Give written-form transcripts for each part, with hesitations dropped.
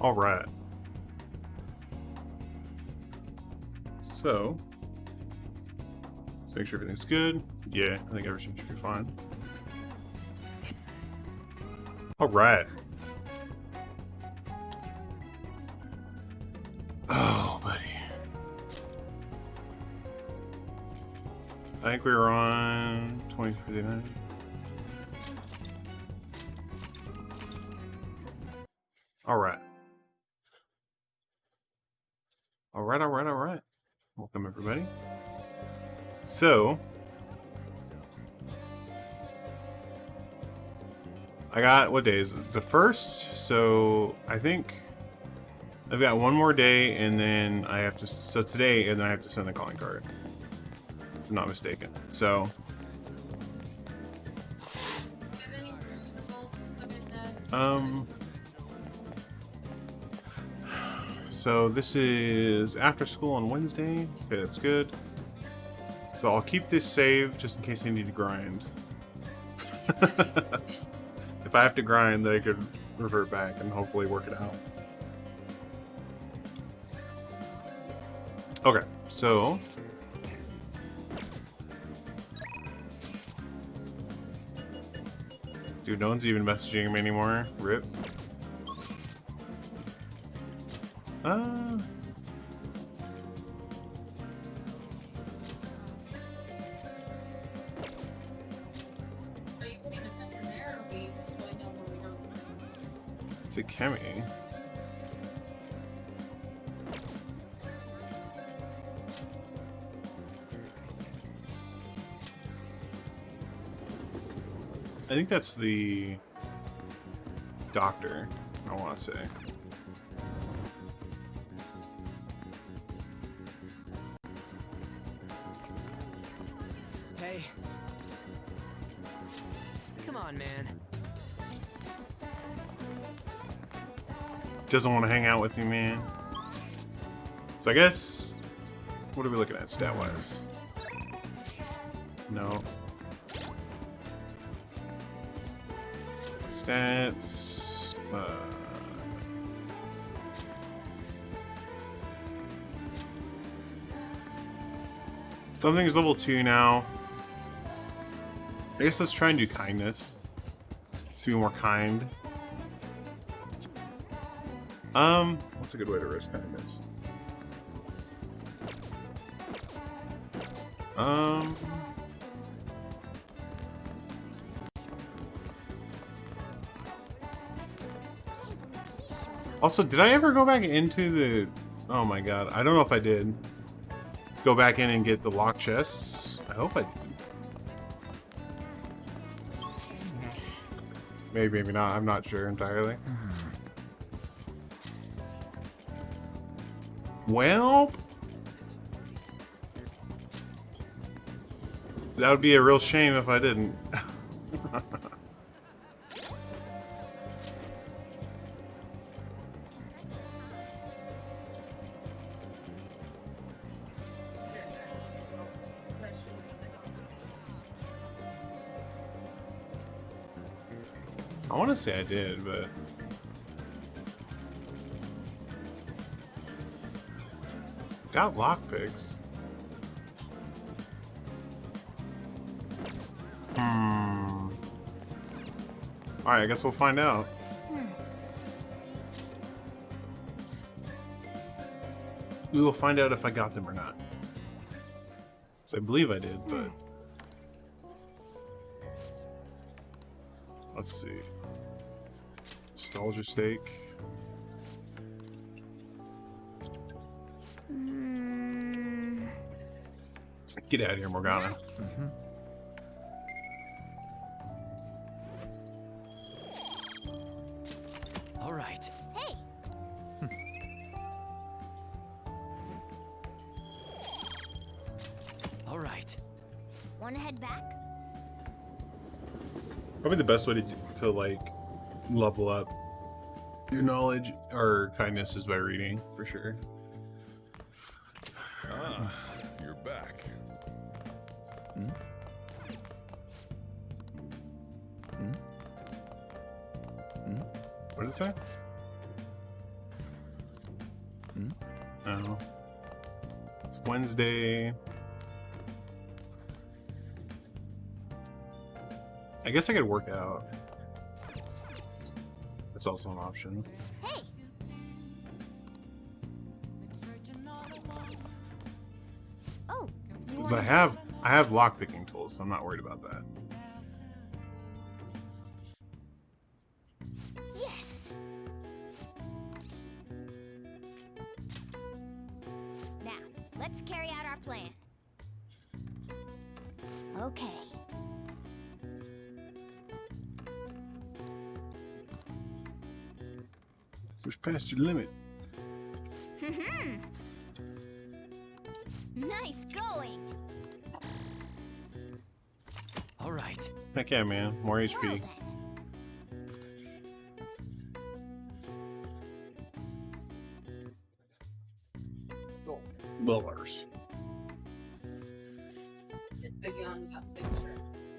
All right. So, let's make sure everything's good. Yeah, I think everything should be fine. All right. Oh, buddy. I think we were on 2059. All right. All right, all right, all right. Welcome, everybody. So, I got, what day is it? The 1st, so I think I've got one more day, and then I have to, so today, and then I have to send the calling card. If I'm not mistaken. So, so this is after school on Wednesday. Okay, that's good. So I'll keep this saved just in case I need to grind. If I have to grind, then I could revert back and hopefully work it out. Okay, so dude, no one's even messaging him anymore. Rip. To Kemi. I think that's the doctor, I want to say. Hey. Come on, man. Doesn't want to hang out with me, man. So I guess, what are we looking at stat-wise? No. Stats. Something's level 2 now. I guess let's try and do kindness. Let's be more kind. What's a good way to risk kindness? Also, did I ever go back into the... Oh my god, I don't know if I did. Go back in and get the locked chests? I hope I did. Maybe, maybe not. I'm not sure entirely. Well... That would be a real shame if I didn't. I want to say I did, but... Got lockpicks. Alright, I guess we'll find out. We will find out if I got them or not. So I believe I did, but... Let's see. Nostalgia steak. Get out of here, Morgana. All right. Hey. All right. Want to head back? Probably the best way to like level up your knowledge or kindness is by reading, for sure. Ah, you're back. What did it say? Wednesday. I guess I could work out. That's also an option. Hey, oh, you Because wanna I have lockpicking tools, so I'm not worried about that. Yes. Now, let's carry out our plan. Okay. Push past your limit. Nice going. All right. Heck yeah, man. More Well HP. then. Billers.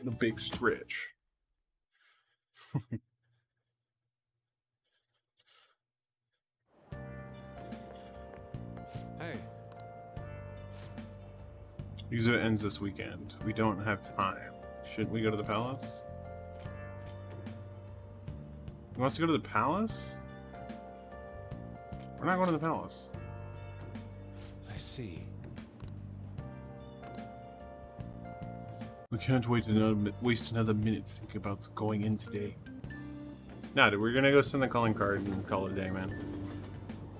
The big stretch. Hey, Exhibit ends this weekend. We don't have time. Shouldn't we go to the palace? He wants to go to the palace? We're not going to the palace. I see. We can't waste another minute thinking about going in today. Nah, dude, we're gonna go send the calling card and call it a day, man.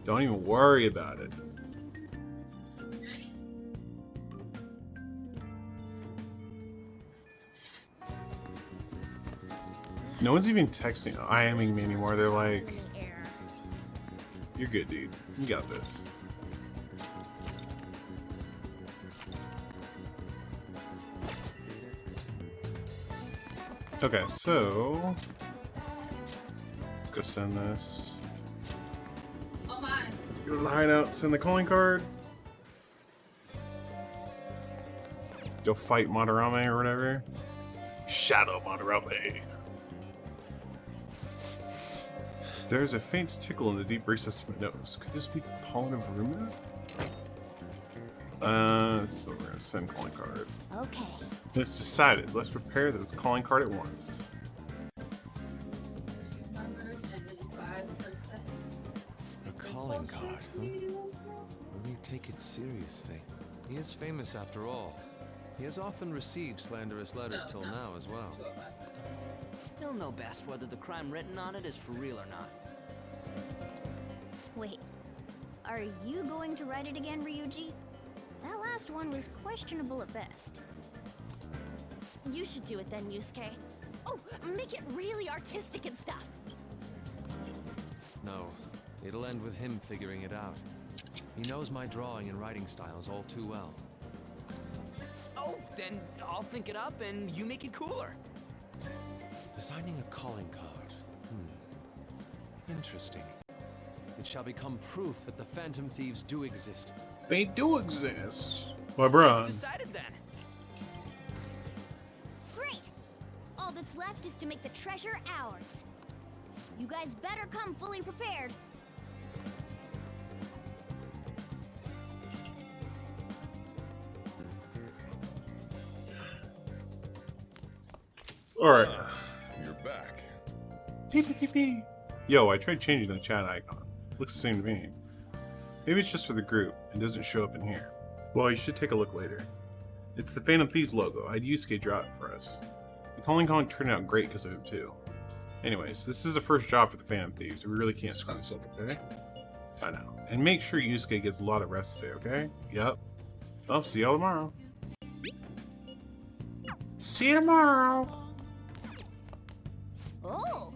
Don't even worry about it. No one's even texting, IMing me anymore. They're like, "You're good, dude. You got this." Okay, so let's go send this. Oh my. Go to the hideout, send the calling card. Go fight Madarame or whatever. Shadow Madarame. There's a faint tickle in the deep recess of my nose. Could this be pollen of rumor? So we're gonna send calling card. Okay. It's decided. Let's prepare the calling card at once. 205%. A calling card, huh? Will he take it seriously? He is famous after all. He has often received slanderous letters till now as well. He'll know best whether the crime written on it is for real or not. Wait. Are you going to write it again, Ryuji? That last one was questionable at best. You should do it then, Yusuke. Oh, make it really artistic and stuff. No, it'll end with him figuring it out. He knows my drawing and writing styles all too well. Oh, then I'll think it up and you make it cooler. Designing a calling card. Interesting. It shall become proof that the Phantom Thieves do exist. They do exist. My bro. It's decided then. Great! All that's left is to make the treasure ours. You guys better come fully prepared. Alright. You're back. Yo, I tried changing the chat icon. Looks the same to me. Maybe it's just for the group and doesn't show up in here. Well, you should take a look later. It's the Phantom Thieves logo. I had Yusuke draw it for us. The calling card turned out great because of him too. Anyways, this is the first job for the Phantom Thieves. We really can't screw this up, okay? I know. And make sure Yusuke gets a lot of rest today, okay? Yep. Well, see y'all tomorrow. See you tomorrow! Oh!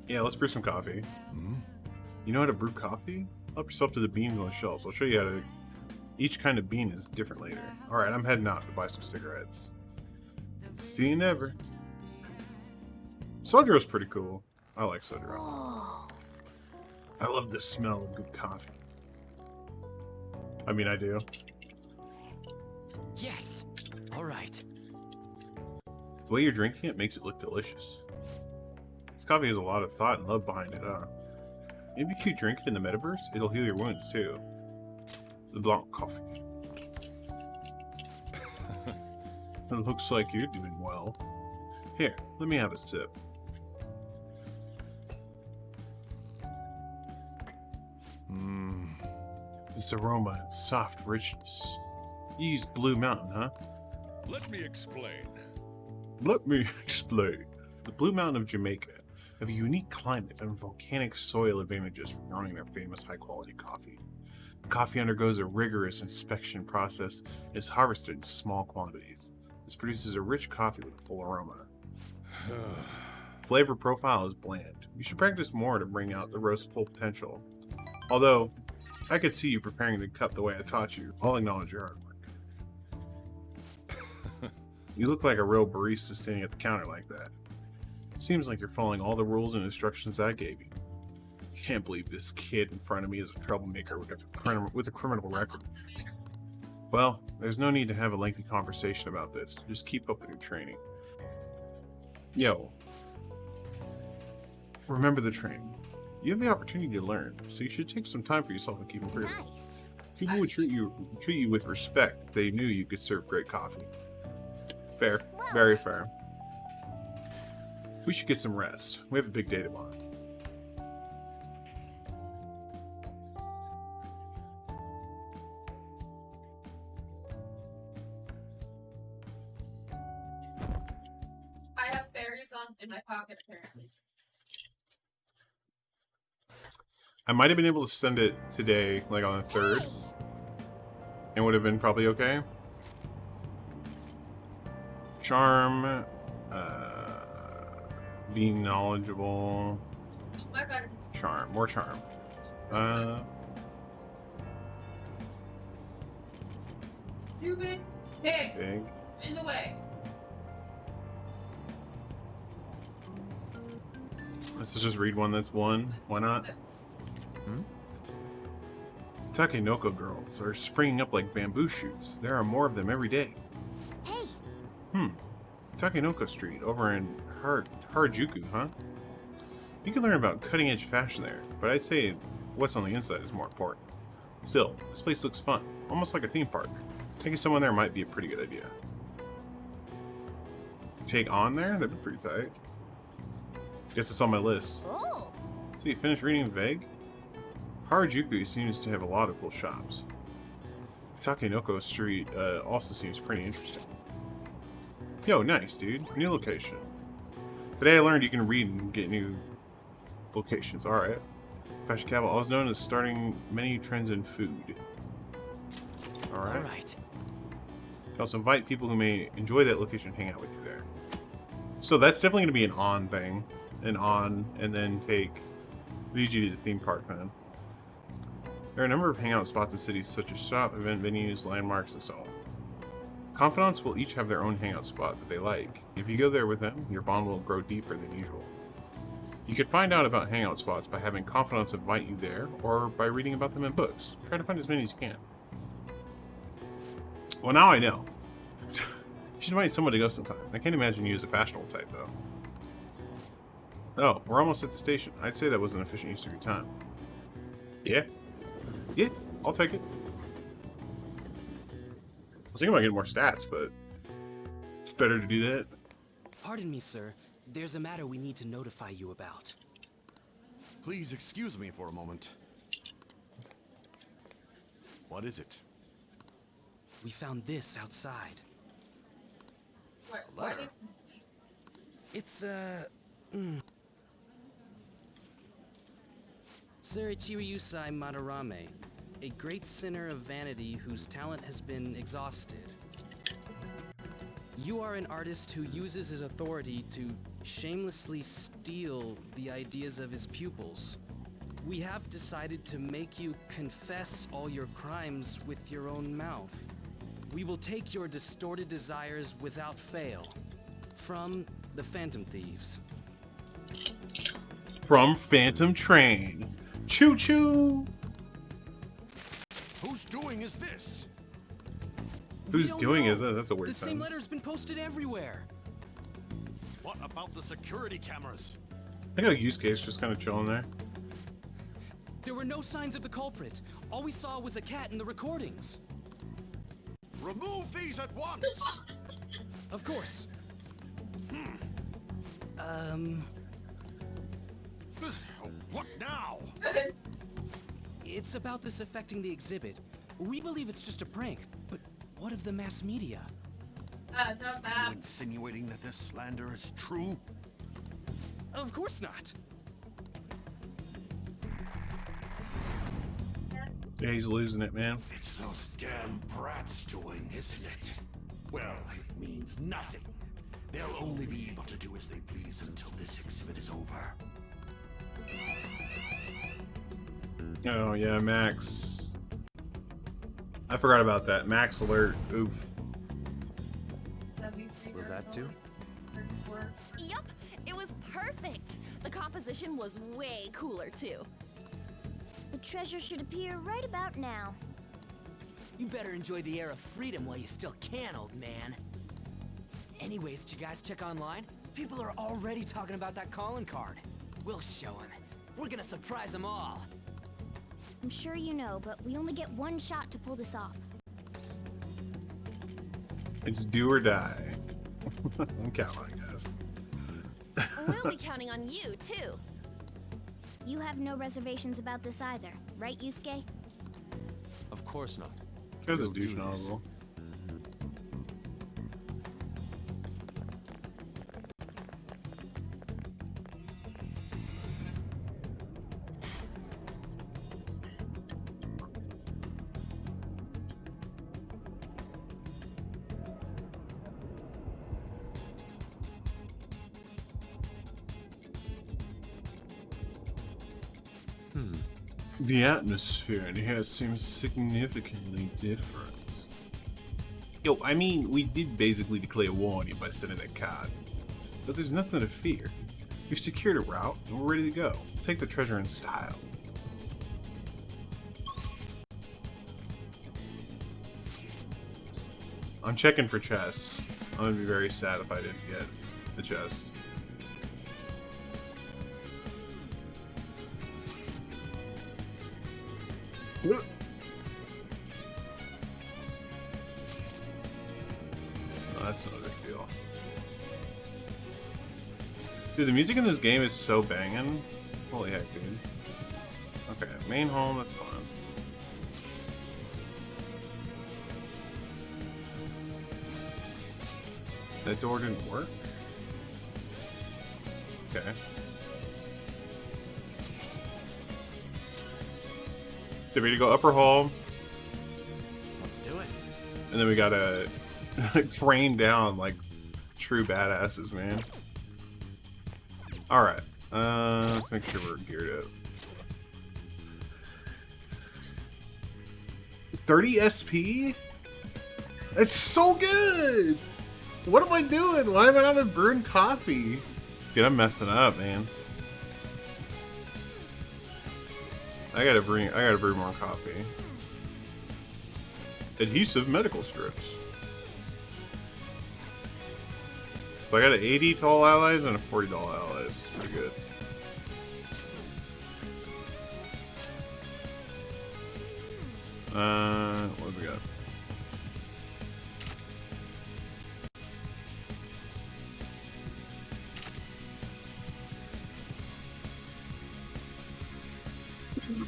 Yeah, let's brew some coffee. You know how to brew coffee? Help yourself to the beans on the shelves. I'll show you how to... Each kind of bean is different later. Alright, I'm heading out to buy some cigarettes. See you never. Sojuro's pretty cool. I like Sojuro. Oh! I love the smell of good coffee. I mean, I do. Yes. All right. The way you're drinking it makes it look delicious. This coffee has a lot of thought and love behind it, huh? Maybe if you drink it in the metaverse, it'll heal your wounds too. Blanc coffee. It looks like you're doing well. Here, let me have a sip. This aroma and soft richness. You used Blue Mountain, huh? Let me explain. Let me explain. The Blue Mountain of Jamaica have a unique climate and volcanic soil advantages for growing their famous high-quality coffee. Coffee undergoes a rigorous inspection process and is harvested in small quantities. This produces a rich coffee with a full aroma. Flavor profile is bland. You should practice more to bring out the roast's full potential. Although, I could see you preparing the cup the way I taught you. I'll acknowledge your hard work. You look like a real barista standing at the counter like that. Seems like you're following all the rules and instructions I gave you. Can't believe this kid in front of me is a troublemaker with a criminal record. Well, there's no need to have a lengthy conversation about this. Just keep up with your training. Yo. Remember the training. You have the opportunity to learn, so you should take some time for yourself and keep improving. Nice. People would treat you with respect if they knew you could serve great coffee. Fair. Very fair. We should get some rest. We have a big day tomorrow. I have berries in my pocket apparently. I might have been able to send it today, like on the 3rd. Hey. And would have been probably okay. Charm. Being knowledgeable. My bad. Charm. More charm. Stupid pig Big. in the way. Let's just read one that's one. Why not? Takenoko girls are springing up like bamboo shoots. There are more of them every day. Hey. Takenoko Street over in Harajuku, huh? You can learn about cutting-edge fashion there, but I'd say what's on the inside is more important. Still, this place looks fun, almost like a theme park. Taking someone there might be a pretty good idea. Take on there? That'd be pretty tight. Guess it's on my list. Oh. So you finished reading Vague? Harajuku seems to have a lot of cool shops. Takenoko Street also seems pretty interesting. Yo, nice, dude. New location. Today I learned you can read and get new locations. Alright. Fashion Capital, also known as starting many trends in food. Alright. Alright. You can also invite people who may enjoy that location and hang out with you there. So that's definitely going to be an on thing. An on, and then lead you to the theme park then. There are a number of hangout spots in cities such as shop, event venues, landmarks, and so on. Confidants will each have their own hangout spot that they like. If you go there with them, your bond will grow deeper than usual. You can find out about hangout spots by having confidants invite you there, or by reading about them in books. Try to find as many as you can. Well, now I know. You should invite someone to go sometime. I can't imagine you as a fashionable type, though. Oh, we're almost at the station. I'd say that was an efficient use of your time. Yeah. Yeah, I'll take it. I was thinking about getting more stats, but it's better to do that. Pardon me, sir. There's a matter we need to notify you about. Please excuse me for a moment. What is it? We found this outside. Why did It's, Sir Ichiriyusai Madarame, a great sinner of vanity whose talent has been exhausted. You are an artist who uses his authority to shamelessly steal the ideas of his pupils. We have decided to make you confess all your crimes with your own mouth. We will take your distorted desires without fail. From the Phantom Thieves. From Phantom Train. Choo choo! Whose doing is this? Who's We don't doing know. is that? That's a weird The same sentence. letter's been posted everywhere. What about the security cameras? I think like use case just kind of chilling there. There were no signs of the culprit. All we saw was a cat in the recordings. Remove these at once! Of course. What now? It's about this affecting the exhibit. We believe it's just a prank, but what of the mass media? Not You bad. insinuating that this slander is true? Of course not. Yeah, he's losing it, man. It's those damn brats doing, isn't it? Well, it means nothing. They'll only be able to do as they please until this exhibit is over. Oh yeah, Max. I forgot about that. Max alert. Oof. 73 Was that too? Yup, it was perfect. The composition was way cooler too. The treasure should appear right about now. You better enjoy the air of freedom while you still can, old man. Anyways, did you guys check online? People are already talking about that calling card. We'll show him. We're gonna surprise them all. I'm sure you know, but we only get one shot to pull this off. It's do or die. I'm counting, I guess. We'll be counting on you too. You have no reservations about this either, right, Yusuke? Of course not. Because We'll a do douche this. novel. The atmosphere in here seems significantly different. Yo, I mean, we did basically declare war on you by sending that card. But there's nothing to fear. We've secured a route, and we're ready to go. Take the treasure in style. I'm checking for chests. I'm gonna be very sad if I didn't get the chest. Oh, that's not a big deal. Dude, the music in this game is so banging. Holy heck, dude. Okay, main home, that's fine. That door didn't work? Okay. So we're gonna go upper hall, Let's do it. and then we gotta train down like true badasses, man. Alright, let's make sure we're geared up. 30 SP? That's so good! What am I doing? Why am I not having brewed coffee? Dude, I'm messing up, man. I gotta brew more coffee. Adhesive medical strips. So I got an 80 to all allies and a 40 to all allies. It's pretty good. What do we got?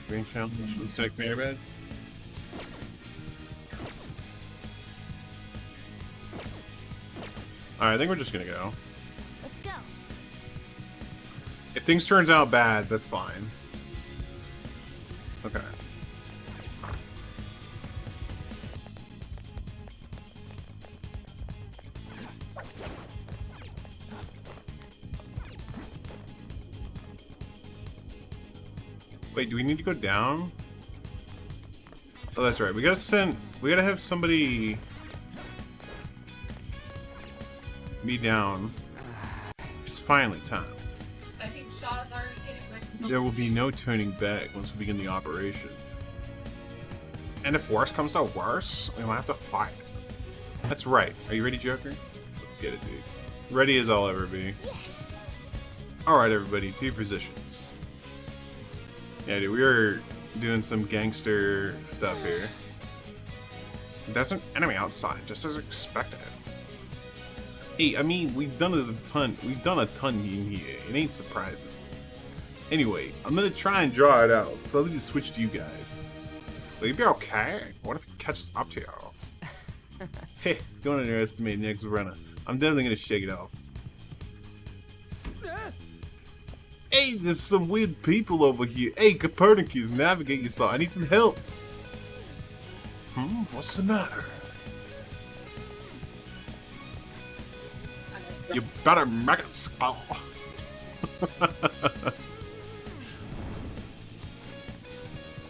Green challenge. Let's take me bed. Alright, I think we're just gonna go. Let's go. If things turns out bad, that's fine. Okay. Wait, do we need to go down? Oh, that's right. We gotta have somebody be down. It's finally time. I think Shaw is already getting ready. There will be no turning back once we begin the operation. And if worse comes to worse, we might have to fight. That's right. Are you ready, Joker? Let's get it, dude. Ready as I'll ever be. Yes. Alright, everybody, to your positions. Yeah, dude, we are doing some gangster stuff here. There's an enemy outside, just as expected. Hey, I mean, we've done a ton in here. It ain't surprising. Anyway, I'm gonna try and draw it out, so let me just switch to you guys. Will you be okay? What if it catches up to you? Hey, don't underestimate next runner. I'm definitely gonna shake it off. Hey, there's some weird people over here. Hey, Copernicus, navigate yourself. I need some help. What's the matter? You better make it skull.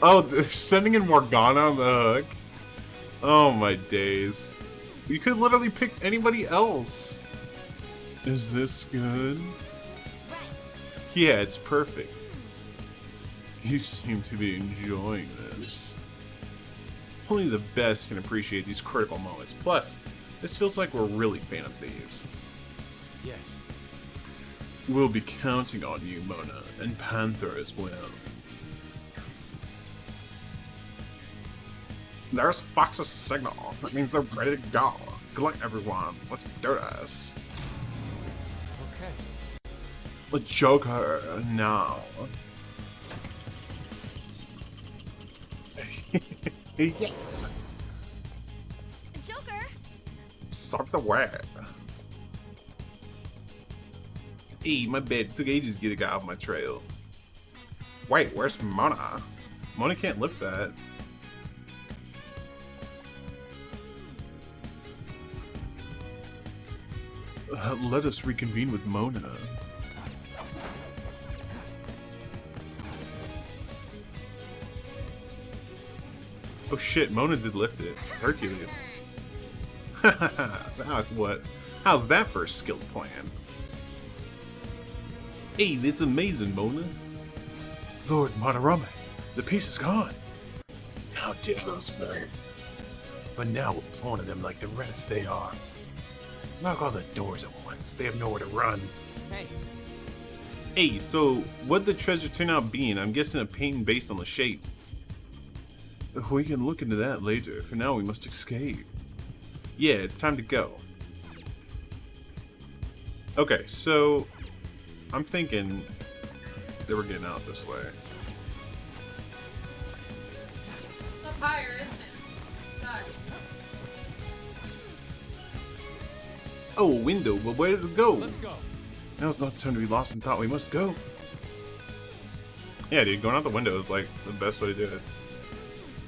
Oh, they're sending in Morgana on the hook. Oh my days. You could literally pick anybody else. Is this good? Yeah, it's perfect. You seem to be enjoying this. Only the best can appreciate these critical moments. Plus, this feels like we're really Phantom Thieves. Yes. We'll be counting on you, Mona, and Panther as well. There's Fox's signal. That means they're ready to go. Good luck, everyone. Let's do this. Okay. The Joker now. Yeah. Joker! Surf the web. Hey, my bad. It took ages to get a guy off my trail. Wait, where's Mona? Mona can't lift that. Let us reconvene with Mona. Oh shit, Mona did lift it. Hercules. That's what. How's that for a skilled plan? Hey, that's amazing, Mona. Lord Monterame, the piece is gone. How dare those very. But now we're pawning them like the rats they are. Lock all the doors at once. They have nowhere to run. Hey. Hey, so what'd the treasure turn out being? I'm guessing a painting based on the shape. We can look into that later. For now, we must escape. Yeah, it's time to go. Okay, so I'm thinking that we're getting out this way. It's up higher, isn't it? God. Oh, a window, but where does it go? Let's go. Now's not time to be lost in thought. We must go. Yeah, dude, going out the window is like the best way to do it.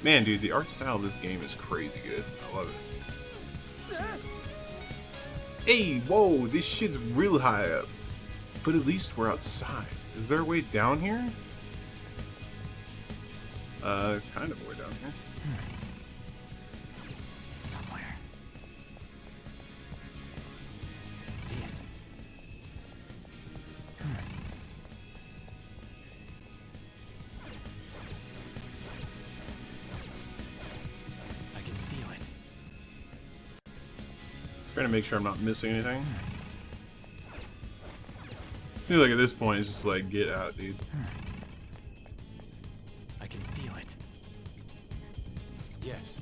Man, dude, the art style of this game is crazy good. I love it. Hey, whoa, this shit's real high up. But at least we're outside. Is there a way down here? There's kind of a way down here. Somewhere. I can see it. I can feel it. Trying to make sure I'm not missing anything. Seems like at this point it's just like, get out, dude. I can feel it. Yes.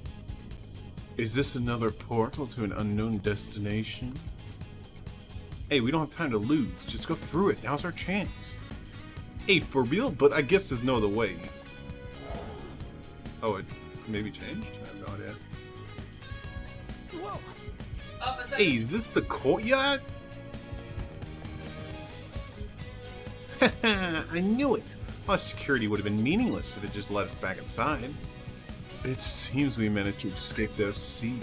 Is this another portal to an unknown destination? Hey, we don't have time to lose. Just go through it. Now's our chance. Hey, for real? But I guess there's no other way. Oh, it maybe changed? I have no idea. Whoa! Up a second. Hey, is this the courtyard? I knew it. Our security would have been meaningless if it just let us back inside. It seems we managed to escape their siege.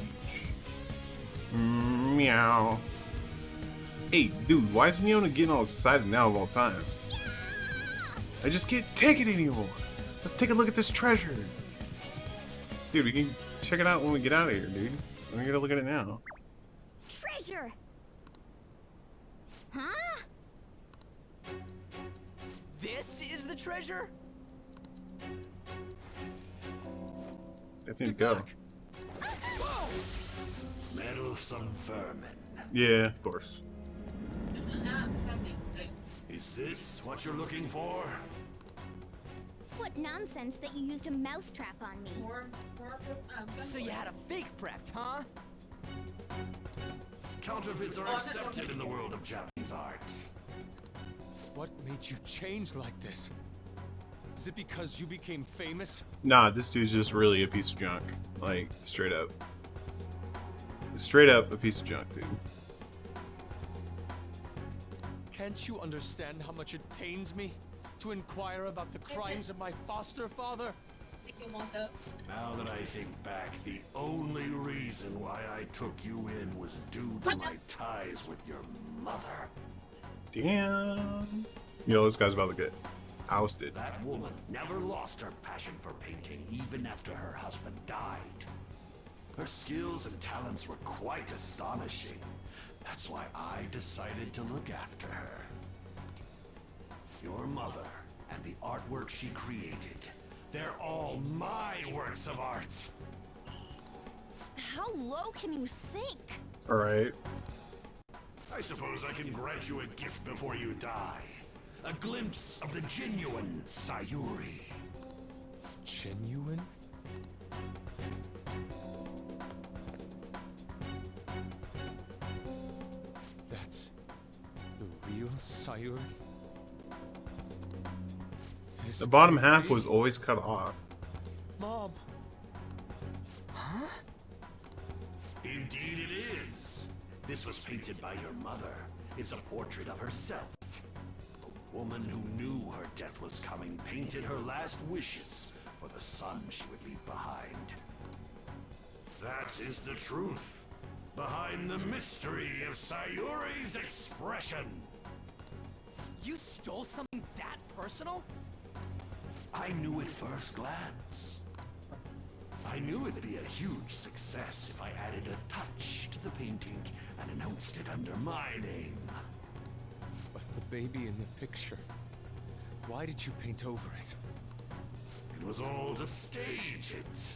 Meow. Hey, dude, why is Miona getting all excited now of all times? I just can't take it anymore. Let's take a look at this treasure. Dude, we can check it out when we get out of here, dude. We gotta look at it now. Treasure! Huh? This is the treasure? I think go. Whoa! Meddlesome vermin. Yeah, of course. Is this what you're looking for? What nonsense that you used a mousetrap on me. More, So you had a fake prepped, huh? Counterfeits are accepted in the world of Japanese art. What made you change like this? Is it because you became famous? Nah, this dude's just really a piece of junk. Like, straight up. Straight up a piece of junk, dude. Can't you understand how much it pains me to inquire about the crimes of my foster father? think you want those. Now that I think back, the only reason why I took you in was due to my ties with your mother. Damn. Yo, this guy's about to get ousted. That woman never lost her passion for painting, even after her husband died. Her skills and talents were quite astonishing. That's why I decided to look after her. Your mother and the artwork she created, they're all my works of art. How low can you sink? Alright. I suppose I can grant you a gift before you die. A glimpse of the genuine Sayuri. Genuine? That's the real Sayuri? This The bottom can't half be. was always cut off. Mom. Huh? Indeed it is. This was painted by your mother. It's a portrait of herself. A woman who knew her death was coming painted her last wishes for the son she would leave behind. That is the truth behind the mystery of Sayuri's expression. You stole something that personal? I knew at first glance. I knew it'd be a huge success if I added a touch to the painting and announced it under my name. But the baby in the picture. Why did you paint over it? It was all to stage it.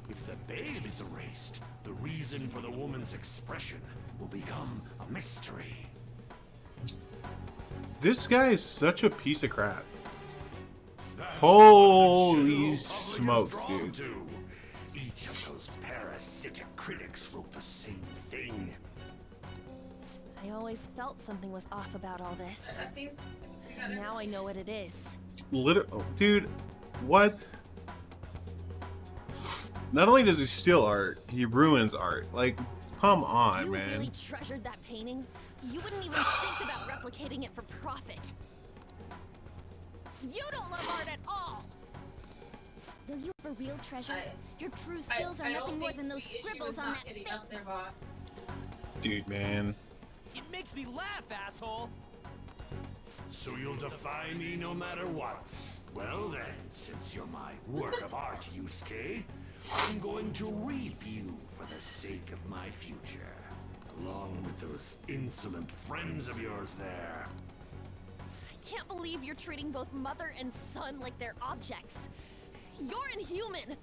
If the babe is erased, the reason for the woman's expression will become a mystery. This guy is such a piece of crap. That Holy the general public smokes, is drawn dude. to. Each of those parasitic critics wrote the same thing. I always felt something was off about all this. I think we got it. Now I know what it is. Oh, dude, what? Not only does he steal art, he ruins art. Like, come on, You man. really treasured that painting? You wouldn't even think about replicating it for profit. You don't love art at all! Though you have a real treasure, your true I skills are don't nothing more think than those the issue scribbles is on not that getting fake. up there, boss. Dude, man. It makes me laugh, asshole! So you'll defy me no matter what. Well then, since you're my work of art, Yusuke, I'm going to reap you for the sake of my future. Along with those insolent friends of yours there. I can't believe you're treating both mother and son like they're objects. You're inhuman!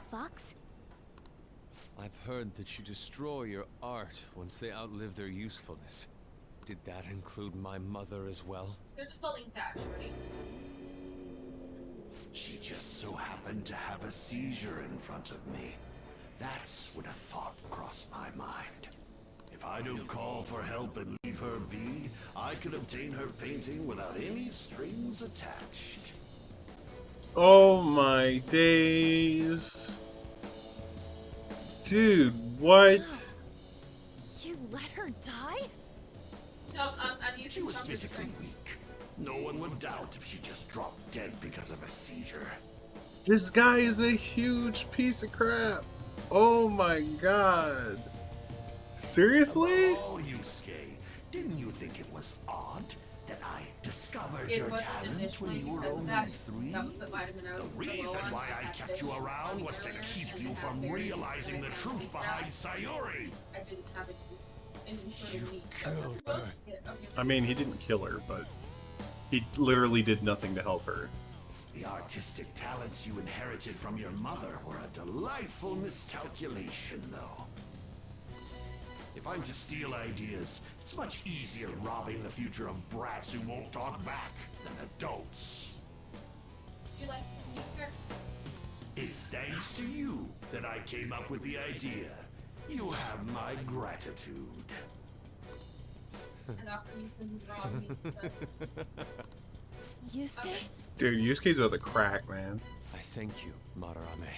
Fox? I've heard that you destroy your art once they outlive their usefulness. Did that include my mother as well? They're just building thatch, ready? She just so happened to have a seizure in front of me. That's when a thought crossed my mind. If I don't call for help and leave her be, I could obtain her painting without any strings attached. Oh my days. Dude, what? You let her die? No, I'm She using was some physically strings. weak. No one would doubt if she just dropped dead because of a seizure. This guy is a huge piece of crap. Oh my god. Seriously? Oh, Yusuke, didn't you think it was odd that I discovered It your wasn't talent initially when you were because of only that. 3? That was the vitamin I was The reason why I kept you around was to keep you from realizing the truth behind Sayuri. I didn't have it. Any sort of need. killed her. I mean, he didn't kill her, but he literally did nothing to help her. The artistic talents you inherited from your mother were a delightful miscalculation, though. If I'm to steal ideas, it's much easier robbing the future of brats who won't talk back than adults. You like sneaker? It's thanks to you that I came up with the idea. You have my gratitude. And offer me some raw meat. Yusuke? Okay. Dude, Yusuke's about the crack, man. I thank you, Madarame.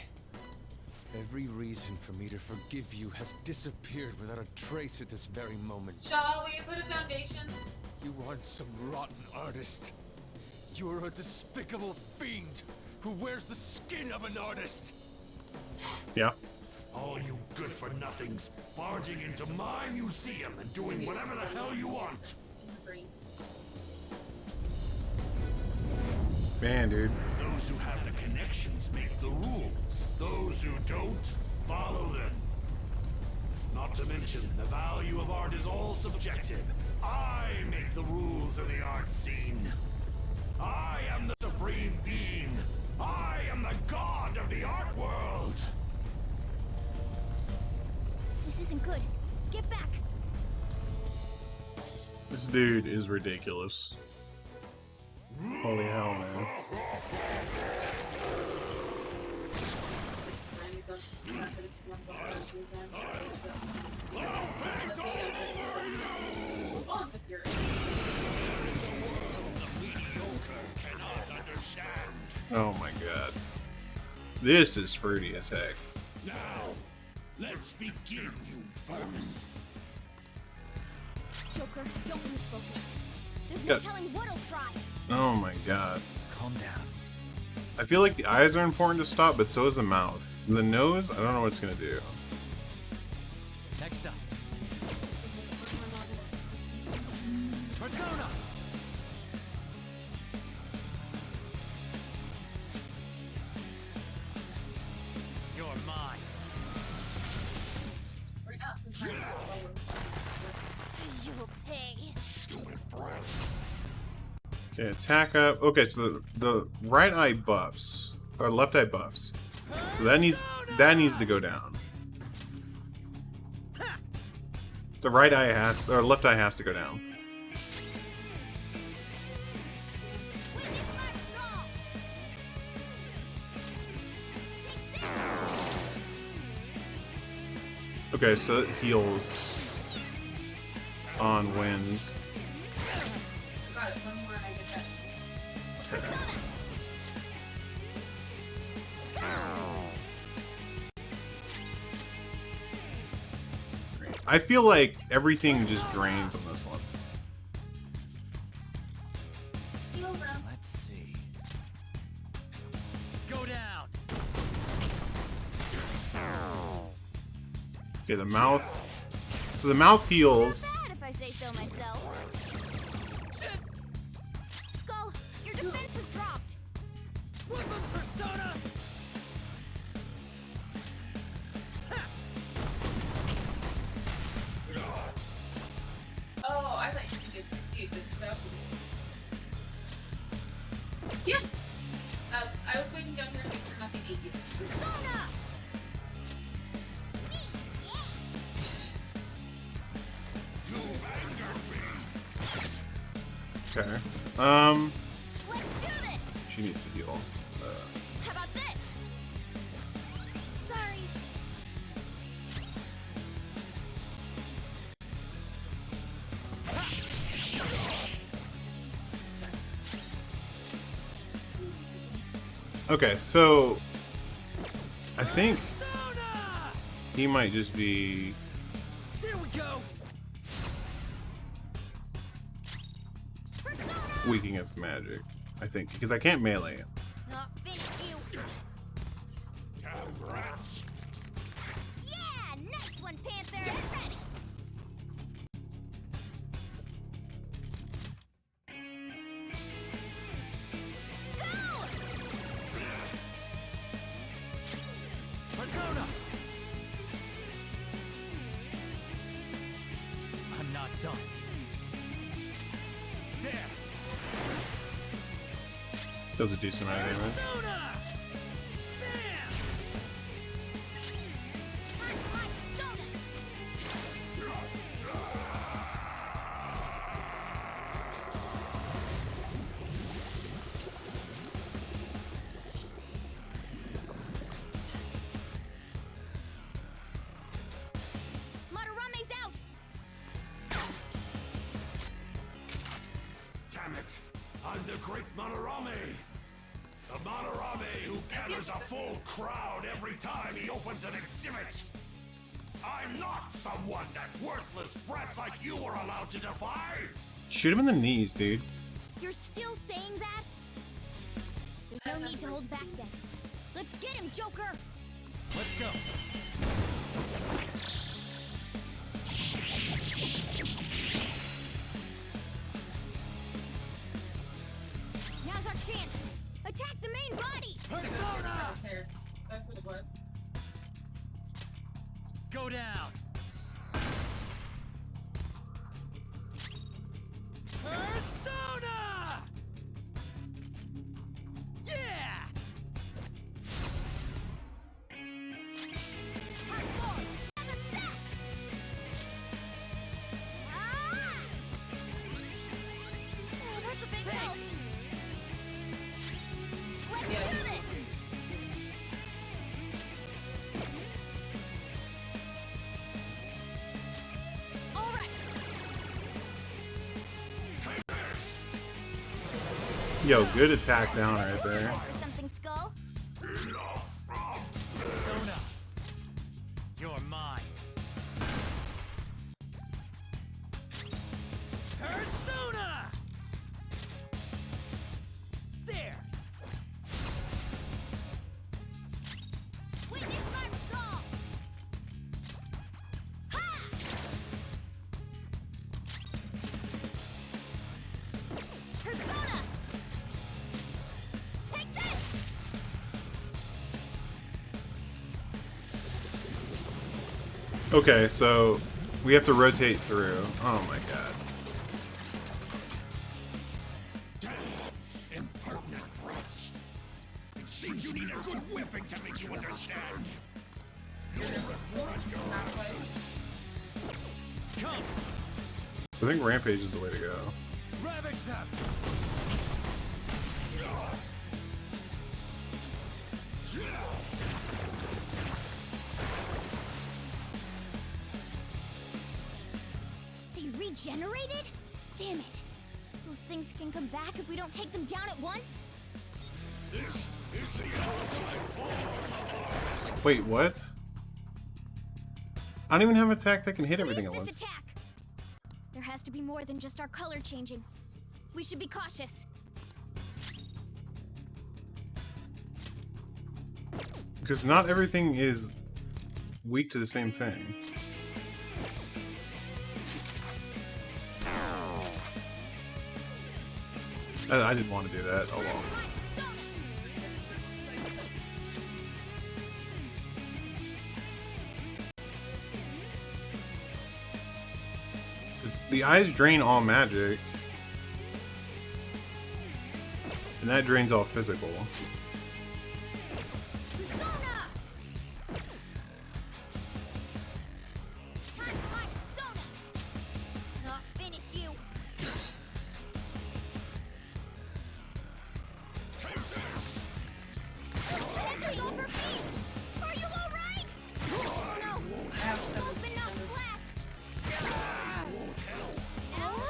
Every reason for me to forgive you has disappeared without a trace at this very moment. Shall we put a foundation? You aren't some rotten artist. You're a despicable fiend who wears the skin of an artist. Yeah. All you good-for-nothings barging into my museum and doing whatever the hell you want. In the brain. Man, dude. Those who have the connections make the rules. Those who don't, follow them. Not to mention, the value of art is all subjective. I make the rules of the art scene. I am the supreme being. I am the god of the art world. This isn't good. Get back. This dude is ridiculous. Holy hell, man. Oh my god. This is fruity as heck. Now, let's begin, you vermin. Joker, don't lose focus. There's no Got- telling what he'll try. Oh my god. Calm down. I feel like the eyes are important to stop, but so is the mouth. And the nose, I don't know what it's gonna do. Next up. Persona! You're mine. Right now, since I'm You'll pay. Stupid brats. Okay, attack up. Okay, so the right eye buffs, or left eye buffs. So that needs to go down. The right eye has, or left eye has to go down. Okay, so it heals on wind. got it. One more and I get that. I feel like everything just drains on this one. Seal them. Let's see. Go down. Okay, the mouth. So the mouth heals. Not bad if I say so myself. Skull, your defense is dropped. Woodland Persona! Oh, I thought you could get 68 this spell. Yeah. I was waiting down here to make sure nothing ate you. Persona! Okay. Let's do this! She needs to heal. How about this? Sorry. Okay, so I think he might just be. There we go. Weak against magic. I think because I can't melee him. Not finish you. Brats. Yeah, nice one, Panther. Get ready. Persona! I'm not done. There. Does a decent amount of damage. Persona! Bam! I'm the great Manorame. The Manorame who gathers a full crowd every time he opens an exhibit. I'm not someone that worthless brats like you are allowed to defy. Shoot him in the knees, dude. You're still saying that? There's no need to hold back then. Let's get him, Joker! Let's go. Now's our chance! Attack the main body! That was hair. That's what it was. Go down. Persona! Yeah! Hardcore! Another step! Ah! Oh, that's a big help! Let's do this! All right! Yo, good attack down right there. Or something, Skull? Persona! You're mine. Persona! There! Witness my resolve! Ha! Persona! Take this! Okay, so we have to rotate through. Oh my god. Impertinent brats. It seems you need a good whipping to make you understand. Come! I think Rampage is the way to go. Ravage them! They regenerated? Damn it! Those things can come back if we don't take them down at once? This is the ultimate. Wait, what? I don't even have an attack that can hit What everything is at this once. attack? There has to be more than just our color changing. We should be cautious. Because not everything is weak to the same thing. I didn't want to do that. Oh well. The eyes drain all magic. And that drains all physical. Persona! Time for my persona! Not finish you! Checkers on her feet! Are you alright? Oh no! Skull's been knocked flat!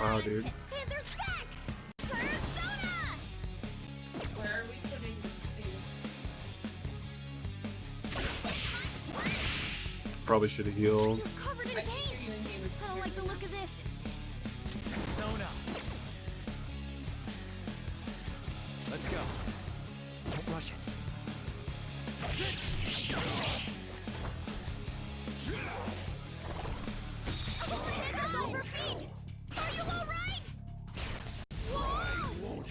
Wow, dude. Panthers back! Persona! Where are we putting these? Probably should have healed. You're covered in paint! I don't like the look of this. Persona! Let's go. Don't rush it. Panthers on her feet! Are you alright? Whoa!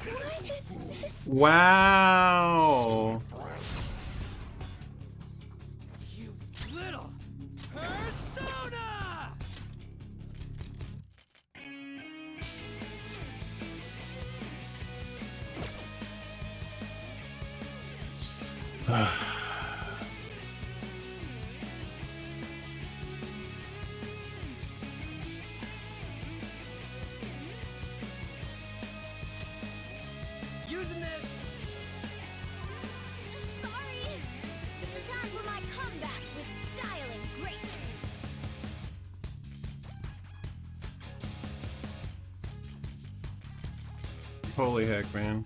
What is this? Wow. You little persona! Using this. Sorry! Time for my comeback with style and grace! Holy heck, man.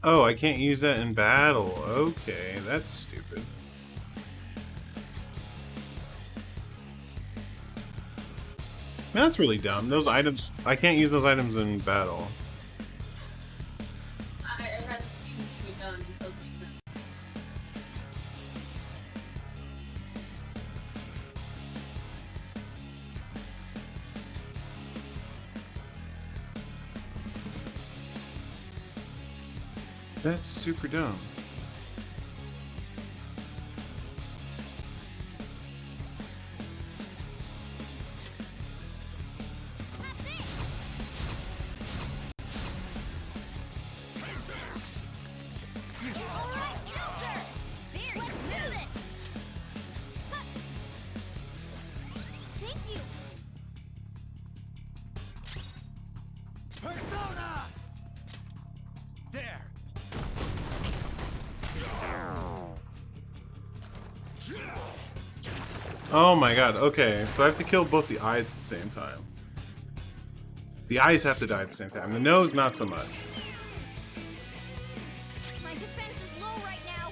Oh, I can't use that in battle. Okay, that's stupid. Man, that's really dumb. Those items, I can't use those items in battle. I haven't seen what you had done until recently. That's super dumb. Persona! There! Oh my god, okay, so I have to kill both the eyes at the same time. The eyes have to die at the same time. The nose, not so much. My defense is low right now.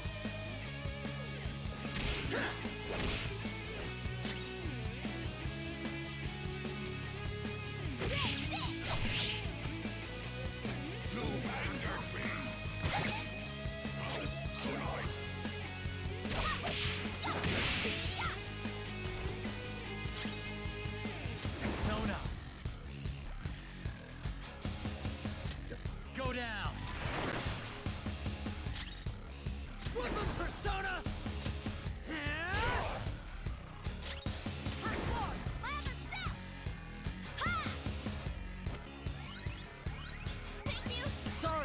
Persona! Go down! Weapon Persona!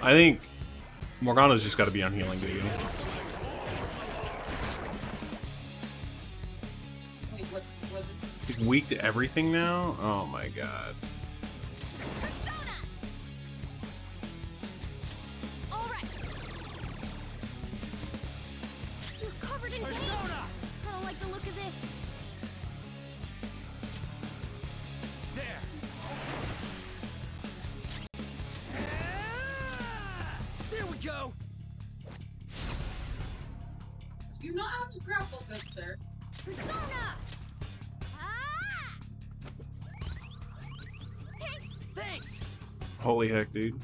I think Morgana's just got to be on healing duty. Wait, what is... He's weak to everything now? Oh my god. All right. You're covered in paint. Persona! I don't like the look of this. There! There we go! Do you not have to grapple, good sir? Persona! Ah! Thanks. Thanks! Holy heck, dude.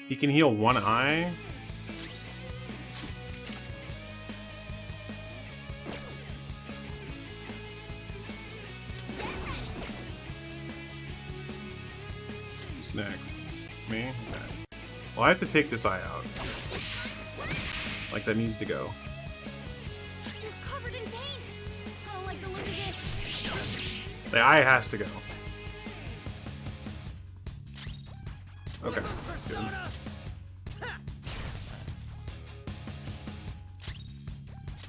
He can heal one eye? Who's next? Me? Okay. Well, I have to take this eye out. Like, that needs to go. You're covered in paint. I don't like the look of this. The eye has to go. Okay, that's good. Persona! Time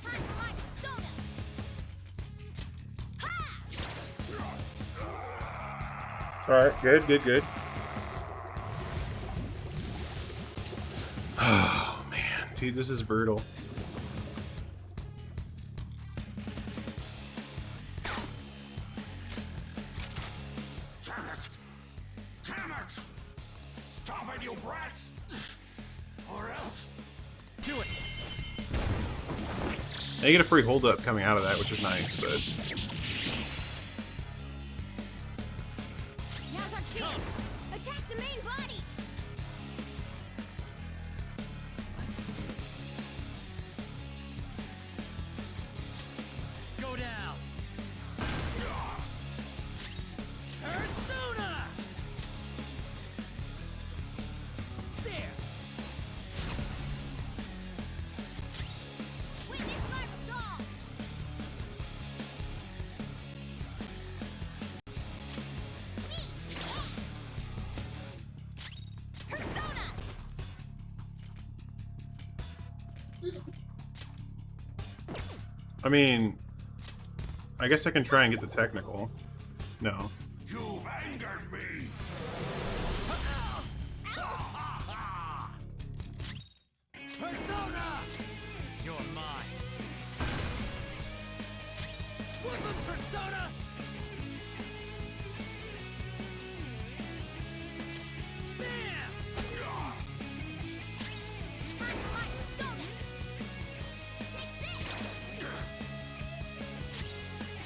for my persona. Ha! Alright, good, good, good. Oh, man. Dude, this is brutal. Damn it! Damn it! Stop it, you brats! Or else... Do it! Now you get a free hold up coming out of that, which is nice, but Now's our chance. Attack the main body. Go down! Persona! There! Witness my resolve. Me. Persona. I mean, I guess I can try and get the technical. No. You've angered me. Persona! You're mine. What's up, Persona? Bam!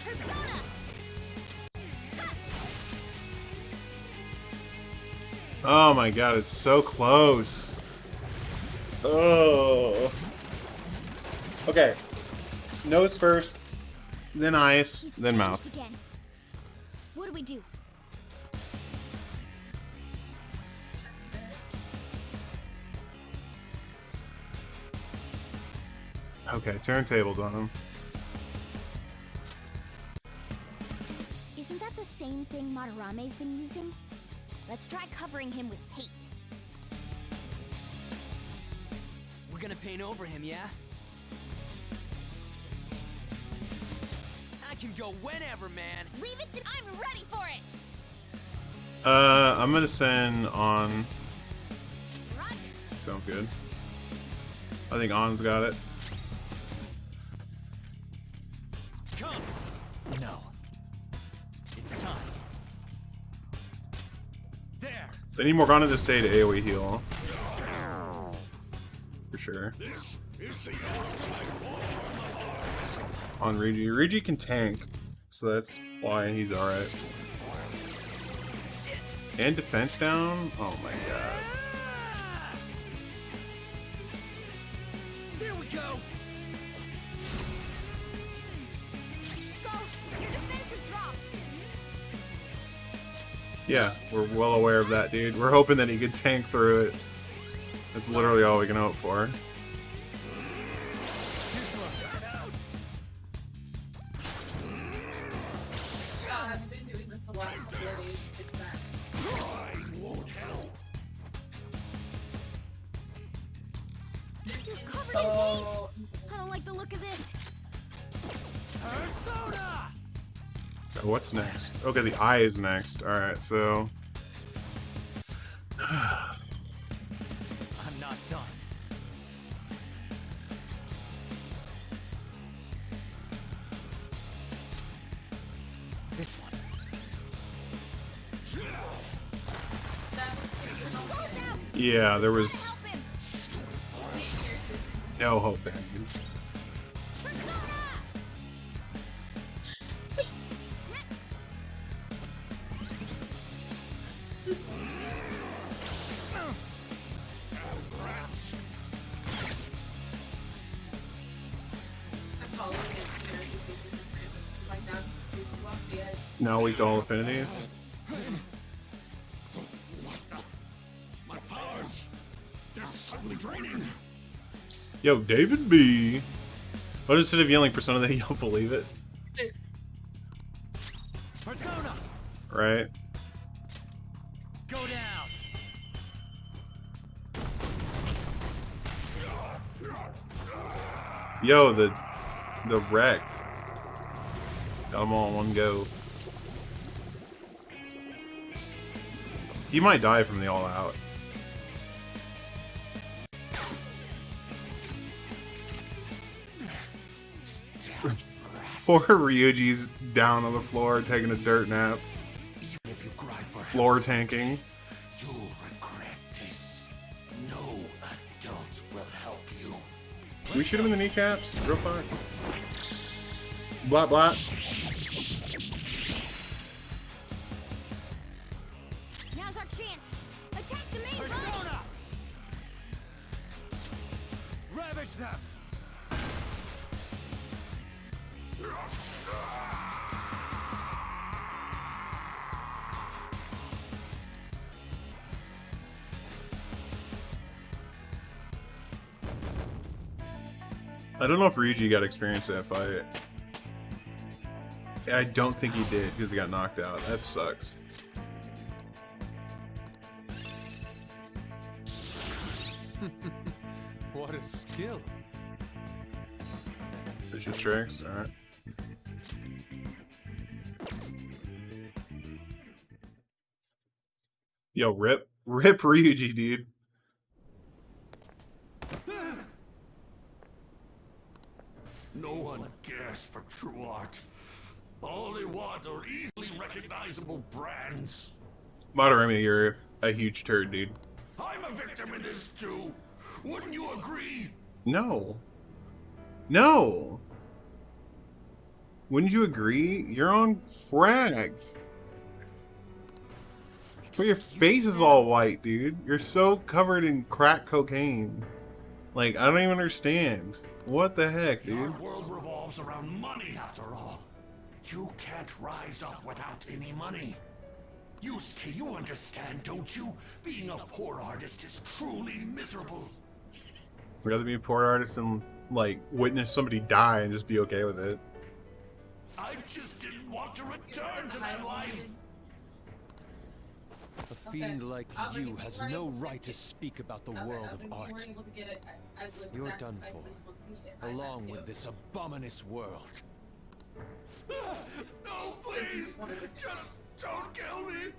Persona! Oh my god, it's so close. Oh. Okay. Nose first, then eyes, He's then changed mouth. again. What do we do? Okay, turntables on him. Isn't that the same thing Madarame's been using? Let's try covering him with paint. We're gonna paint over him, yeah? I can go whenever, man. Leave it to I'm ready for it. I'm gonna send on. Roger. Sounds good. I think On's got it. Come. No. It's time. There. So I need Morgana to stay to AoE heal. For sure. This is the On Regi. Regi can tank, so that's why he's alright. Shit. And defense down? Oh my god. Ah! There we go. Go! Your defense is dropped! Yeah, we're well aware of that, dude. We're hoping that he could tank through it. That's literally all we can hope for. Yeah, I haven't been doing this the last couple of days. It's nuts. crying won't help. This is covered in so... I don't like the look of this. Persona. What's next? Okay, the eye is next. Alright, so... I'm not done. This one. Yeah, there was Help him! no hope there, dude. I'm following it here. This is just random. Like down to off the edge. Now weak to all affinities. My powers, they're suddenly draining. Yo, David B. What instead of yelling Persona that he don't believe it? Persona. Right? Go down. Yo, the wrecked. Got them all in one go. He might die from the all out. Poor Ryuji's down on the floor taking a dirt nap. Even if you cry for Floor tanking. you'll regret this. No adult will help you. Can we shoot him in the kneecaps? Real quick. Blat blat. Now's our chance! Attack the main body! Persona. Ravage them. I don't know if Ryuji got experience with that fight. I don't think he did because he got knocked out. That sucks. What a skill. Vicious tricks, alright. Yo, rip Ryuji, dude. No one cares for true art. All they want are easily recognizable brands. Madarame, you're a huge turd, dude. I'm a victim in this too. Wouldn't you agree? No. No. Wouldn't you agree? You're on frag. But your face is all white, dude. You're so covered in crack cocaine. Like, I don't even understand. What the heck, The dude? art world revolves around money after all. You can't rise up without any money. Yusuke, you understand, don't you? Being a poor artist is truly miserable. I'd rather be a poor artist than, like, witness somebody die and just be okay with it. I just didn't want to return to that life. A fiend like I was like, you if has weren't no able to right take to it- speak about the Okay, I world was of like, if you art. weren't able to get it, I would You're done sacrifice for, this one for me if I had along to. with this abominous world. No, This is please! one of the- Just don't kill me!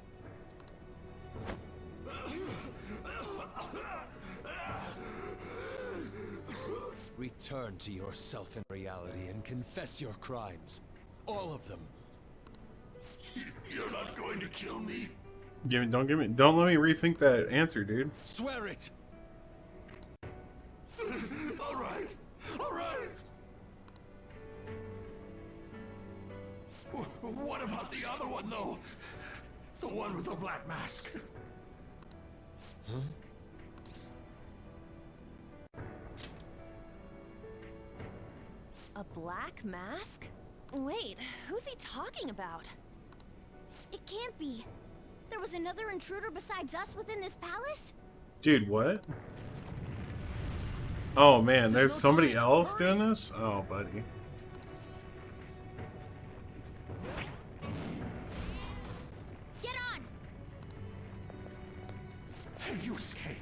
Return to yourself in reality and confess your crimes. All of them. You're not going to kill me? Don't let me rethink that answer, dude. Swear it! All right, all right. What about the other one, though? The one with the black mask. Huh? A black mask? Wait, who's he talking about? It can't be. There was another intruder besides us within this palace? Dude, what? Oh man, there's no somebody time. else Hurry. doing this? Oh, buddy. Get on! Hey, Yusuke,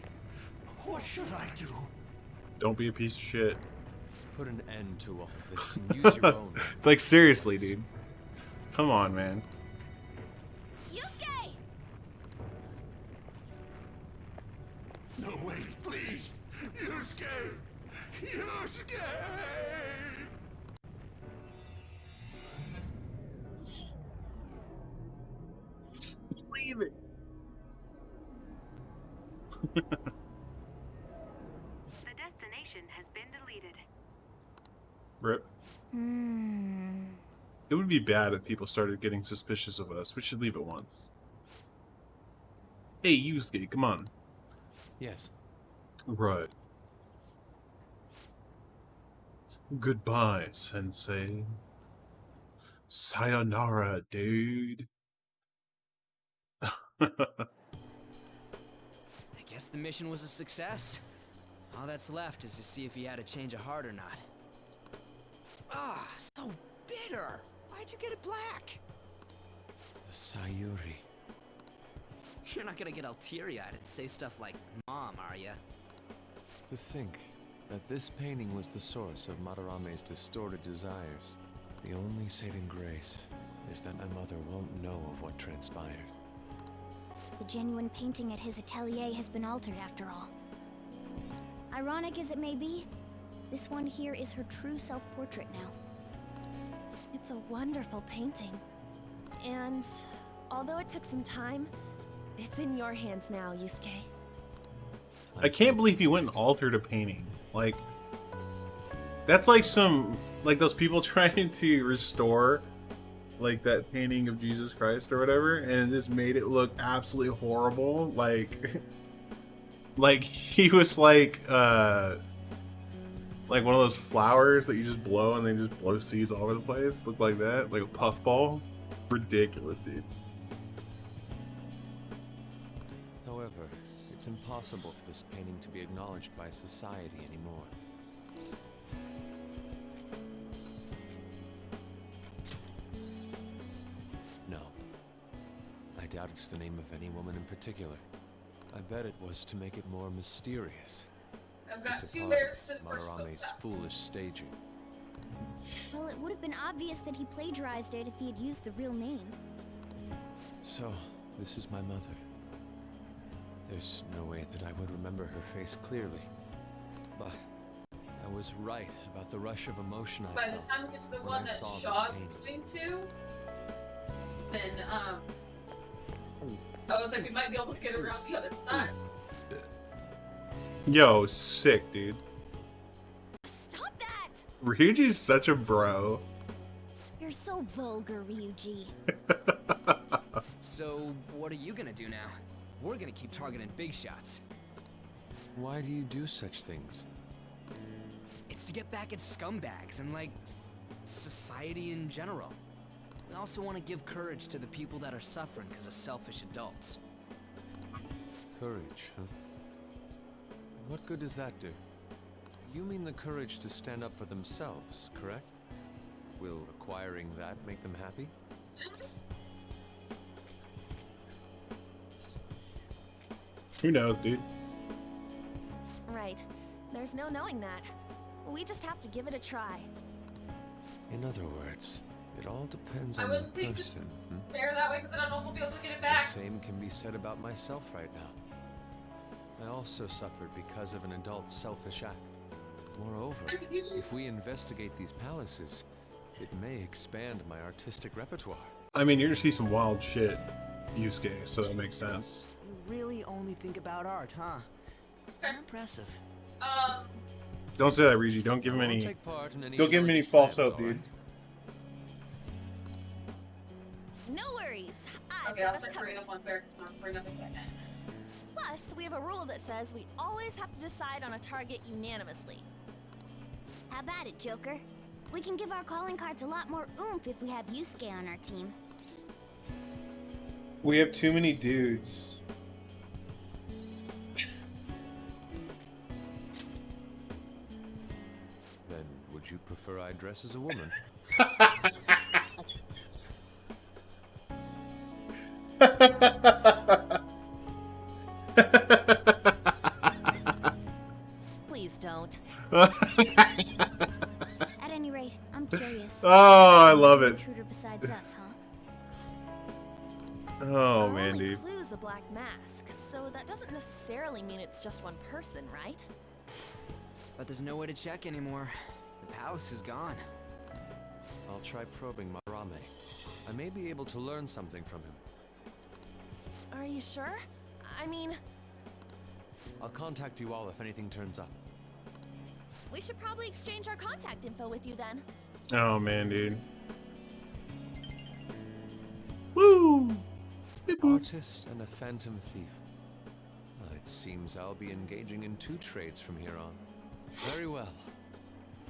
what should I do? Don't be a piece of shit. Put an end to all of this and use your own. It's like, seriously, dude. Come on, man. Yusuke! No, wait, please. Yusuke! Yusuke! Leave it. The destination has been deleted. Rip. It would be bad if people started getting suspicious of us. We should leave at once. Hey, Yusuke, come on. Yes. Right. Goodbye, Sensei. Sayonara, dude. I guess the mission was a success. All that's left is to see if he had a change of heart or not. Ah, so bitter. Why'd you get it black? Sayuri. You're not gonna get all teary-eyed and say stuff like, Mom, are ya? To think that this painting was the source of Madarame's distorted desires. The only saving grace is that my mother won't know of what transpired. The genuine painting at his atelier has been altered after all. Ironic as it may be, this one here is her true self-portrait now. It's a wonderful painting. And although it took some time, it's in your hands now, Yusuke. I can't believe he went and altered a painting. Like, that's like like those people trying to restore, like, that painting of Jesus Christ or whatever, and just made it look absolutely horrible. Like, like he was like one of those flowers that you just blow and they just blow seeds all over the place. Look like that, like a puffball. Ridiculous, dude. However, it's impossible for this painting to be acknowledged by society anymore. No. I doubt it's the name of any woman in particular. I bet it was to make it more mysterious. I've got Just a two part bears of to push Madarame's those foolish staging. Well, it would have been obvious that he plagiarized it if he had used the real name. So, this is my mother. There's no way that I would remember her face clearly. But I was right about the rush of emotion I By the felt time we get to the when one I that saw this Shaw's painting. going to, then I was like, we might be able to get around the other side. Yo, sick, dude. Stop that! Ryuji's such a bro. You're so vulgar, Ryuji. So, what are you gonna do now? We're gonna keep targeting big shots. Why do you do such things? It's to get back at scumbags and, like, society in general. We also want to give courage to the people that are suffering because of selfish adults. Courage, huh? What good does that do? You mean the courage to stand up for themselves, correct? Will acquiring that make them happy? Who knows, dude? Right. There's no knowing that. We just have to give it a try. In other words, it all depends I on wouldn't the take person. Bear that way because I don't know if we'll be able to get it The back. same can be said about myself right now. I also suffered because of an adult's selfish act. Moreover, if we investigate these palaces, it may expand my artistic repertoire. I mean, you're gonna see some wild shit, Yusuke, so that makes sense. You really only think about art, huh? Impressive. Don't say that, Ryuji. Don't give him I won't any. take part in Don't give him any false plans, hope, dude. No worries. I've Okay, got I'll us start covered. bringing up one bear because I'll bring up a second. Plus, we have a rule that says we always have to decide on a target unanimously. How about it, Joker? We can give our calling cards a lot more oomph if we have Yusuke on our team. We have too many dudes. Then, would you prefer I dress as a woman? Please don't. At any rate, I'm curious. Oh, I love it. Intruder besides us, huh? Oh Our man, only dude. clue is a black mask, so that doesn't necessarily mean it's just one person, right? But there's no way to check anymore. The palace is gone. I'll try probing Marame. I may be able to learn something from him. Are you sure? I mean, I'll contact you all if anything turns up. we should probably exchange our contact info with you then. Oh man, dude. Woo! Beep, boop. Artist and a phantom thief. Well, it seems I'll be engaging in 2 trades from here on. Very well.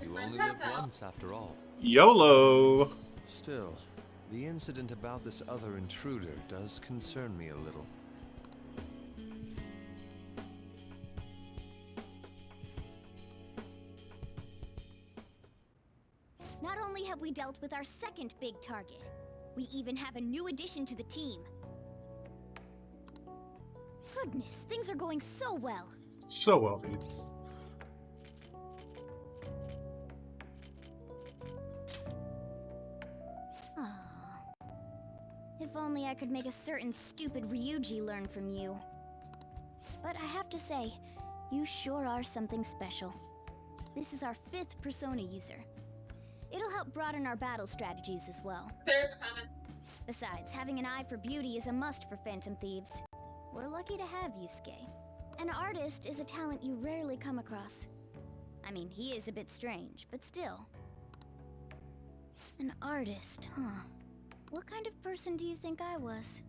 You only live once, after all. YOLO! Still, the incident about this other intruder does concern me a little. Not only have we dealt with our second big target, we even have a new addition to the team. Goodness, things are going so well. So well, dude. Aww. If only I could make a certain stupid Ryuji learn from you. But I have to say, you sure are something special. This is our 5th persona user. It'll help broaden our battle strategies as well. Bears are coming. Besides, having an eye for beauty is a must for Phantom Thieves. We're lucky to have Yusuke. An artist is a talent you rarely come across. I mean, he is a bit strange, but still. An artist, huh? What kind of person do you think I was?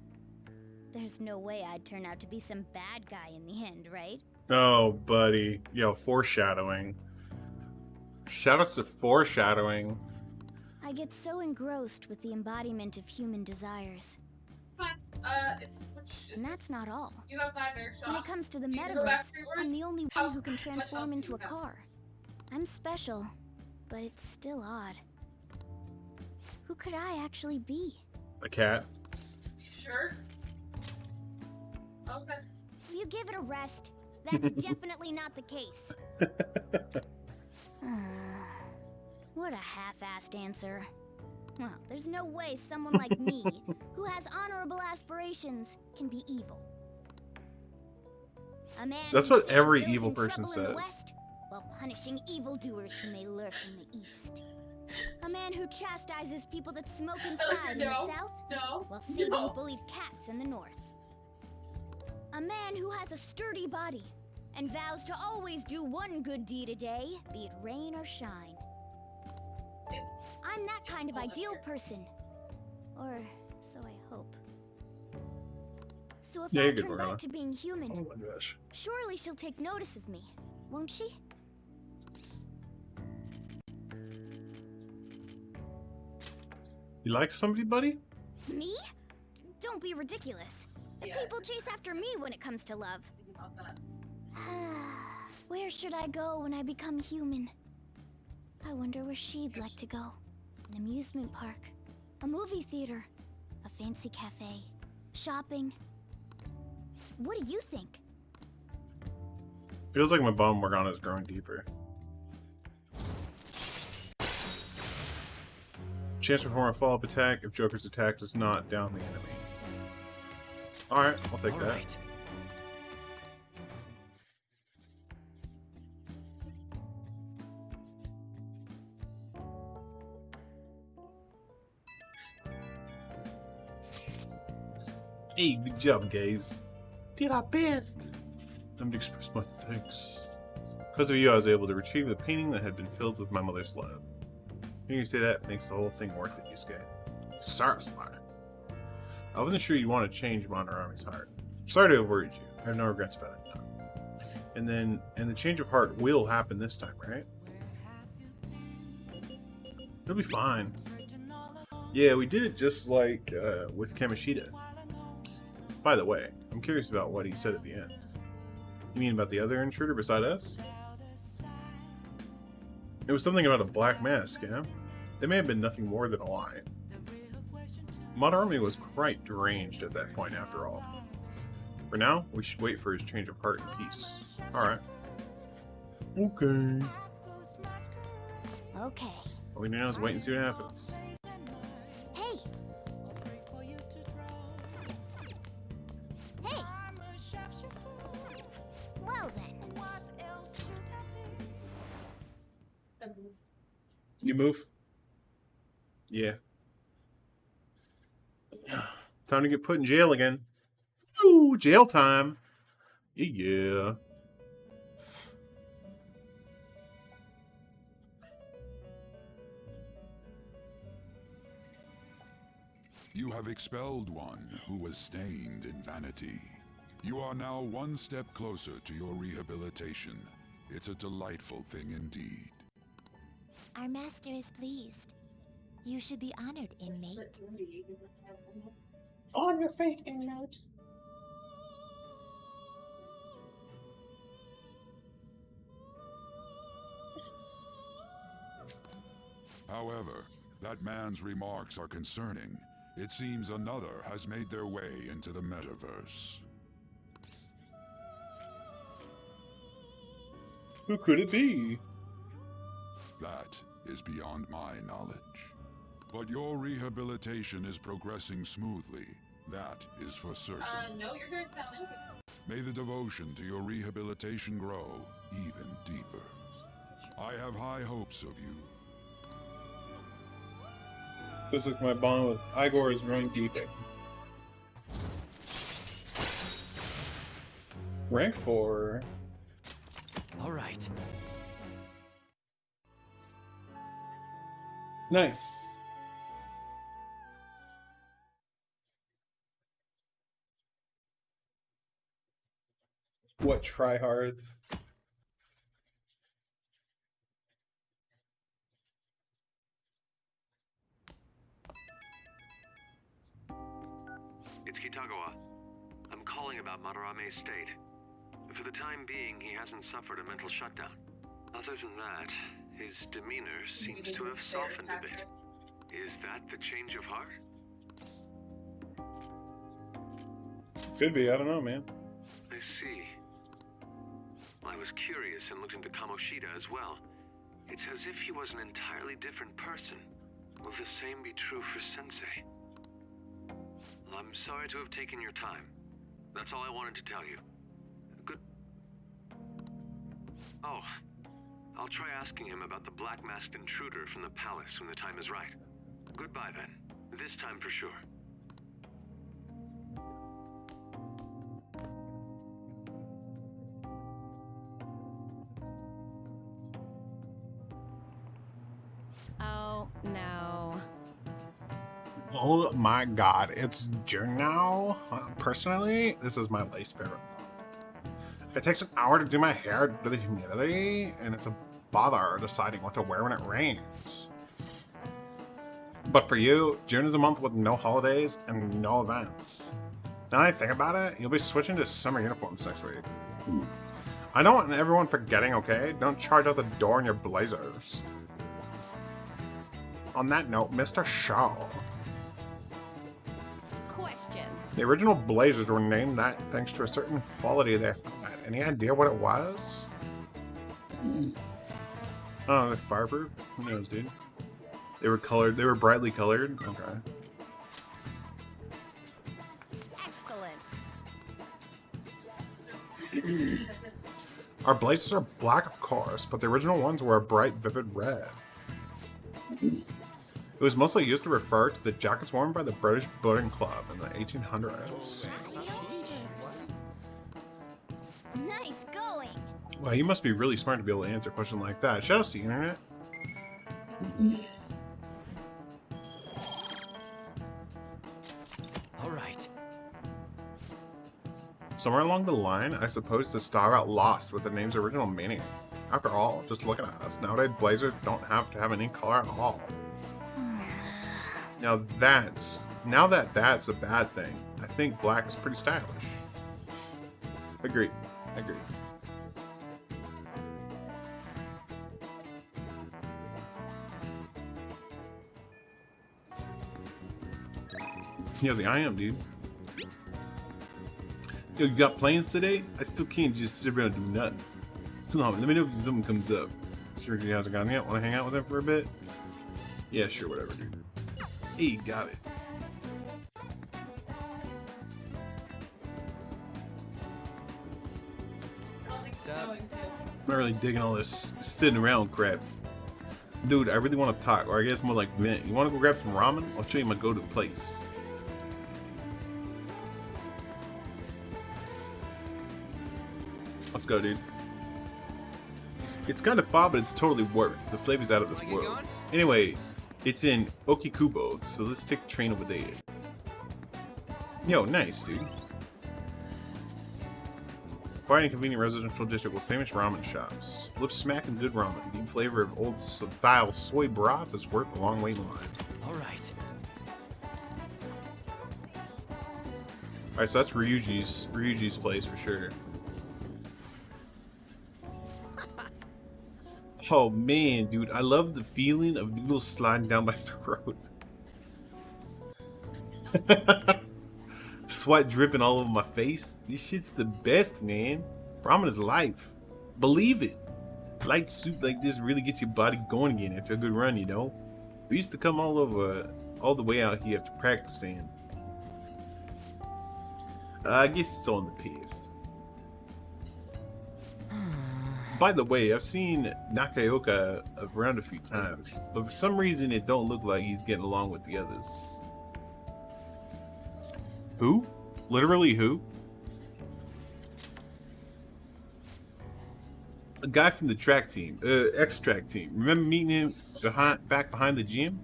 There's no way I'd turn out to be some bad guy in the end, right? Oh, buddy. Yo, foreshadowing. Shoutouts to foreshadowing. I get so engrossed with the embodiment of human desires. It's fine. And that's not all. You have my bear shot. When it comes to the You can go back metaverse, to yours. I'm the only How one who can much transform health into do a you have? car. I'm special, but it's still odd. Who could I actually be? A cat. You sure? Okay. Will you give it a rest? That's definitely not the case. What a half-assed answer. Well, there's no way someone like me, who has honorable aspirations, can be evil. A man That's who what saves every those evil in person trouble in the says. West, while punishing evildoers who may lurk in the East. A man who chastises people that smoke inside in the South, while saving bullied cats in the North. A man who has a sturdy body, and vows to always do one good deed a day, be it rain or shine. I'm that kind of ideal person. Or so I hope. So if Yeah, I you're good, turn Morgana. back to being human, Oh my gosh. surely she'll take notice of me, won't she? You like somebody, buddy? Me? Don't be ridiculous. The people chase after me when it comes to love. Where should I go when I become human? I wonder where she'd like to go. An amusement park, a movie theater, a fancy cafe, shopping. What do you think? Feels like my bond Morgana is growing deeper. Chance to perform a follow-up attack if Joker's attack does not down the enemy. Alright, I'll take that. Right. Hey, good job, guys. Did our best. Let me express my thanks. Because of you, I was able to retrieve the painting that had been filled with my mother's love. Hearing you say that makes the whole thing worth it, Yusuke. Sorry, Sly. I wasn't sure you'd want to change Monterami's heart. Sorry to have worried you. I have no regrets about it now. And the change of heart will happen this time, right? It'll be fine. Yeah, we did it just like with Kamishita. By the way, I'm curious about what he said at the end. You mean about the other intruder beside us? It was something about a black mask, yeah? It may have been nothing more than a lie. Madarame was quite deranged at that point, after all. For now, we should wait for his change of heart in peace. Alright. Okay. Okay. All we do now is wait and see what happens. Hey! Hey! Well then. You move? Yeah. Time to get put in jail again. Ooh, jail time. Yeah. You have expelled one who was stained in vanity. You are now one step closer to your rehabilitation. It's a delightful thing indeed. Our master is pleased. You should be honored, inmate. On your feet, inmate. However, that man's remarks are concerning. It seems another has made their way into the metaverse. Who could it be? That is beyond my knowledge. But your rehabilitation is progressing smoothly. That is for certain. No, you're good, Sally. May the devotion to your rehabilitation grow even deeper. I have high hopes of you. Looks like my bond with Igor is growing deeper. Rank 4. All right. Nice. What tryhards? It's Kitagawa. I'm calling about Madarame's state. For the time being, he hasn't suffered a mental shutdown. Other than that, his demeanor seems to have softened a bit. Is that the change of heart? Could be, I don't know, man. I see. I was curious and looked into Kamoshida as well. It's as if he was an entirely different person. Will the same be true for Sensei? I'm sorry to have taken your time. That's all I wanted to tell you. Oh, I'll try asking him about the black-masked intruder from the palace when the time is right. Goodbye then. This time for sure. Oh, no. Oh my god, it's June now. Personally, this is my least favorite. It takes an hour to do my hair due to the humidity, and it's a bother deciding what to wear when it rains. But for you, June is a month with no holidays and no events. Now that I think about it, you'll be switching to summer uniforms next week. I don't want everyone forgetting, okay? Don't charge out the door in your blazers. On that note, Mr. Shaw. Question. The original blazers were named that thanks to a certain quality they had. Any idea what it was? Oh, they're fireproof? Who knows, dude? They were colored. They were brightly colored. Okay. Excellent. Our blazers are black, of course, but the original ones were a bright, vivid red. It was mostly used to refer to the jackets worn by the British Boating Club in the 1800s. Nice going. Wow, you must be really smart to be able to answer a question like that. Shout out to the internet. All right. Somewhere along the line, I suppose the star got lost with the name's original meaning. After all, just looking at us, nowadays blazers don't have to have any color at all. Now that that's a bad thing, I think black is pretty stylish. Agreed. Yeah, I am, dude. Yo, you got plans today? I still can't just sit around and do nothing. So let me know if something comes up. Sergey hasn't gone yet. Want to hang out with him for a bit? Yeah, sure, whatever, dude. Hey, got it. I'm not really digging all this sitting around crap. Dude, I really want to talk, or I guess more like vent. You want to go grab some ramen? I'll show you my go-to place. Let's go, dude. It's kind of far, but it's totally worth. The flavor's out of this world. Anyway, it's in Okikubo, so let's take the train over there. Yo, nice, dude. Quite a convenient residential district with famous ramen shops. Lips smack and good ramen. Deep flavor of old style soy broth is worth a long way in line. All right. Alright, so that's Ryuji's place for sure. Oh man, dude, I love the feeling of noodles sliding down my throat. Sweat dripping all over my face. This shit's the best, man. Ramen is life. Believe it. Light soup like this really gets your body going again after a good run, you know? We used to come all the way out here after practicing. I guess it's all in the past. By the way, I've seen Nakaoka around a few times, but for some reason it don't look like he's getting along with the others. Who? Literally who? A guy from the track team, ex-track team. Remember meeting him back behind the gym?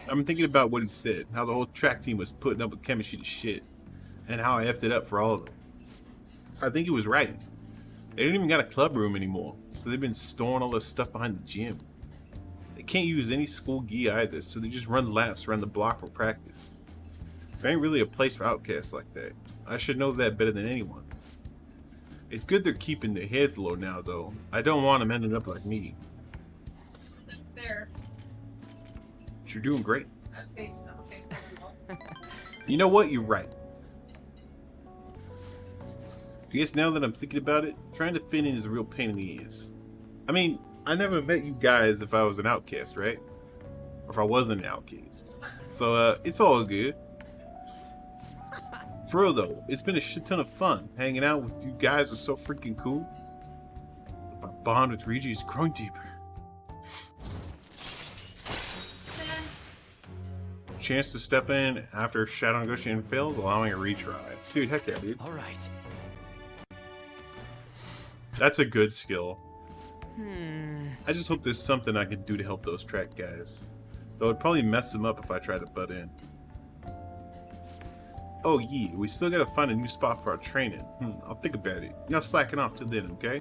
I'm thinking about what he said, how the whole track team was putting up with chemistry to shit, and how I effed it up for all of them. I think he was right. They don't even got a club room anymore, so they've been storing all this stuff behind the gym. They can't use any school gear either, so they just run laps around the block for practice. There ain't really a place for outcasts like that. I should know that better than anyone. It's good they're keeping their heads low now, though. I don't want them ending up like me. Bears. But you're doing great. Face You know what? You're right. I guess now that I'm thinking about it, trying to fit in is a real pain in the ass. I mean, I never met you guys if I was an outcast, right? Or if I wasn't an outcast. So, it's all good. For real though, it's been a shit ton of fun. Hanging out with you guys is so freaking cool. My bond with Rigi is growing deeper. Chance to step in after Shadow Negotiation fails, allowing a retry. Dude, heck yeah, dude. Alright. That's a good skill. I just hope there's something I can do to help those track guys. Though it'd probably mess them up if I tried to butt in. Oh yeah, we still gotta find a new spot for our training. I'll think about it. Y'all slacking off till then, okay?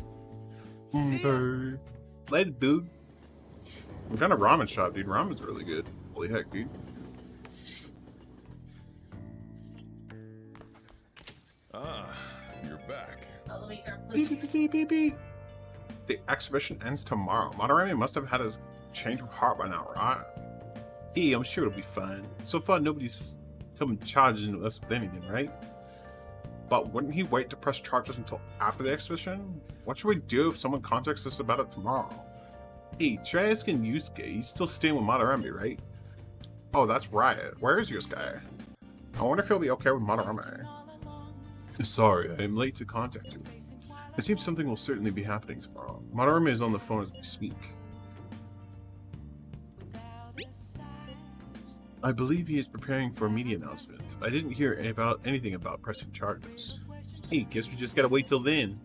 Okay. Later, dude. We found a ramen shop, dude. Ramen's really good. Holy heck, dude. Ah, you're back. Beep, beep, beep, beep. The exhibition ends tomorrow. Madarame must have had a change of heart by now, right? Yeah, I'm sure it'll be fine. So far, nobody's come charging us with anything, right? But wouldn't he wait to press charges until after the exhibition? What should we do if someone contacts us about it tomorrow? Hey, try asking Yusuke. He's still staying with Madarame, right? Oh, that's right. Where is Yusuke? I wonder if he'll be okay with Madarame. Sorry, I am late to contact you. It seems something will certainly be happening tomorrow. Madarame is on the phone as we speak. I believe he is preparing for a media announcement. I didn't hear anything about pressing charges. Hey, guess we just gotta wait till then.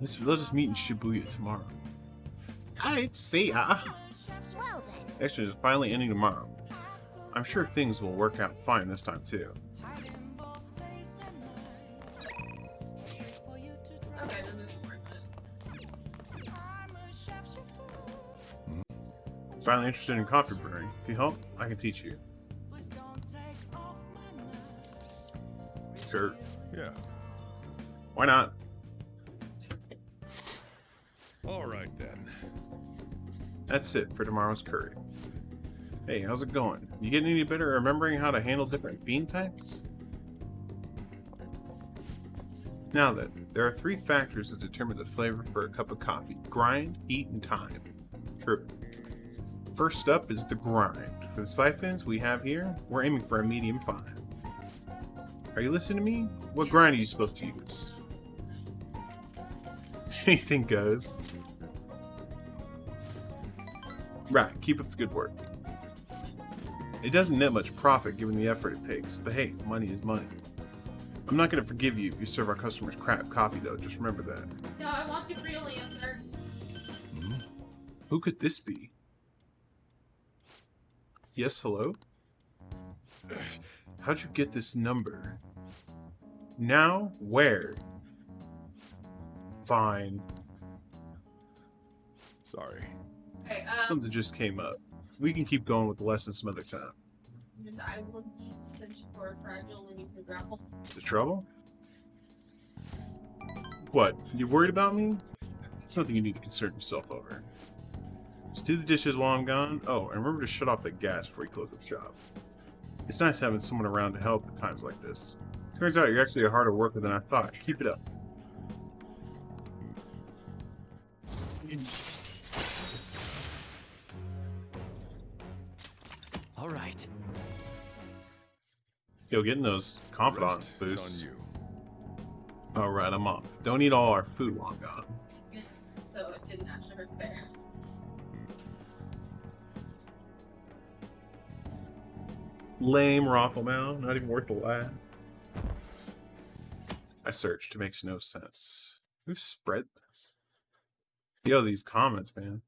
Let us meet in Shibuya tomorrow. I'd see ya. Well then. Extra is finally ending tomorrow. I'm sure things will work out fine this time too. Okay, then there's more of it. Finally interested in coffee brewing. If you help, I can teach you. Sure. Yeah. Why not? All right then. That's it for tomorrow's curry. Hey, how's it going? You getting any better at remembering how to handle different bean types? Now then, there are 3 factors that determine the flavor for a cup of coffee: grind, heat, and time. True. First up is the grind. For the siphons we have here, we're aiming for a medium fine. Are you listening to me? What grind are you supposed to use? Anything goes. Right, keep up the good work. It doesn't net much profit given the effort it takes, but hey, money is money. I'm not going to forgive you if you serve our customers crap coffee though, just remember that. No, I want the real answer. Who could this be? Yes, hello? How'd you get this number? Now, where? Fine. Sorry. Okay, Something just came up. We can keep going with the lesson some other time. and I will need since you are fragile and you can grapple. The trouble? What? You worried about me? It's nothing you need to concern yourself over. Just do the dishes while I'm gone. Oh, and remember to shut off the gas before you close up shop. It's nice having someone around to help at times like this. Turns out you're actually a harder worker than I thought. Keep it up. All right. Yo, getting those confidence Rest is boosts. on you. Alright, I'm off. Don't eat all our food while I'm gone. So it didn't actually hurt the bear. Lame Rafflemound, not even worth the laugh. I searched. It makes no sense. Who spread this? Yo, these comments, man.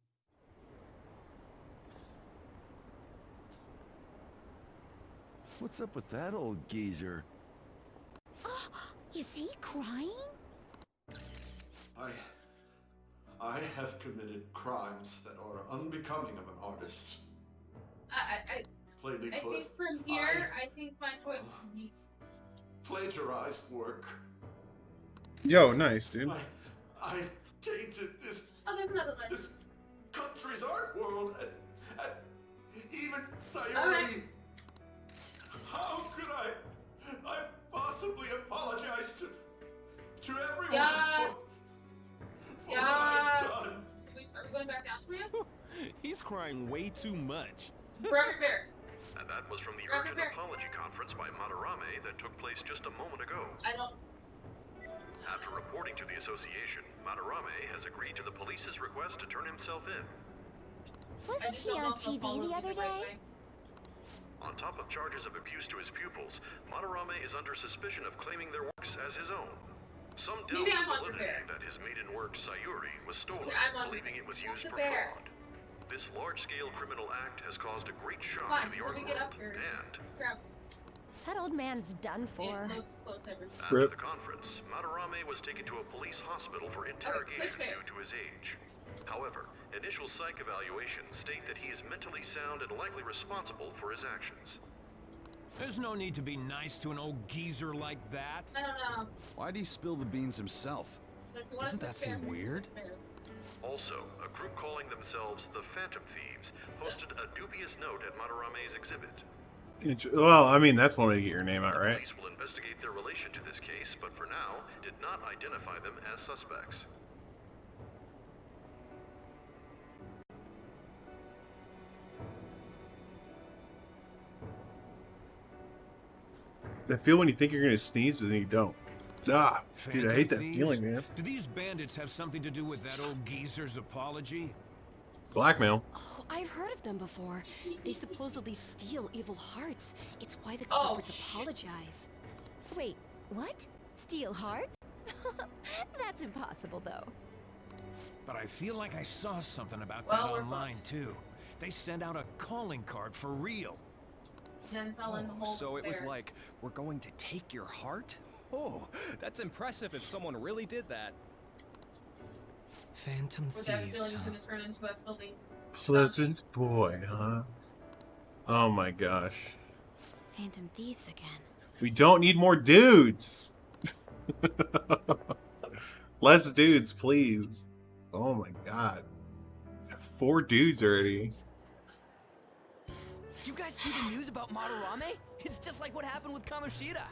What's up with that old geezer? Is he crying? I have committed crimes that are unbecoming of an artist. I Plainly put, think from here, I think my choice is B. plagiarized work. Yo, nice, dude. I tainted this Oh, there's another list. this country's art world and even Sayori. Okay. How could I possibly apologize to everyone Yes. for what Yes. I've done? So are we going back down for you? He's crying way too much. Forever bear. And that was from the urgent apology conference by Madarame that took place just a moment ago. I don't. After reporting to the association, Madarame has agreed to the police's request to turn himself in. Wasn't he on TV the other day? On top of charges of abuse to his pupils, Madarame is under suspicion of claiming their works as his own. Some doubt the validity that his maiden work, Sayuri, was stolen, believing it was used for fraud. This large-scale criminal act has caused a great shock to the art world, and... That old man's done for. After the conference, Madarame was taken to a police hospital for interrogation due to his age. However, initial psych evaluations state that he is mentally sound and likely responsible for his actions. There's no need to be nice to an old geezer like that. I don't know. Why'd he spill the beans himself? Doesn't that seem weird? Also, a group calling themselves the Phantom Thieves posted a dubious note at Madarame's exhibit. Well, I mean, that's one way to get your name out, right? Police will investigate their relation to this case, but for now, did not identify them as suspects. That feel when you think you're gonna sneeze, but then you don't. Ah, dude, I hate that feeling, man. Do these bandits have something to do with that old geezer's apology? Blackmail. Oh, I've heard of them before. They supposedly steal evil hearts. It's why the culprits apologize. Wait, what? Steal hearts? That's impossible, though. But I feel like I saw something about that online, too. They sent out a calling card for real. Then fell in the hole. So it was like, we're going to take your heart? Oh, that's impressive if someone really did that. Phantom Which I have a Thieves, feeling is going to turn into us building. Pleasant boy, huh? Oh my gosh. Phantom Thieves again. We don't need more dudes. Less dudes, please. Oh my god. 4 dudes already. You guys see the news about Madarame? It's just like what happened with Kamoshida.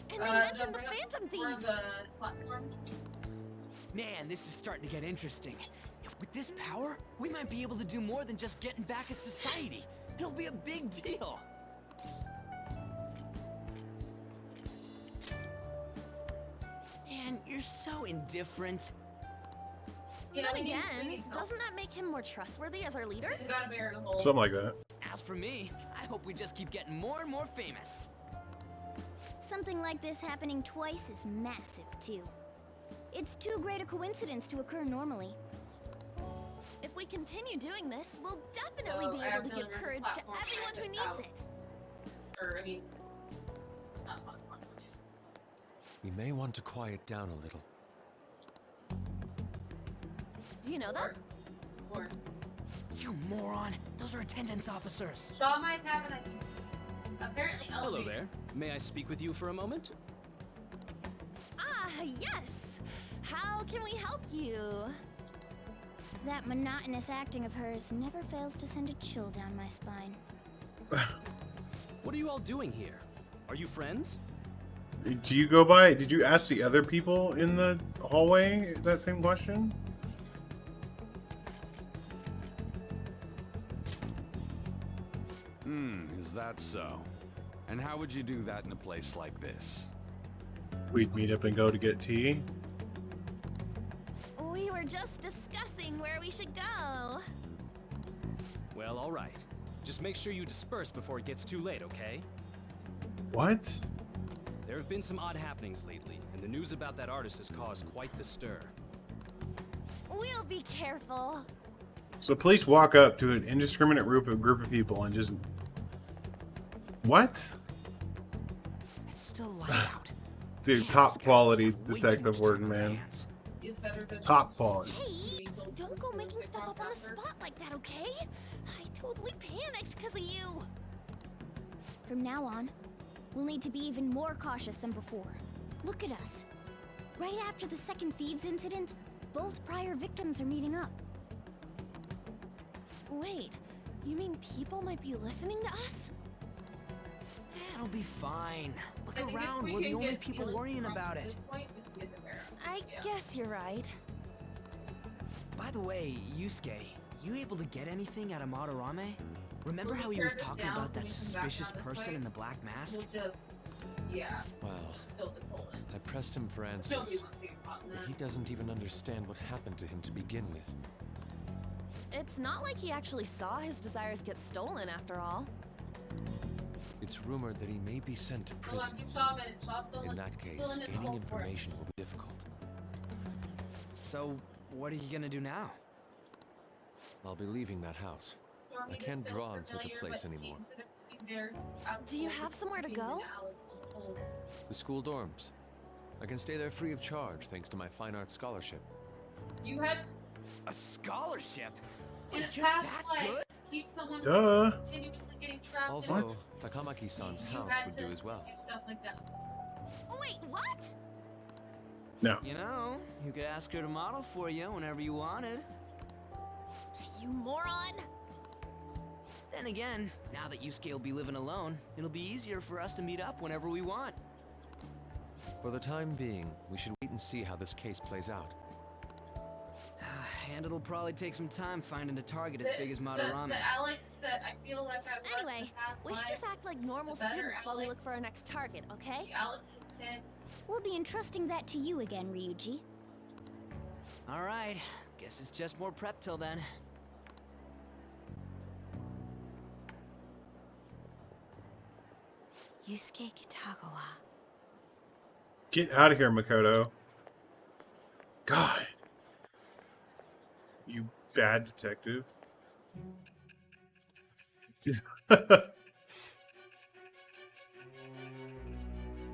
And they mentioned the Phantom Thieves. Man, this is starting to get interesting. With this power, we might be able to do more than just getting back at society. It'll be a big deal. Man, you're so indifferent. Yeah, Then again, doesn't that make him more trustworthy as our leader? Something like that. As for me, I hope we just keep getting more and more famous. Something like this happening twice is massive, too. It's too great a coincidence to occur normally. If we continue doing this, we'll definitely be able to give courage to everyone who needs it. Or, I mean, We may want to quiet down a little. Do you know that? You moron! Those are attendance officers. Shaw might have an idea. Apparently, Hello there. May I speak with you for a moment? Ah, yes! How can we help you? That monotonous acting of hers never fails to send a chill down my spine. What are you all doing here? Are you friends? Do you go by? Did you ask the other people in the hallway that same question? Is that so? And how would you do that in a place like this? We'd meet up and go to get tea. We were just discussing where we should go. Well, all right. Just make sure you disperse before it gets too late, okay? What? There have been some odd happenings lately, and the news about that artist has caused quite the stir. We'll be careful. So police walk up to an indiscriminate group of people and just... What? It's still light out. Dude, top quality detective work, man. Top quality. Hey, don't go making stuff up on the spot like that, okay? I totally panicked because of you. From now on, we'll need to be even more cautious than before. Look at us. Right after the second Thieves incident, both prior victims are meeting up. Wait, you mean people might be listening to us? It'll be fine. Look around, we're the only people worrying about it. I guess you're right. By the way, Yusuke, you able to get anything out of Madarame? Remember how he was talking about that suspicious person in the black mask? We'll just, yeah. Well, Fill this hole in. I pressed him for answers, Nobody wants to get caught in but that. he doesn't even understand what happened to him to begin with. It's not like he actually saw his desires get stolen after all. It's rumored that he may be sent to prison. In that case, gaining information will be difficult. So, what are you gonna do now? I'll be leaving that house. I can't draw on such a place anymore. Do you have somewhere to go? The school dorms. I can stay there free of charge thanks to my fine arts scholarship. You had a scholarship? in a past life to keep someone Duh. from continuously getting trapped Although, Takamaki-san's house would do as well. do stuff like that. Wait, what? No. You know, you could ask her to model for you whenever you wanted. You moron! Then again, now that Yusuke will be living alone, it'll be easier for us to meet up whenever we want. For the time being, we should wait and see how this case plays out. And it'll probably take some time finding a target as big as Madarame. The Alex that I feel like I was in Anyway, past we should life, just act like normal the better students while we look Alex. for our next target, okay? The Alex intense. We'll be entrusting that to you again, Ryuji. Alright, guess it's just more prep till then. Yusuke Kitagawa. Get out of here, Makoto. God. You bad detective.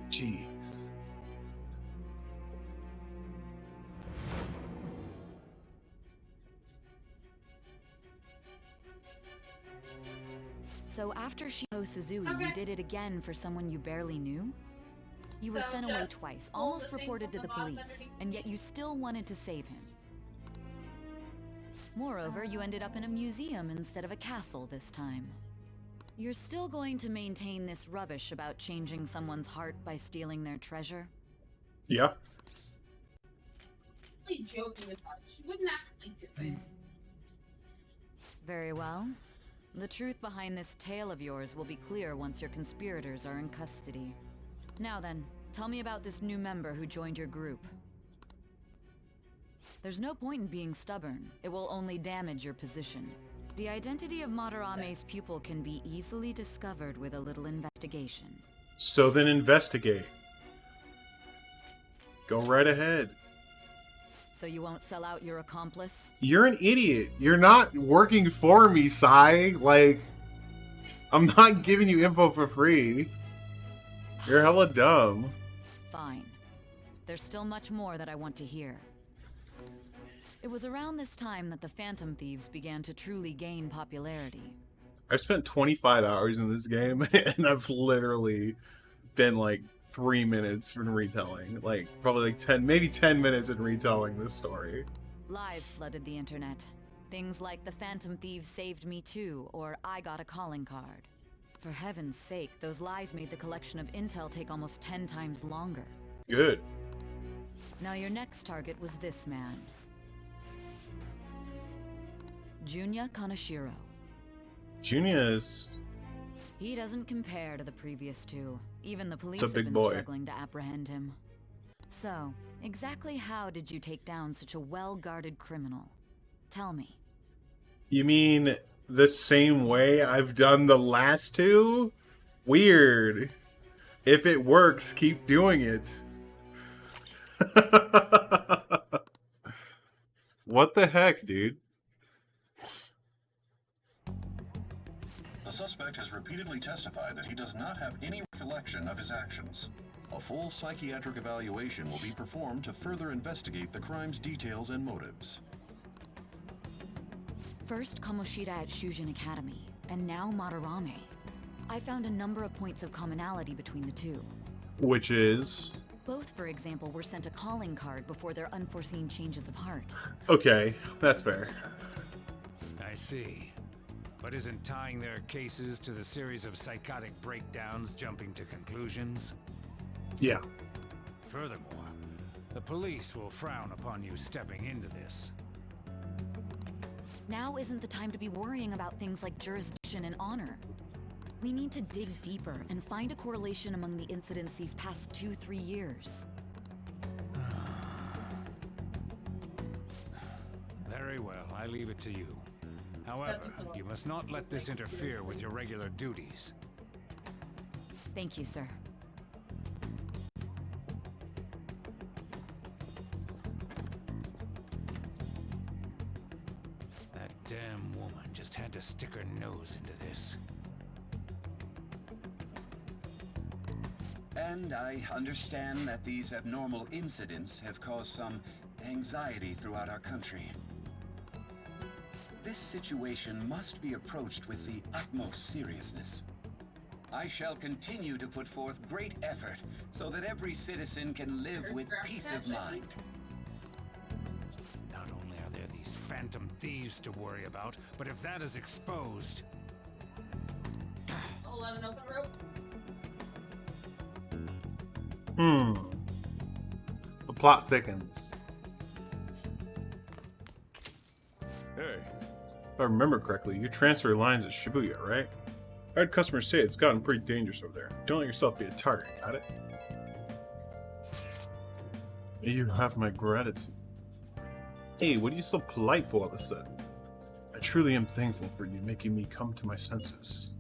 Jeez. So after Shiho Suzui, you did it again for someone you barely knew? You were So sent away just twice, pull almost the thing reported to from the the box police, underneath and yet you still wanted to save him. Moreover, you ended up in a museum instead of a castle this time. You're still going to maintain this rubbish about changing someone's heart by stealing their treasure? Yeah. Really joking about it. She wouldn't actually do it. Very well. The truth behind this tale of yours will be clear once your conspirators are in custody. Now then, tell me about this new member who joined your group. There's no point in being stubborn. It will only damage your position. The identity of Madarame's pupil can be easily discovered with a little investigation. So then investigate. Go right ahead. So you won't sell out your accomplice? You're an idiot. You're not working for me, Sai. Like, I'm not giving you info for free. You're hella dumb. Fine. There's still much more that I want to hear. It was around this time that the Phantom Thieves began to truly gain popularity. I spent 25 hours in this game, and I've literally been like 3 minutes in retelling. Like, probably like 10, maybe 10 minutes in retelling this story. Lies flooded the internet. Things like the Phantom Thieves saved me too, or I got a calling card. For heaven's sake, those lies made the collection of intel take almost 10 times longer. Good. Now your next target was this man. Junya Kaneshiro. Junya is... He doesn't compare to the previous two. Even the police a have big been boy. struggling to apprehend him. So, exactly how did you take down such a well-guarded criminal? Tell me. You mean the same way I've done the last two? Weird. If it works, keep doing it. What the heck, dude? The suspect has repeatedly testified that he does not have any recollection of his actions. A full psychiatric evaluation will be performed to further investigate the crime's details and motives. First Kamoshida at Shujin Academy, and now Madarame. I found a number of points of commonality between the two. Which is... Both, for example, were sent a calling card before their unforeseen changes of heart. Okay, that's fair. I see. But isn't tying their cases to the series of psychotic breakdowns jumping to conclusions? Yeah. Furthermore, the police will frown upon you stepping into this. Now isn't the time to be worrying about things like jurisdiction and honor. We need to dig deeper and find a correlation among the incidents these past 2-3 years. Very well, I leave it to you. However, you must not let this interfere with your regular duties. Thank you, sir. That damn woman just had to stick her nose into this. And I understand that these abnormal incidents have caused some anxiety throughout our country. This situation must be approached with the utmost seriousness. I shall continue to put forth great effort so that every citizen can live with peace of mind. Not only are there these phantom thieves to worry about, but if that is exposed... I'll let an open rope. The plot thickens. Hey. If I remember correctly, you transfer lines at Shibuya, right? I heard customers say it's gotten pretty dangerous over there. Don't let yourself be a target, got it? You have my gratitude. Hey, what are you so polite for all of a sudden? I truly am thankful for you making me come to my senses.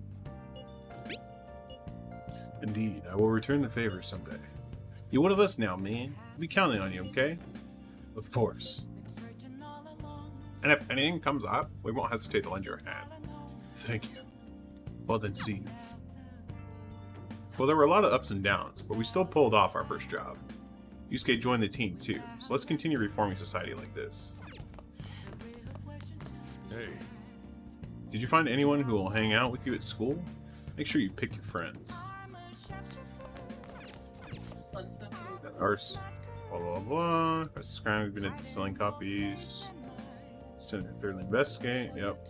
Indeed, I will return the favor someday. You're one of us now, man. We'll be counting on you, okay? Of course. And if anything comes up, we won't hesitate to lend you a hand. Thank you. Well then, see you. Well, there were a lot of ups and downs, but we still pulled off our first job. Yusuke joined the team too, so let's continue reforming society like this. Hey. Did you find anyone who will hang out with you at school? Make sure you pick your friends. Ours. Blah blah blah. Press crime. We've been selling copies. Senator thoroughly investigate. Yep.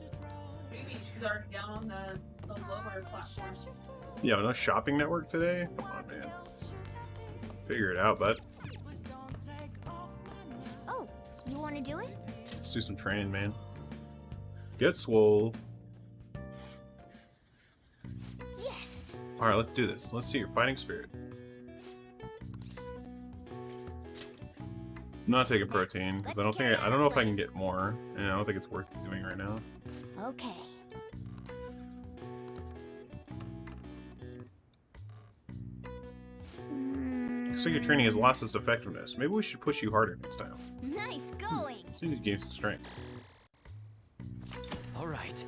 Maybe she's already down on the lower platform. Yeah, no shopping network today? Come on, man. Figure it out, bud. Oh, you want to do it? Let's do some training, man. Get swole. Yes! Alright, let's do this. Let's see your fighting spirit. I'm not taking protein because I don't know if I can get more, and I don't think it's worth doing right now. Okay. Looks like your training has lost its effectiveness. Maybe we should push you harder next time. Nice going. So you gain some strength. All right.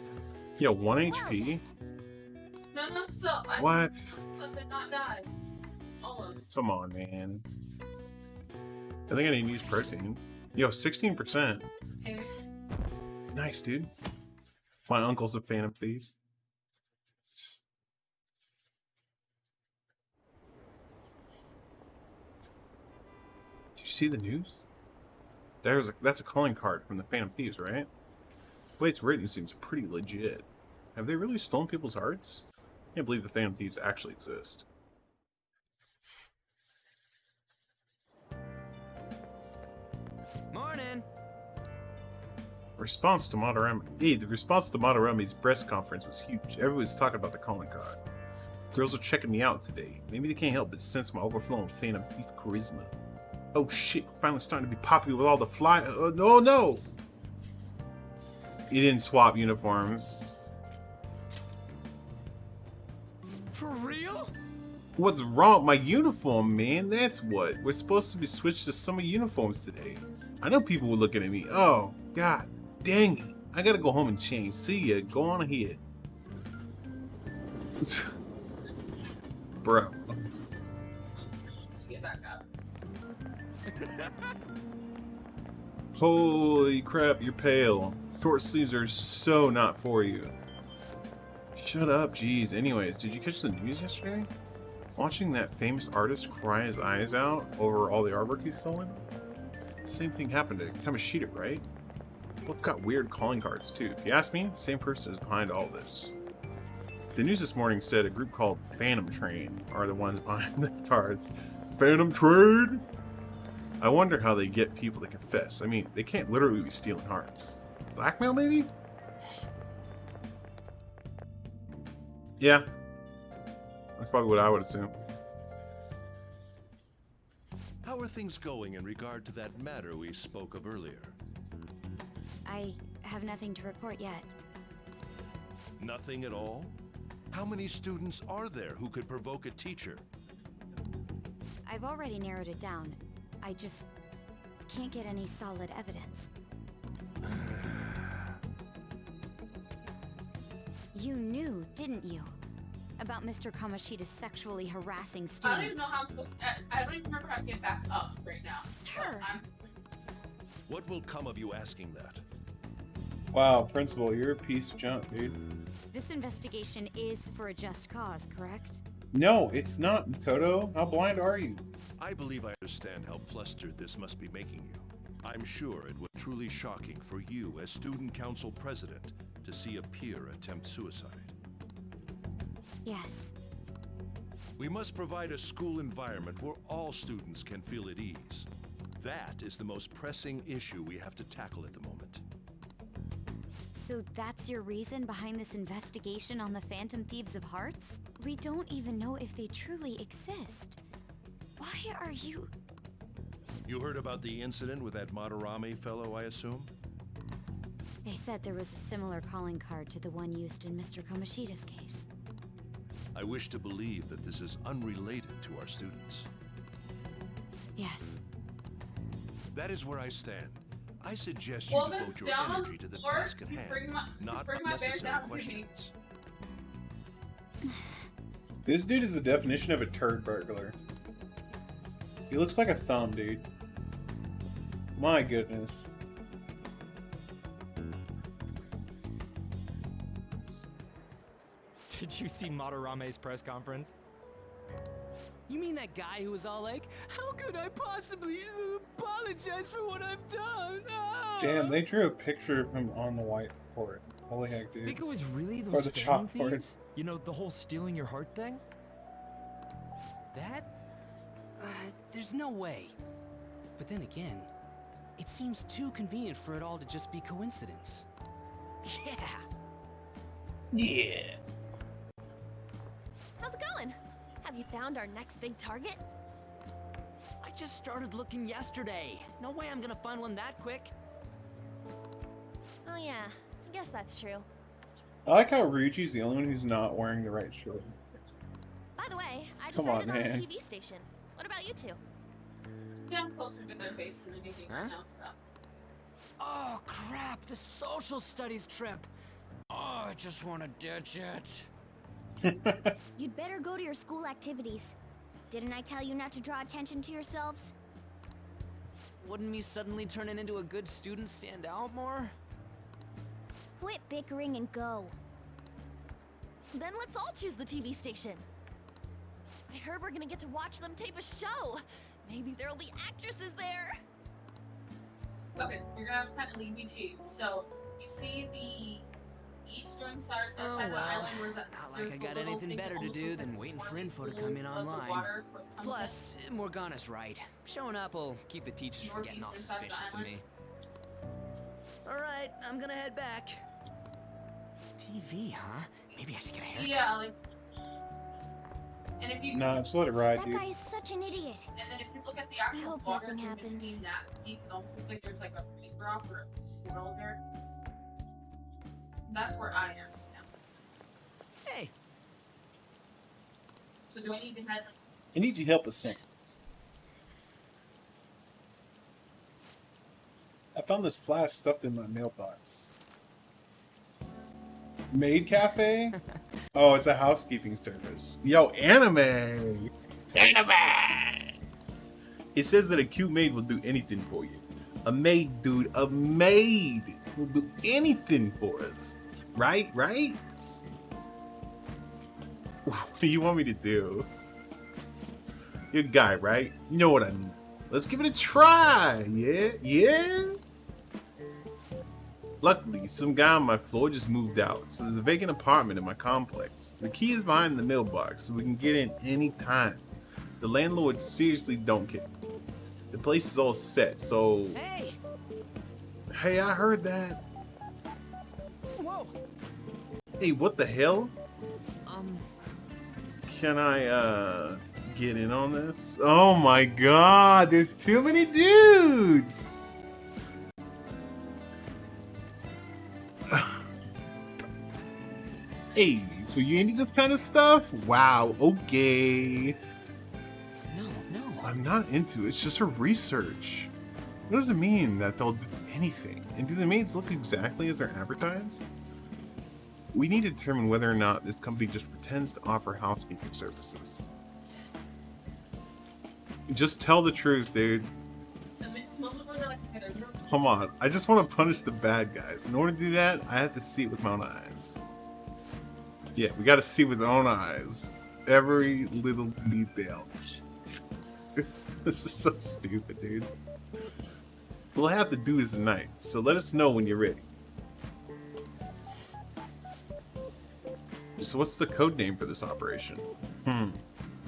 Yeah, 1 HP. No, so I What? Something not died. Almost. Come on, man. I think I need to use protein. Yo, 16%. Okay. Nice, dude. My uncle's a phantom thief. Did you see the news? That's a calling card from the Phantom Thieves, right? The way it's written seems pretty legit. Have they really stolen people's hearts? I can't believe the Phantom Thieves actually exist. Morning. Response to Madarame. Hey, the response to Madarame's press conference was huge. Everybody's talking about the calling card. Girls are checking me out today. Maybe they can't help but sense my overflowing Phantom Thief charisma. Oh shit, I'm finally starting to be popular with all the fly. No, no! He didn't swap uniforms. For real? What's wrong with my uniform, man? That's what. We're supposed to be switched to summer uniforms today. I know people were looking at me. Oh, god dang it. I gotta go home and change. See ya. Go on ahead. Bro. Get back up. Holy crap, you're pale. Short sleeves are so not for you. Shut up, jeez. Anyways, did you catch the news yesterday? Watching that famous artist cry his eyes out over all the artwork he's stolen? Same thing happened to Kakusho, right? Both got weird calling cards too. If you ask me, the same person is behind all this. The news this morning said a group called Phantom Train are the ones behind the cards. Phantom Train? I wonder how they get people to confess. I mean, they can't literally be stealing hearts. Blackmail, maybe? Yeah. That's probably what I would assume. How are things going in regard to that matter we spoke of earlier? I have nothing to report yet. Nothing at all? How many students are there who could provoke a teacher? I've already narrowed it down. I just can't get any solid evidence. You knew, didn't you? About Mr. Kamoshida's sexually harassing students. I don't even know how I'm supposed to. I don't even remember how to get back up right now. Sir! What will come of you asking that? Wow, Principal, you're a piece of junk, dude. This investigation is for a just cause, correct? No, it's not, Makoto. How blind are you? I believe I understand how flustered this must be making you. I'm sure it was truly shocking for you as student council president to see a peer attempt suicide. Yes. We must provide a school environment where all students can feel at ease. That is the most pressing issue we have to tackle at the moment. So that's your reason behind this investigation on the Phantom Thieves of Hearts? We don't even know if they truly exist. Why are you... You heard about the incident with that Madarame fellow, I assume? They said there was a similar calling card to the one used in Mr. Kamoshida's case. I wish to believe that this is unrelated to our students. Yes. That is where I stand. I suggest you Well, devote that's your down on energy to the floor. task at You hand, bring my not bear unnecessary down to me. questions. This dude is the definition of a turd burglar. He looks like a thumb, dude. My goodness. Did you see Madarame's press conference? You mean that guy who was all like, "How could I possibly apologize for what I've done?" Ah! Damn, they drew a picture of him on the whiteboard. Holy heck, dude. Think it was really Or those the Phantom chalkboard. Thieves? You know, the whole stealing your heart thing? That? There's no way. But then again, it seems too convenient for it all to just be coincidence. Yeah. Yeah. How's it going? Have you found our next big target? I just started looking yesterday. No way I'm gonna find one that quick. Oh yeah, I guess that's true. I like how Ryuji's the only one who's not wearing the right shirt. By the way, I Come decided on, on a man. TV station. What about you two? Yeah, I'm closer to their base than anything right now, so. Oh crap, the social studies trip. Oh, I just want to ditch it. You'd better go to your school activities. Didn't I tell you not to draw attention to yourselves? Wouldn't me suddenly turning into a good student stand out more? Quit bickering and go. Then let's all choose the TV station. I heard we're gonna get to watch them tape a show. Maybe there'll be actresses there. Okay, you're gonna have to kind of lead me to. So, you see the eastern side, Oh, side of the well. island where that, Not like there's I the got little anything thing that better to almost do looks than like waiting for swimming info to pool come in of the online. water where it comes Plus, Morgana's right. Showing up will keep the teachers from getting all Northeastern side of the suspicious of me. island. Alright, I'm gonna head back. TV, huh? Maybe I should get a haircut. Yeah, like. And if you. Nah, just let it ride, That dude. guy is such an idiot. And then if you look at the actual hope water nothing in happens. between that piece, it almost looks like there's like a raindrop or a swirl there. That's where I am right now. Hey. So do I need to head? I need you to help us sing. I found this flash stuffed in my mailbox. Maid Cafe? Oh, it's a housekeeping service. Yo, anime! Anime! It says that a cute maid will do anything for you. A maid, dude, a maid will do anything for us. Right? Right? What do you want me to do? You're a guy, right? You know what I mean. Let's give it a try. Yeah? Yeah? Luckily, some guy on my floor just moved out, so there's a vacant apartment in my complex. The key is behind the mailbox, so we can get in any time. The landlord seriously don't care. The place is all set, so... Hey! Hey, I heard that. Hey, what the hell? Can I get in on this? Oh my god, there's too many dudes! Hey, so you into this kind of stuff? Wow, okay. No. I'm not into it, it's just her research. What does it mean that they'll do anything? And do the maids look exactly as they're advertised? We need to determine whether or not this company just pretends to offer housekeeping services. Just tell the truth, dude. Come on, I just want to punish the bad guys. In order to do that, I have to see it with my own eyes. Yeah, we gotta see with our own eyes. Every little detail. This is so stupid, dude. We'll have to do this tonight, so let us know when you're ready. So what's the code name for this operation?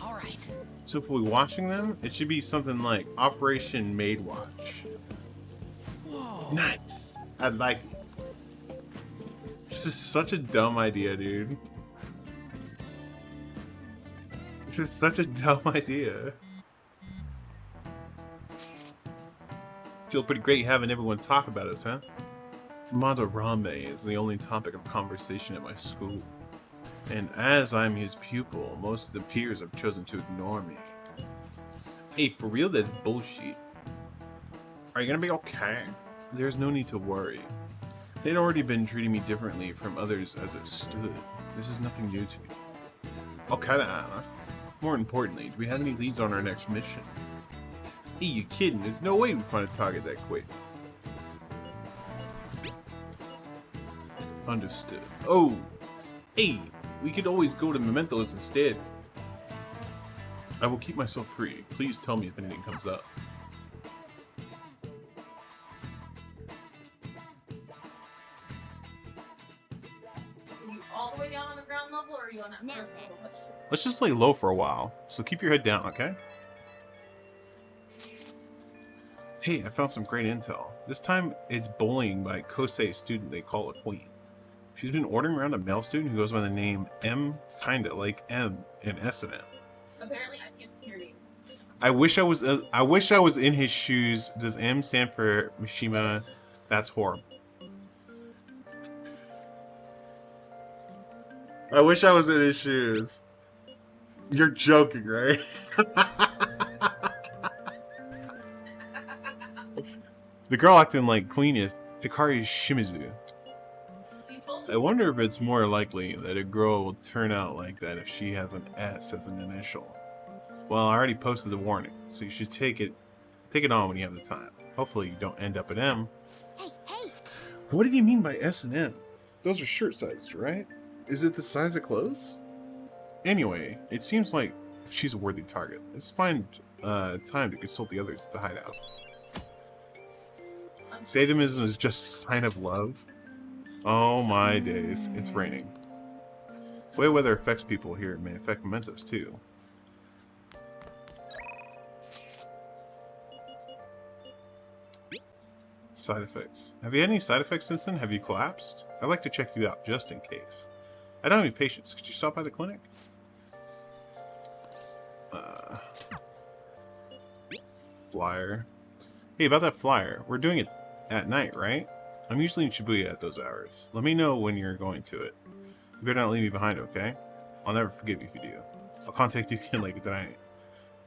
Alright. So if we're watching them, it should be something like Operation Maid Watch. Whoa. Nice. I like it. This is such a dumb idea, dude. This is such a dumb idea. Feel pretty great having everyone talk about us, huh? Madarame is the only topic of conversation at my school. And as I'm his pupil, most of the peers have chosen to ignore me. Hey, for real, that's bullshit. Are you gonna be okay? There's no need to worry. They'd already been treating me differently from others as it stood. This is nothing new to me. Okay then, Anna. More importantly, do we have any leads on our next mission? Hey, you kidding? There's no way we find a target that quick. Understood. Oh! Hey! We could always go to Mementos instead. I will keep myself free. Please tell me if anything comes up. Are you all the way down on the ground level, or are you on that first level? Let's just lay low for a while. So keep your head down, okay? Hey, I found some great intel. This time it's bullying by a Kosei student they call a queen. She's been ordering around a male student who goes by the name M, kinda like M in S&M. Apparently, I can't see your name. I wish I was in his shoes. Does M stand for Mishima? That's horrible. I wish I was in his shoes. You're joking, right? The girl acting like Queen is Hikari Shimizu. I wonder if it's more likely that a girl will turn out like that if she has an S as an initial. Well, I already posted the warning, so you should take it on when you have the time. Hopefully you don't end up at M. Hey! What do you mean by S and M? Those are shirt sizes, right? Is it the size of clothes? Anyway, it seems like she's a worthy target. Let's find time to consult the others at the hideout. Satanism is just a sign of love. Oh my days, it's raining. The way weather affects people here may affect Mementos too. Side effects. Have you had any side effects since then? Have you collapsed? I'd like to check you out just in case. I don't have any patience. Could you stop by the clinic? Flyer. Hey, about that flyer. We're doing it at night, right? I'm usually in Shibuya at those hours. Let me know when you're going to it. You better not leave me behind, okay? I'll never forgive you if you do. I'll contact you again later tonight.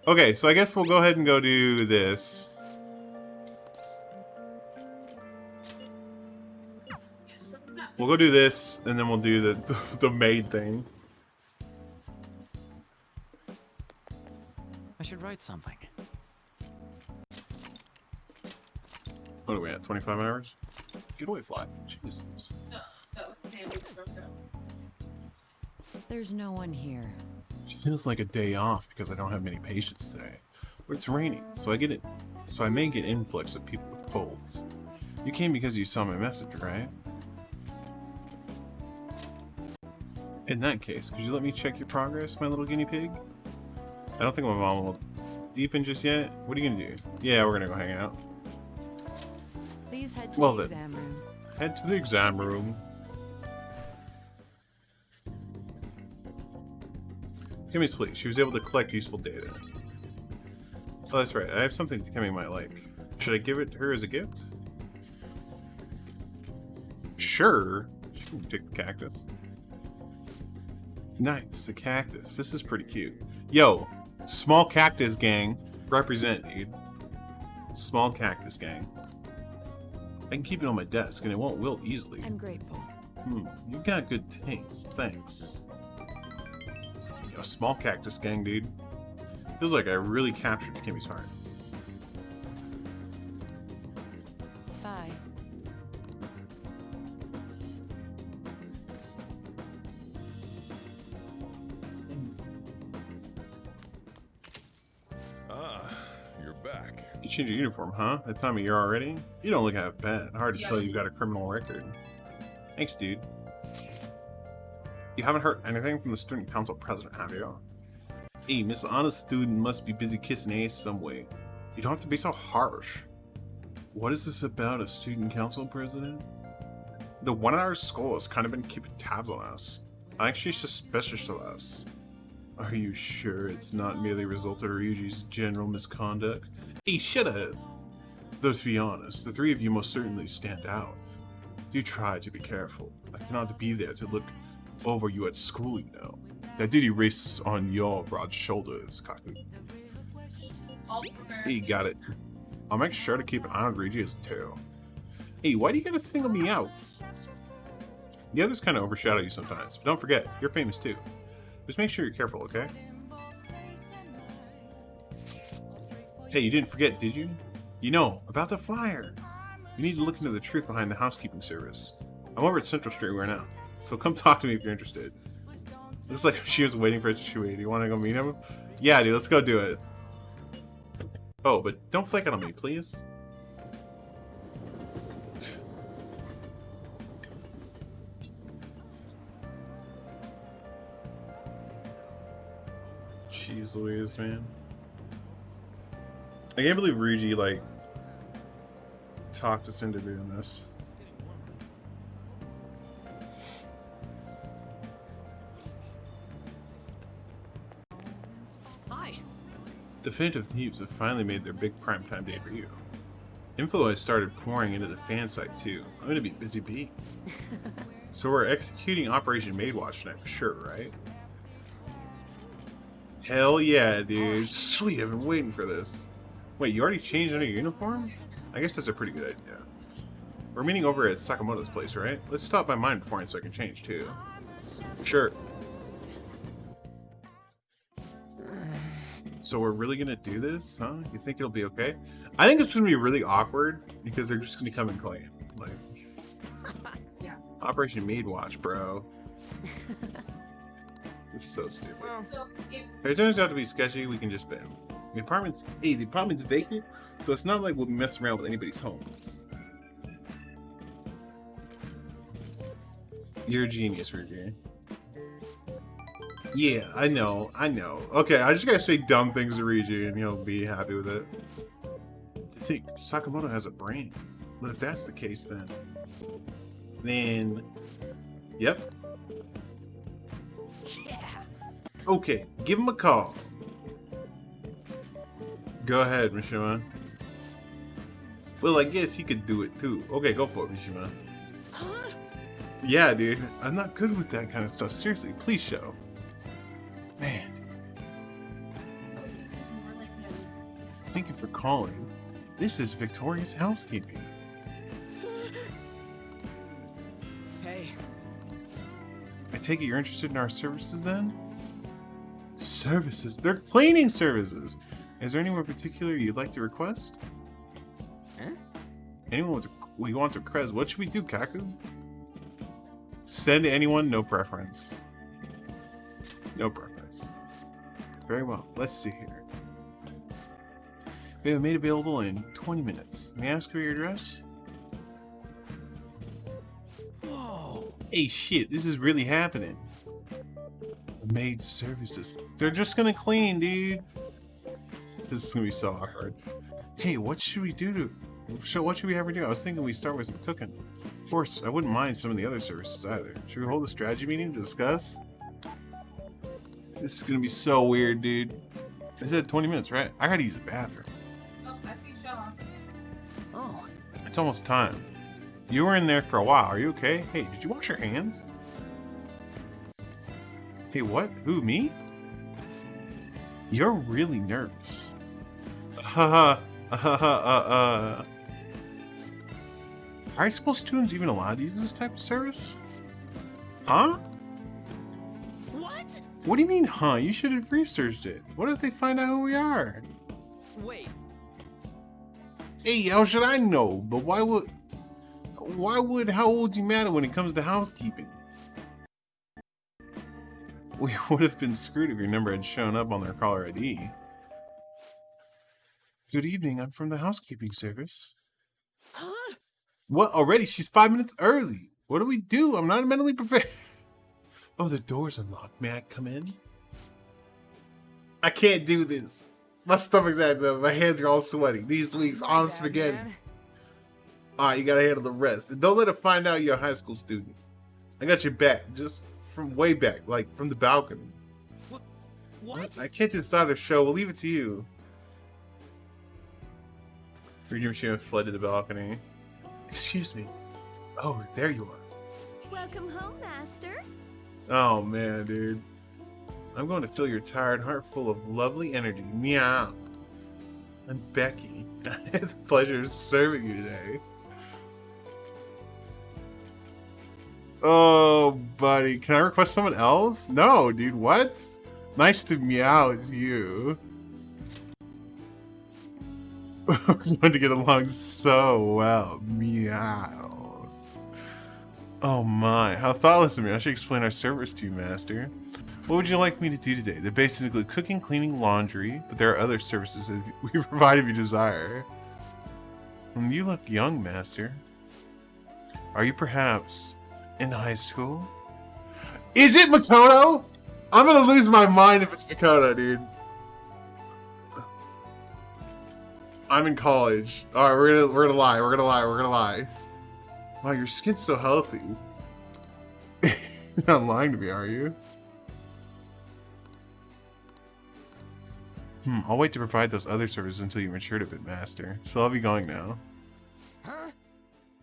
Okay, so I guess we'll go ahead and go do this. We'll go do this, and then we'll do the maid thing. I should write something. What are we at? 25 hours? Get away, fly. Jesus. No, that was Sammy. There's no one here. It feels like a day off because I don't have many patients today. But it's raining, so I may get influx of people with colds. You came because you saw my message, right? In that case, could you let me check your progress, my little guinea pig? I don't think my mom will deepen just yet. What are you gonna do? Yeah, we're gonna go hang out. Please head to Well the then, exam room. head to the exam room. Kimmy's plea. She was able to collect useful data. Oh, that's right. I have something Kimmy might like. Should I give it to her as a gift? Sure. She can take the cactus. Nice, the cactus. This is pretty cute. Yo, small cactus gang. Represent, dude. Small cactus gang. I can keep it on my desk and it won't wilt easily. I'm grateful. You got good taste. Thanks. Yo, small cactus gang, dude. Feels like I really captured Kimmy's heart. Bye. Ah, you're back. You changed your uniform, huh? That time of year already? You don't look half bad. Hard to tell you've got a criminal record. Thanks, dude. You haven't heard anything from the student council president, have you? Hey, Miss Honest Student must be busy kissing ass some way. You don't have to be so harsh. What is this about a student council president? The one at our school has kind of been keeping tabs on us. I'm actually suspicious of us. Are you sure it's not merely a result of Ryuji's general misconduct? Hey, shut up! Though to be honest, the three of you most certainly stand out. Do try to be careful. I cannot be there to look over you at school, you know. That duty rests on your broad shoulders, Kaku. Hey, got it. I'll make sure to keep an eye on Ryuji's too. Hey, why do you gotta single me out? The others kind of overshadow you sometimes, but don't forget, you're famous too. Just make sure you're careful, okay? Hey, you didn't forget, did you? You know, about the flyer. You need to look into the truth behind the housekeeping service. I'm over at Central Street right now, so come talk to me if you're interested. Looks like she was waiting for us to wait. Do you want to go meet him? Yeah, dude, let's go do it. Oh, but don't flake out on me, please. Jeez Louise, man. I can't believe Ryuji, like, talked us into doing this. Hi. The Phantom Thieves have finally made their big primetime debut. Info has started pouring into the fan site too. I'm gonna be busy bee. So we're executing Operation Maidwatch tonight for sure, right? Hell yeah, dude. Sweet, I've been waiting for this. Wait, you already changed into your uniform? I guess that's a pretty good idea. We're meeting over at Sakamoto's place, right? Let's stop by mine beforehand so I can change too. Sure. So we're really gonna do this, huh? You think it'll be okay? I think it's gonna be really awkward because they're just gonna come and claim. Like, yeah. Operation Maidwatch, bro. It's so stupid. So if If it turns out to be sketchy, we can just ban them. The apartment's vacant, so it's not like we'll be messing around with anybody's home. You're a genius, Ryuji. Yeah, I know. Okay, I just gotta say dumb things to Ryuji and he'll be happy with it. To think Sakamoto has a brain. But if that's the case, then... Yep. Yeah. Okay, give him a call. Go ahead, Mishima. Well, I guess he could do it too. Okay, go for it, Mishima. Huh? Yeah, dude. I'm not good with that kind of stuff. Seriously, please show. Man. Thank you for calling. This is Victoria's Housekeeping. Hey. I take it you're interested in our services then? Services? They're cleaning services! Is there anyone in particular you'd like to request? Huh? Anyone we want to request? What should we do, Kaku? Send anyone, no preference. No preference. Very well, let's see here. We have a maid available in 20 minutes. May I ask for your address? Whoa. Hey shit, this is really happening. Maid services. They're just gonna clean, dude. This is gonna be so awkward. Hey, what should we do what should we have her do? I was thinking we start with some cooking. Of course, I wouldn't mind some of the other services either. Should we hold a strategy meeting to discuss? This is gonna be so weird, dude. I said 20 minutes, right? I gotta use the bathroom. Oh, I see Sean. Oh. It's almost time. You were in there for a while. Are you okay? Hey, did you wash your hands? Hey, what? Who, me? You're really nervous. High school students even allowed to use this type of service? Huh? What? What do you mean, huh? You should have researched it. What if they find out who we are? Wait. Hey, how should I know? But why would how old you matter when it comes to housekeeping? We would have been screwed if your number had shown up on their caller ID. Good evening, I'm from the housekeeping service. Huh? What, already? She's 5 minutes early. What do we do? I'm not mentally prepared. Oh, the door's unlocked. May I come in? I can't do this. My stomach's acting up. My hands are all sweaty. These weeks, I'm spaghetti. Alright, you gotta handle the rest. And don't let her find out you're a high school student. I got your back, just from way back, like from the balcony. What? I can't decide the show. We'll leave it to you. Reading machine fled to the balcony. Excuse me. Oh, there you are. Welcome home, Master. Oh man, dude. I'm going to fill your tired heart full of lovely energy. Meow. I'm Becky. I had the pleasure of serving you today. Oh, buddy. Can I request someone else? No, dude. What? Nice to meow. It's you. We're going to get along so well. Meow. Oh my. How thoughtless of me. I should explain our service to you, Master. What would you like me to do today? They basically include cooking, cleaning, laundry, but there are other services that we provide if you desire. You look young, Master. Are you perhaps in high school? Is it Makoto? I'm gonna lose my mind if it's Makoto, dude. I'm in college. Alright, we're gonna lie. We're gonna lie. Wow, your skin's so healthy. You're not lying to me, are you? I'll wait to provide those other services until you matured a bit, Master. So I'll be going now. Huh?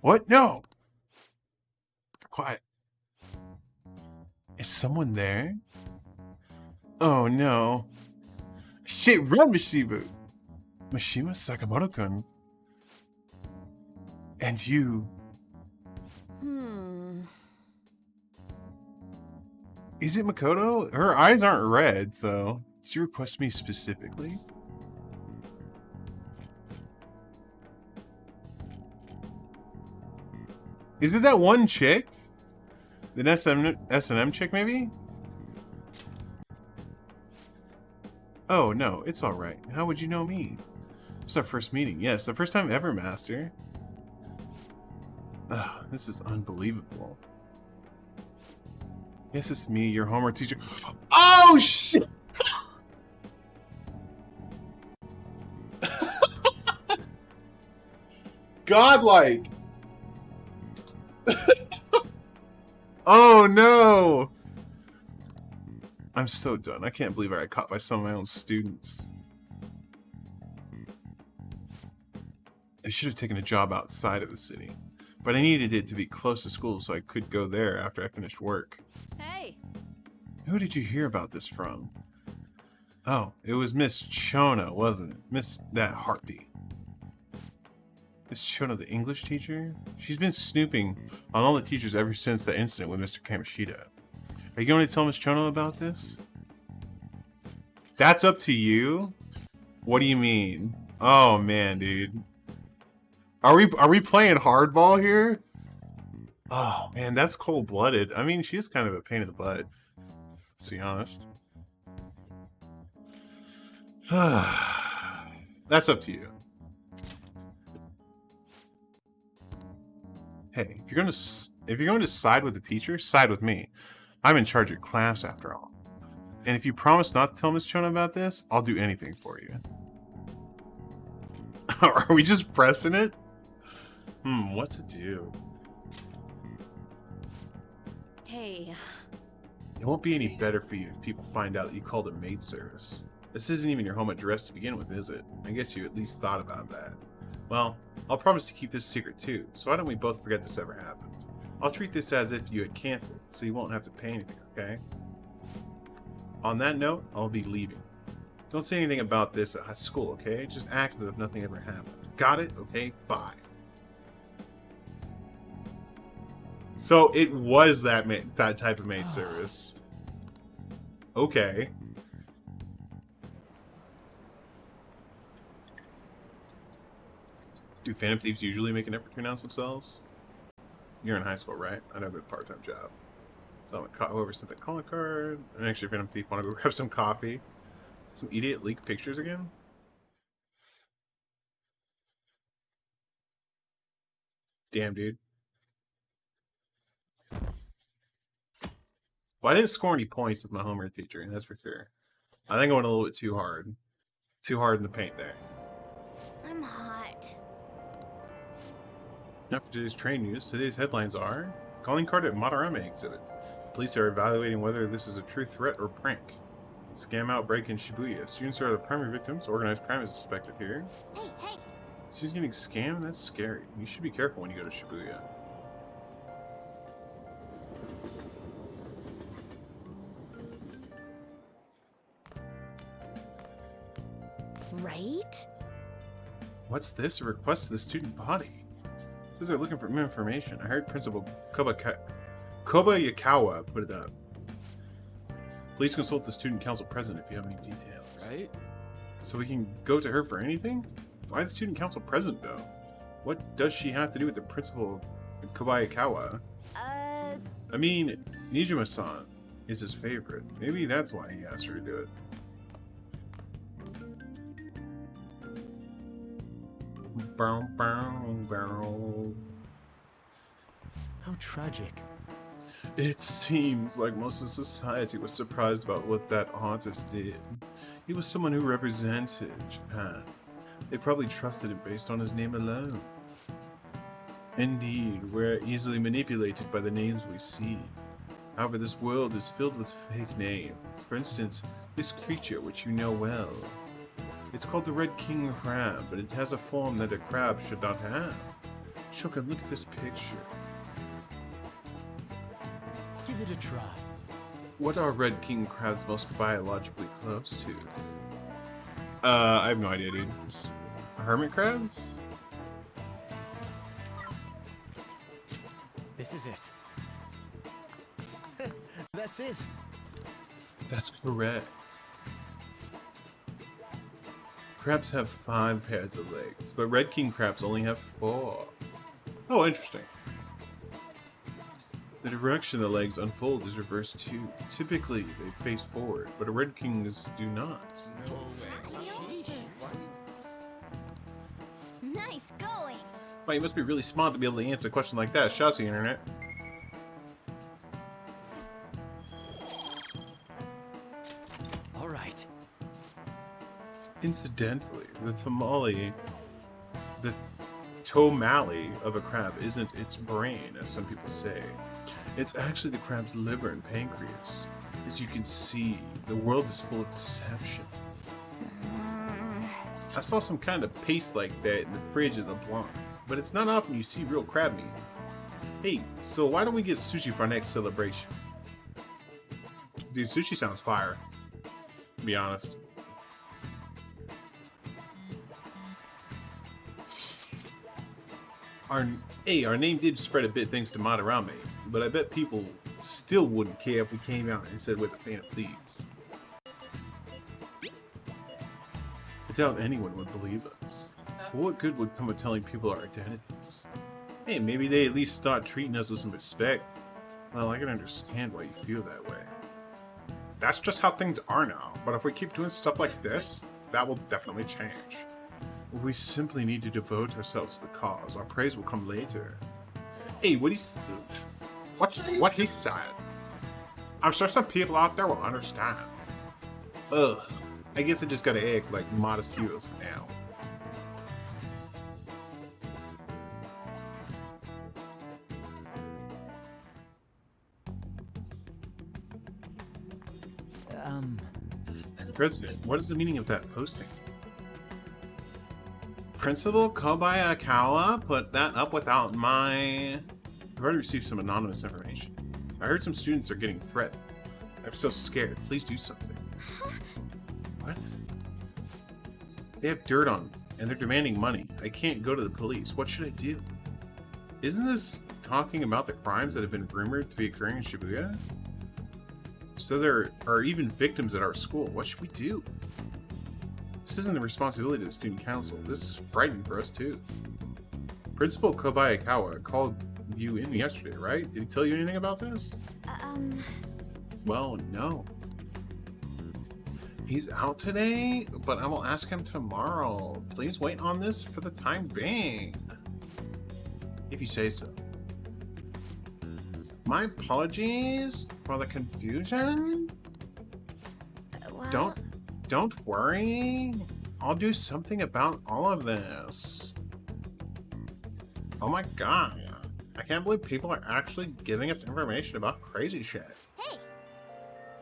What? No! Quiet. Is someone there? Oh no. Shit, run, Mishima! Mishima Sakamoto-kun. And you. Is it Makoto? Her eyes aren't red, so... Did you request me specifically? Is it that one chick? The S&M chick, maybe? Oh, no, it's alright. How would you know me? It's our first meeting. Yes, the first time ever, Master. Ugh, this is unbelievable. Yes, it's me, your homework teacher. Oh, shit! Godlike! Oh no! I'm so done. I can't believe I got caught by some of my own students. I should have taken a job outside of the city, but I needed it to be close to school so I could go there after I finished work. Hey! Who did you hear about this from? Oh, it was Miss Chona, wasn't it? Miss that Harpy. Miss Chona, the English teacher? She's been snooping on all the teachers ever since that incident with Mr. Kamoshida. Are you going to tell Miss Chona about this? That's up to you? What do you mean? Oh man, dude. Are we playing hardball here? Oh man, that's cold-blooded. I mean, she is kind of a pain in the butt. Let's be honest. That's up to you. Hey, if you're going to side with the teacher, side with me. I'm in charge of class after all. And if you promise not to tell Miss Chona about this, I'll do anything for you. Are we just pressing it? What to do? Hey, It won't be any better for you if people find out that you called a maid service. This isn't even your home address to begin with, is it? I guess you at least thought about that. Well, I'll promise to keep this secret too, so why don't we both forget this ever happened? I'll treat this as if you had canceled, so you won't have to pay anything, okay? On that note, I'll be leaving. Don't say anything about this at school, okay? Just act as if nothing ever happened. Got it? Okay, bye. So it was that type of maid service. Okay. Do Phantom Thieves usually make an effort to announce themselves? You're in high school, right? I know a good part-time job. So whoever sent the calling card. And actually, Phantom Thief want to go grab some coffee. Some idiot leak pictures again? Damn, dude. Well, I didn't score any points with my homework teacher, that's for sure. I think I went a little bit too hard. Too hard in the paint there. I'm hot. Now for today's train news, today's headlines are: calling card at Madarame exhibit. Police are evaluating whether this is a true threat or prank. Scam outbreak in Shibuya. Students are the primary victims. Organized crime is suspected here. Hey, hey! She's getting scammed? That's scary. You should be careful when you go to Shibuya. Right? What's this? A request to the student body. Says they're looking for more information. I heard Principal Kobayakawa put it up. Please consult the student council president if you have any details. Right? So we can go to her for anything? Why the student council president, though? What does she have to do with the Principal Kobayakawa? I mean, Nijima-san is his favorite. Maybe that's why he asked her to do it. Bow, bow, bow. How tragic. It seems like most of society was surprised about what that artist did. He was someone who represented Japan. They probably trusted him based on his name alone. Indeed, we're easily manipulated by the names we see. However, this world is filled with fake names. For instance, this creature which you know well. It's called the Red King Crab, but it has a form that a crab should not have. Shoka, look at this picture. Give it a try. What are Red King crabs most biologically close to? I have no idea, dude. Hermit crabs? This is it. That's it. That's correct. Crabs have 5 pairs of legs, but Red King crabs only have 4. Oh, interesting. The direction the legs unfold is reversed too. Typically, they face forward, but Red Kings do not. Nice going! Wow, you must be really smart to be able to answer a question like that. Shouts to the internet. All right. Incidentally, the tomali of a crab isn't its brain, as some people say. It's actually the crab's liver and pancreas. As you can see, the world is full of deception. I saw some kind of paste like that in the fridge of the Blanc, but it's not often you see real crab meat. Hey, so why don't we get sushi for our next celebration? Dude, sushi sounds fire, to be honest. Our name did spread a bit thanks to Madarame, but I bet people still wouldn't care if we came out and said we're the Phantom Thieves. I doubt anyone would believe us. But what good would come of telling people our identities? Hey, maybe they at least start treating us with some respect. Well, I can understand why you feel that way. That's just how things are now, but if we keep doing stuff like this, that will definitely change. We simply need to devote ourselves to the cause. Our praise will come later. Hey, what he said? I'm sure some people out there will understand. Ugh. I guess I just gotta act like modest heroes for now. President, what is the meaning of that posting? Principal Kobayakawa put that up without my... I've already received some anonymous information. I heard some students are getting threatened. I'm so scared. Please do something. What? They have dirt on them, and they're demanding money. I can't go to the police. What should I do? Isn't this talking about the crimes that have been rumored to be occurring in Shibuya? So there are even victims at our school. What should we do? This isn't the responsibility of the student council. This is frightening for us too. Principal Kobayakawa called you in yesterday, right? Did he tell you anything about this? Well, no. He's out today, but I will ask him tomorrow. Please wait on this for the time being. If you say so. My apologies for the confusion. Well... Don't worry. I'll do something about all of this. Oh my god. I can't believe people are actually giving us information about crazy shit. Hey!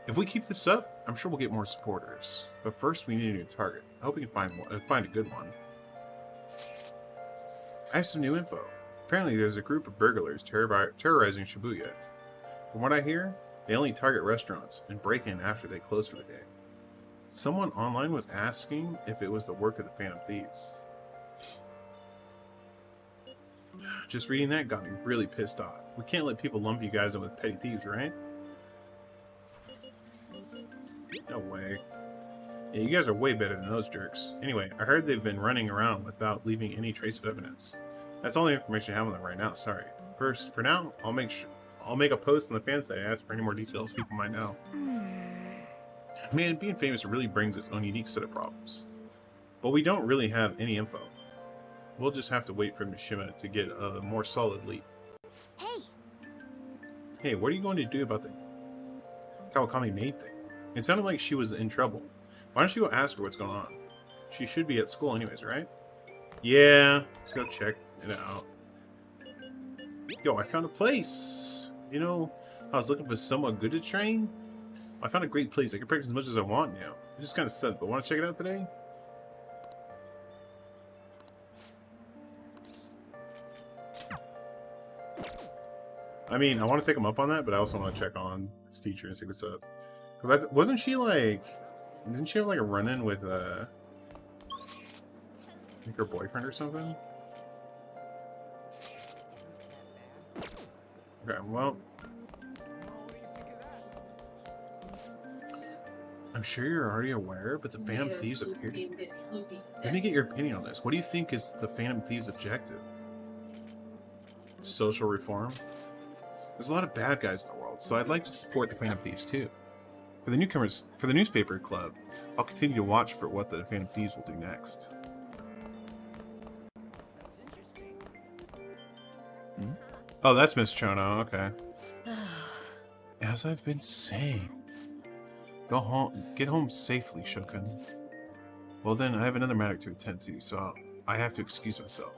If we keep this up, I'm sure we'll get more supporters. But first, we need a new target. I hope we can find a good one. I have some new info. Apparently, there's a group of burglars terrorizing Shibuya. From what I hear, they only target restaurants and break in after they close for the day. Someone online was asking if it was the work of the Phantom Thieves. Just reading that got me really pissed off. We can't let people lump you guys in with petty thieves, right? No way. Yeah, you guys are way better than those jerks. Anyway, I heard they've been running around without leaving any trace of evidence. That's all the information I have on them right now, sorry. For now, I'll make a post on the fan site and ask for any more details people might know. Man, being famous really brings its own unique set of problems. But we don't really have any info. We'll just have to wait for Mishima to get a more solid lead. Hey, what are you going to do about the Kawakami maid thing? It sounded like she was in trouble. Why don't you go ask her what's going on? She should be at school anyways, right? Yeah, let's go check it out. Yo, I found a place! You know, I was looking for someone good to train. I found a great place. I can practice as much as I want now. It's just kind of sad, but want to check it out today? I mean, I want to take him up on that, but I also want to check on his teacher and see what's up. Cause wasn't she like... Didn't she have like a run-in with, like her boyfriend or something? Okay, well... I'm sure you're already aware, but the Phantom Thieves appeared. Let me get your opinion on this. What do you think is the Phantom Thieves' objective? Social reform? There's a lot of bad guys in the world, so I'd like to support the Phantom Thieves too. For the newcomers, for the newspaper club, I'll continue to watch for what the Phantom Thieves will do next. Oh, that's Miss Chono, okay. As I've been saying, go home, get home safely, Shogun. Well then, I have another matter to attend to, so I have to excuse myself.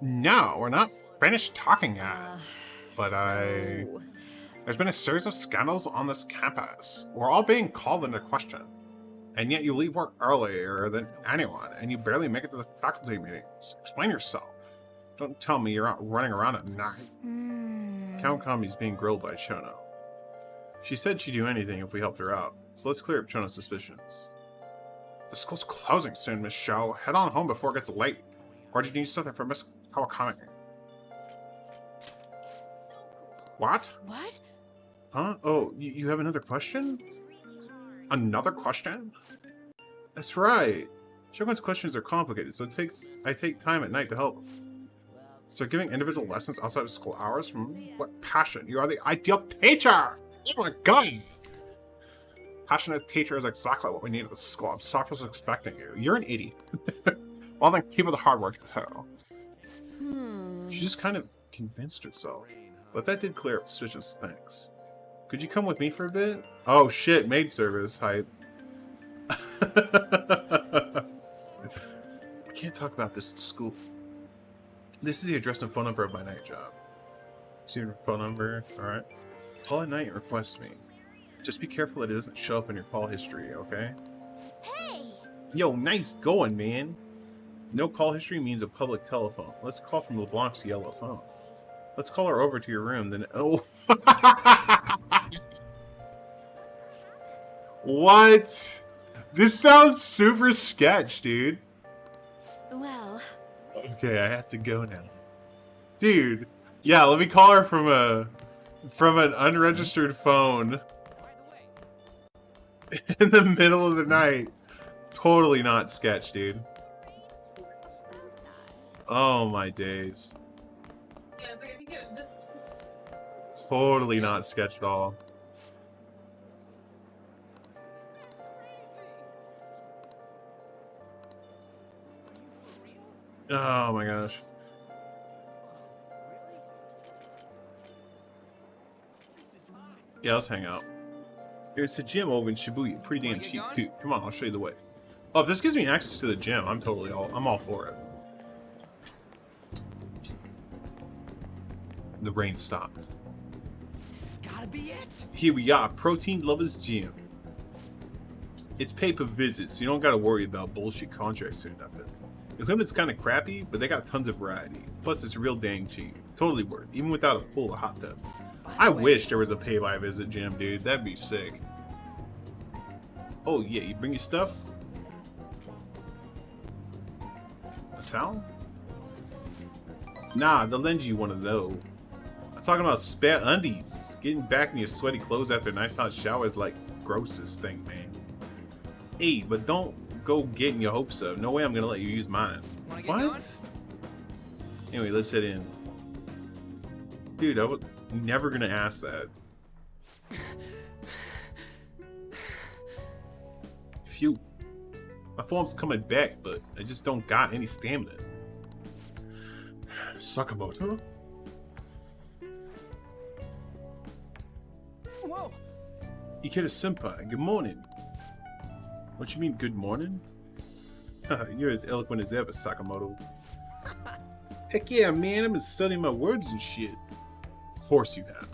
No, we're not finished talking yet. But there's been a series of scandals on this campus. We're all being called into question. And yet you leave work earlier than anyone, and you barely make it to the faculty meetings. Explain yourself. Don't tell me you're out running around at night. Kawakami's being grilled by Chono. She said she'd do anything if we helped her out, so let's clear up Chono's suspicions. The school's closing soon, Miss Shou. Head on home before it gets late. Or did you need something from Miss Kawakami? What? What? Huh? Oh, you have another question? Another question? That's right. Shogun's questions are complicated, so I take time at night to help. So giving individual lessons outside of school hours? What passion! You are the ideal teacher! Oh my god! Passionate teacher is exactly what we need at the school. I'm sorry for expecting you. You're an idiot. Well then, keep up the hard work, though. She just kind of convinced herself. But that did clear up suspicions, thanks. Could you come with me for a bit? Oh shit, maid service, hype. I can't talk about this at school. This is the address and phone number of my night job. See your phone number? Alright. Call at night and request me. Just be careful that it doesn't show up in your call history, okay? Hey! Yo, nice going, man. No call history means a public telephone. Let's call from LeBlanc's yellow phone. Let's call her over to your room, then... Oh. What? This sounds super sketch, dude. Well... Okay, I have to go now. Dude. Yeah, let me call her from an unregistered phone. In the middle of the night. Totally not sketch, dude. Oh my days. Yeah, it's like, I think this. Totally not sketch at all. Oh my gosh. Yeah, let's hang out. It's a gym over in Shibuya. Pretty damn cheap too. Come on, I'll show you the way. Oh, if this gives me access to the gym, I'm all for it. The rain stopped. This has gotta be it. Here we are, Protein Lovers Gym. It's pay-per-visit, so you don't gotta worry about bullshit contracts or nothing. The equipment's kinda crappy, but they got tons of variety. Plus, it's real dang cheap. Totally worth, even without a pool or hot tub. I wish there was a pay-by-visit gym, dude. That'd be sick. Oh yeah, you bring your stuff? A towel? Nah, they'll lend you one of those. I'm talking about spare undies. Getting back in your sweaty clothes after a nice hot shower is like grossest thing, man. Hey, but don't go getting your hopes up. No way I'm gonna let you use mine. What? Anyway, let's head in. Dude, I was never gonna ask that. Phew. My form's coming back, but I just don't got any stamina. Sakamoto? Whoa! Ikeda-senpai, good morning. What you mean, good morning? You're as eloquent as ever, Sakamoto. Heck yeah, man, I've been studying my words and shit. Of course you have.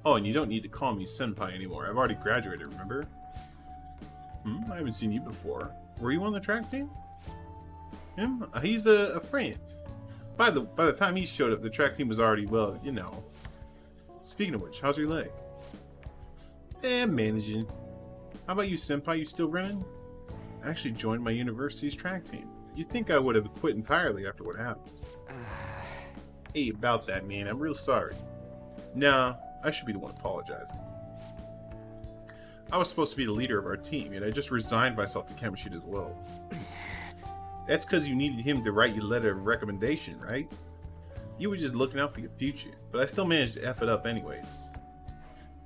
Oh, and you don't need to call me senpai anymore. I've already graduated, remember? I haven't seen you before. Were you on the track team? Him? He's a friend. By the time he showed up, the track team was already, well, you know. Speaking of which, how's your leg? I'm managing. How about you, senpai? You still running? I actually joined my university's track team. You'd think I would have quit entirely after what happened. Hey, about that, man. I'm real sorry. Nah, I should be the one apologizing. I was supposed to be the leader of our team, and I just resigned myself to Kakusho as well. That's because you needed him to write your letter of recommendation, right? You were just looking out for your future, but I still managed to F it up anyways.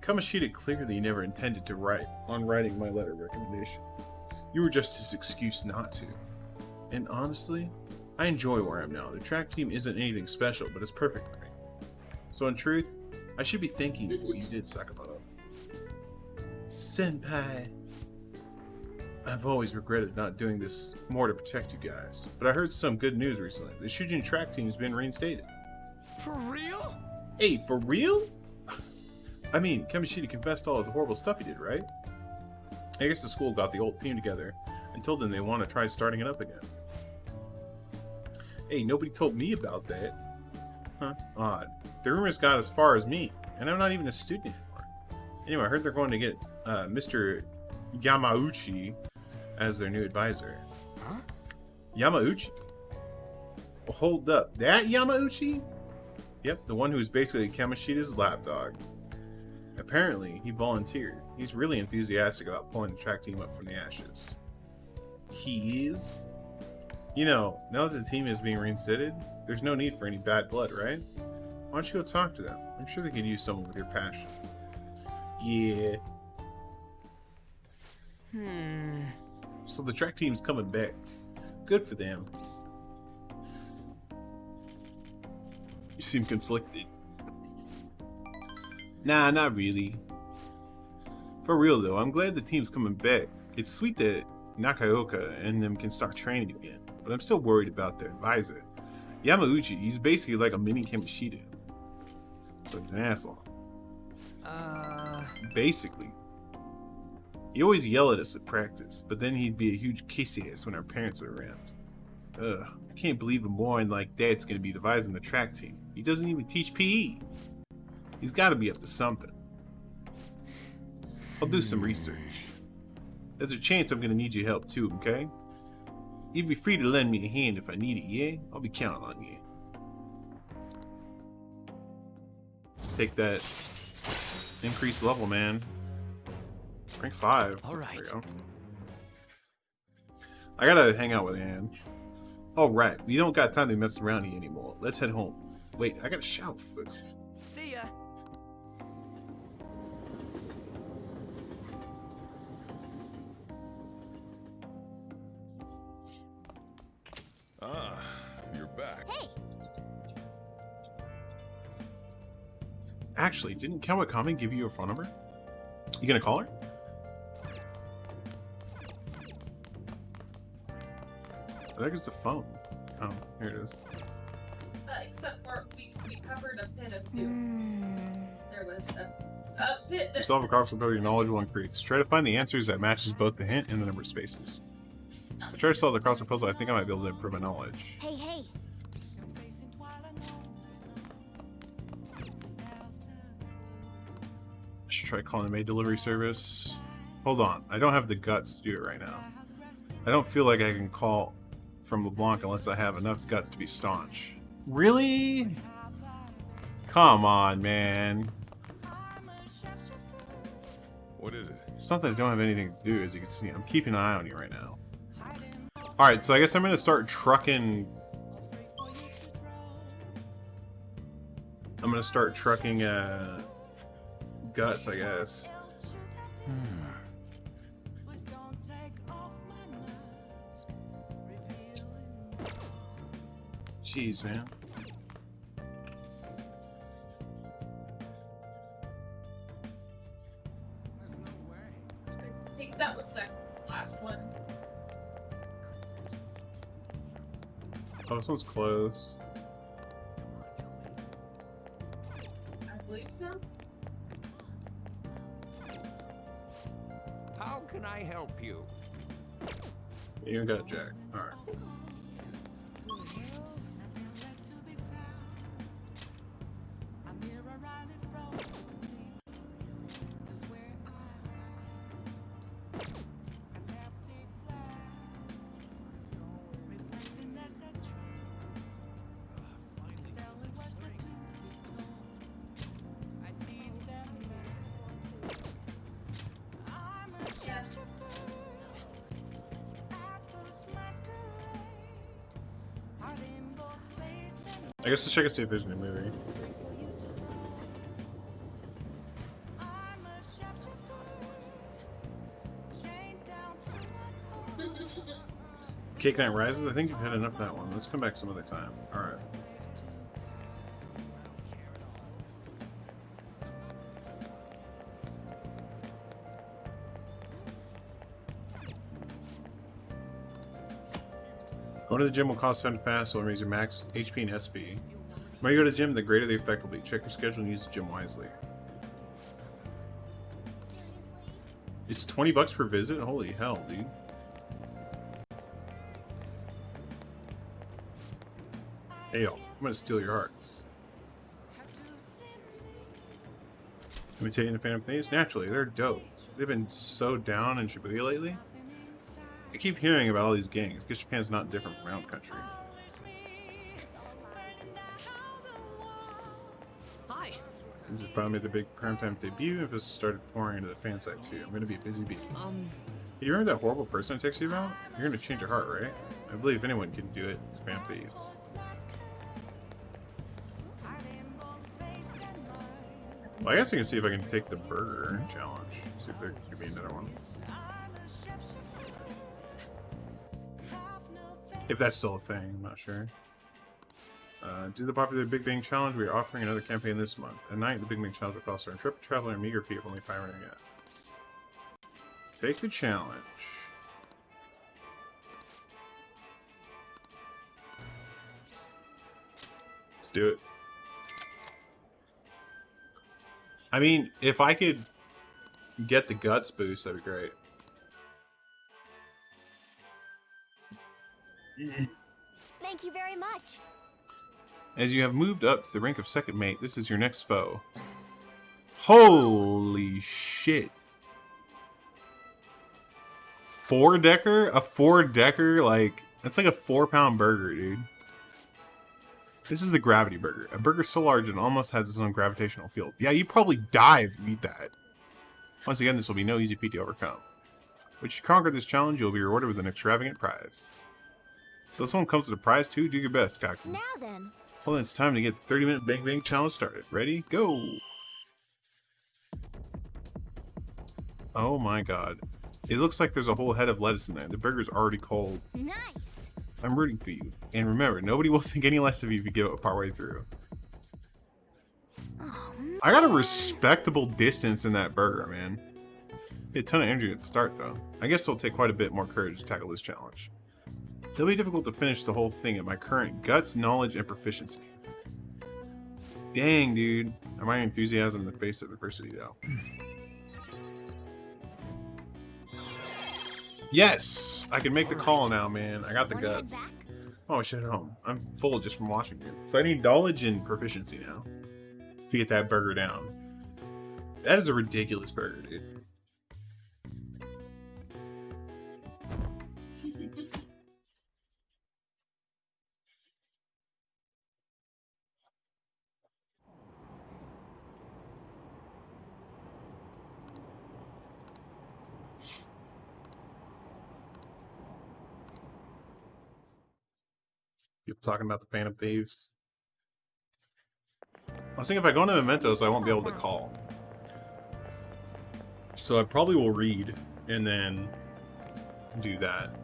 Kakusho clearly never intended to write on writing my letter of recommendation. You were just his excuse not to. And honestly, I enjoy where I am now. The track team isn't anything special, but it's perfect for me. So in truth, I should be thanking you for what you did, Sakamoto. Senpai. I've always regretted not doing this more to protect you guys, but I heard some good news recently. The Shujin track team's been reinstated. For real? Hey, for real? I mean, Kakusho confessed all his horrible stuff he did, right? I guess the school got the old team together and told them they want to try starting it up again. Hey, nobody told me about that. Huh, odd. The rumors got as far as me, and I'm not even a student anymore. Anyway, I heard they're going to get Mr. Yamauchi as their new advisor. Huh? Yamauchi? Well, hold up. That Yamauchi? Yep, the one who's basically Kamoshida's lapdog. Apparently, he volunteered. He's really enthusiastic about pulling the track team up from the ashes. He is? You know, now that the team is being reinstated, there's no need for any bad blood, right? Why don't you go talk to them? I'm sure they could use someone with your passion. Yeah. So the track team's coming back. Good for them. You seem conflicted. Nah, not really. For real though, I'm glad the team's coming back. It's sweet that Nakaoka and them can start training again, but I'm still worried about their advisor. Yamauchi, he's basically like a mini Kakusho. So he's an asshole. Basically. He always yelled at us at practice, but then he'd be a huge kissy ass when our parents were around. Ugh, I can't believe a moron like Dad's gonna be devising the track team. He doesn't even teach PE. He's gotta be up to something. I'll do some research. There's a chance I'm gonna need your help too, okay? You'd be free to lend me a hand if I need it, yeah? I'll be counting on you. Take that increased level, man. Rank 5. All right. There we go. I gotta hang out with Anne. All right, we don't got time to mess around here anymore. Let's head home. Wait, I gotta shower first. See ya. Ah, you're back. Hey, Actually, didn't Kawakami give you a phone number? You gonna call her? I think it's the phone. Oh, here it is. Except for we covered a pit of doom. There was a pit that. Solve a crossword your knowledge will increase. Try to find the answers that matches both the hint and the number of spaces. I try to solve the crossword puzzle. I think I might be able to improve my knowledge. hey, hey. I should try calling the maid delivery service. Hold on, I don't have the guts to do it right now. I don't feel like I can call from LeBlanc unless I have enough guts to be staunch. Really? Come on, man. What is it? It's not that I don't have anything to do, as you can see. I'm keeping an eye on you right now. Alright, so I guess I'm gonna start trucking... I'm gonna start trucking, guts, I guess. Jeez, man. I think that was the last one. Oh, this one's closed. I believe so. How can I help you? You got a jack. Alright. I guess let's check and see if there's a new movie. Cake Night Rises? I think you've had enough of that one. Let's come back some other time. Alright. Going to the gym will cost time to pass, so it raise your max HP and SP. The more you go to the gym, the greater the effect will be. Check your schedule and use the gym wisely. It's 20 bucks per visit? Holy hell, dude. Hey, yo, I'm gonna steal your hearts. Imitating the Phantom Thieves? Naturally, they're dope. They've been so down in Shibuya lately. I keep hearing about all these gangs. I guess Japan's not different from around the country. Hi. I just finally made the big primetime debut. If this started pouring into the fan site too, I'm gonna be a busy bee. You remember that horrible person I texted you about? You're gonna change your heart, right? I believe anyone can do it. It's Phantom Thieves. Well, I guess I can see if I can take the burger challenge. See if there could be another one. If that's still a thing, I'm not sure. Do the popular Big Bang Challenge. We are offering another campaign this month. At night, the Big Bang Challenge will cost our intrepid traveler a meager fee of only 500 yen. Take the challenge. Let's do it. I mean, if I could get the guts boost, that'd be great. Thank you very much. As you have moved up to the rank of second mate, this is your next foe. Holy shit. 4-decker? A 4-decker? Like, that's like a 4-pound burger, dude. This is the gravity burger. A burger so large it almost has its own gravitational field. Yeah, you probably die if you eat that. Once again, this will be no easy feat to overcome. But if you conquer this challenge, you'll be rewarded with an extravagant prize. So this one comes with a prize too. Do your best, Kaku. Now then. Well, then it's time to get the 30-minute Bang Bang challenge started. Ready? Go! Oh my god. It looks like there's a whole head of lettuce in there. The burger's already cold. Nice. I'm rooting for you. And remember, nobody will think any less of you if you give up partway through. Oh, I got a respectable distance in that burger, man. A ton of energy at the start, though. I guess it'll take quite a bit more courage to tackle this challenge. It'll be difficult to finish the whole thing at my current guts, knowledge, and proficiency. Dang, dude. I admire enthusiasm in the face of adversity, though. Yes! I can make the call now, man. I got the guts. Oh, shit, at home. I'm full just from watching you. So I need knowledge and proficiency now to get that burger down. That is a ridiculous burger, dude. People talking about the Phantom Thieves. I was thinking if I go into Mementos, I won't be able to call. So I probably will read and then do that.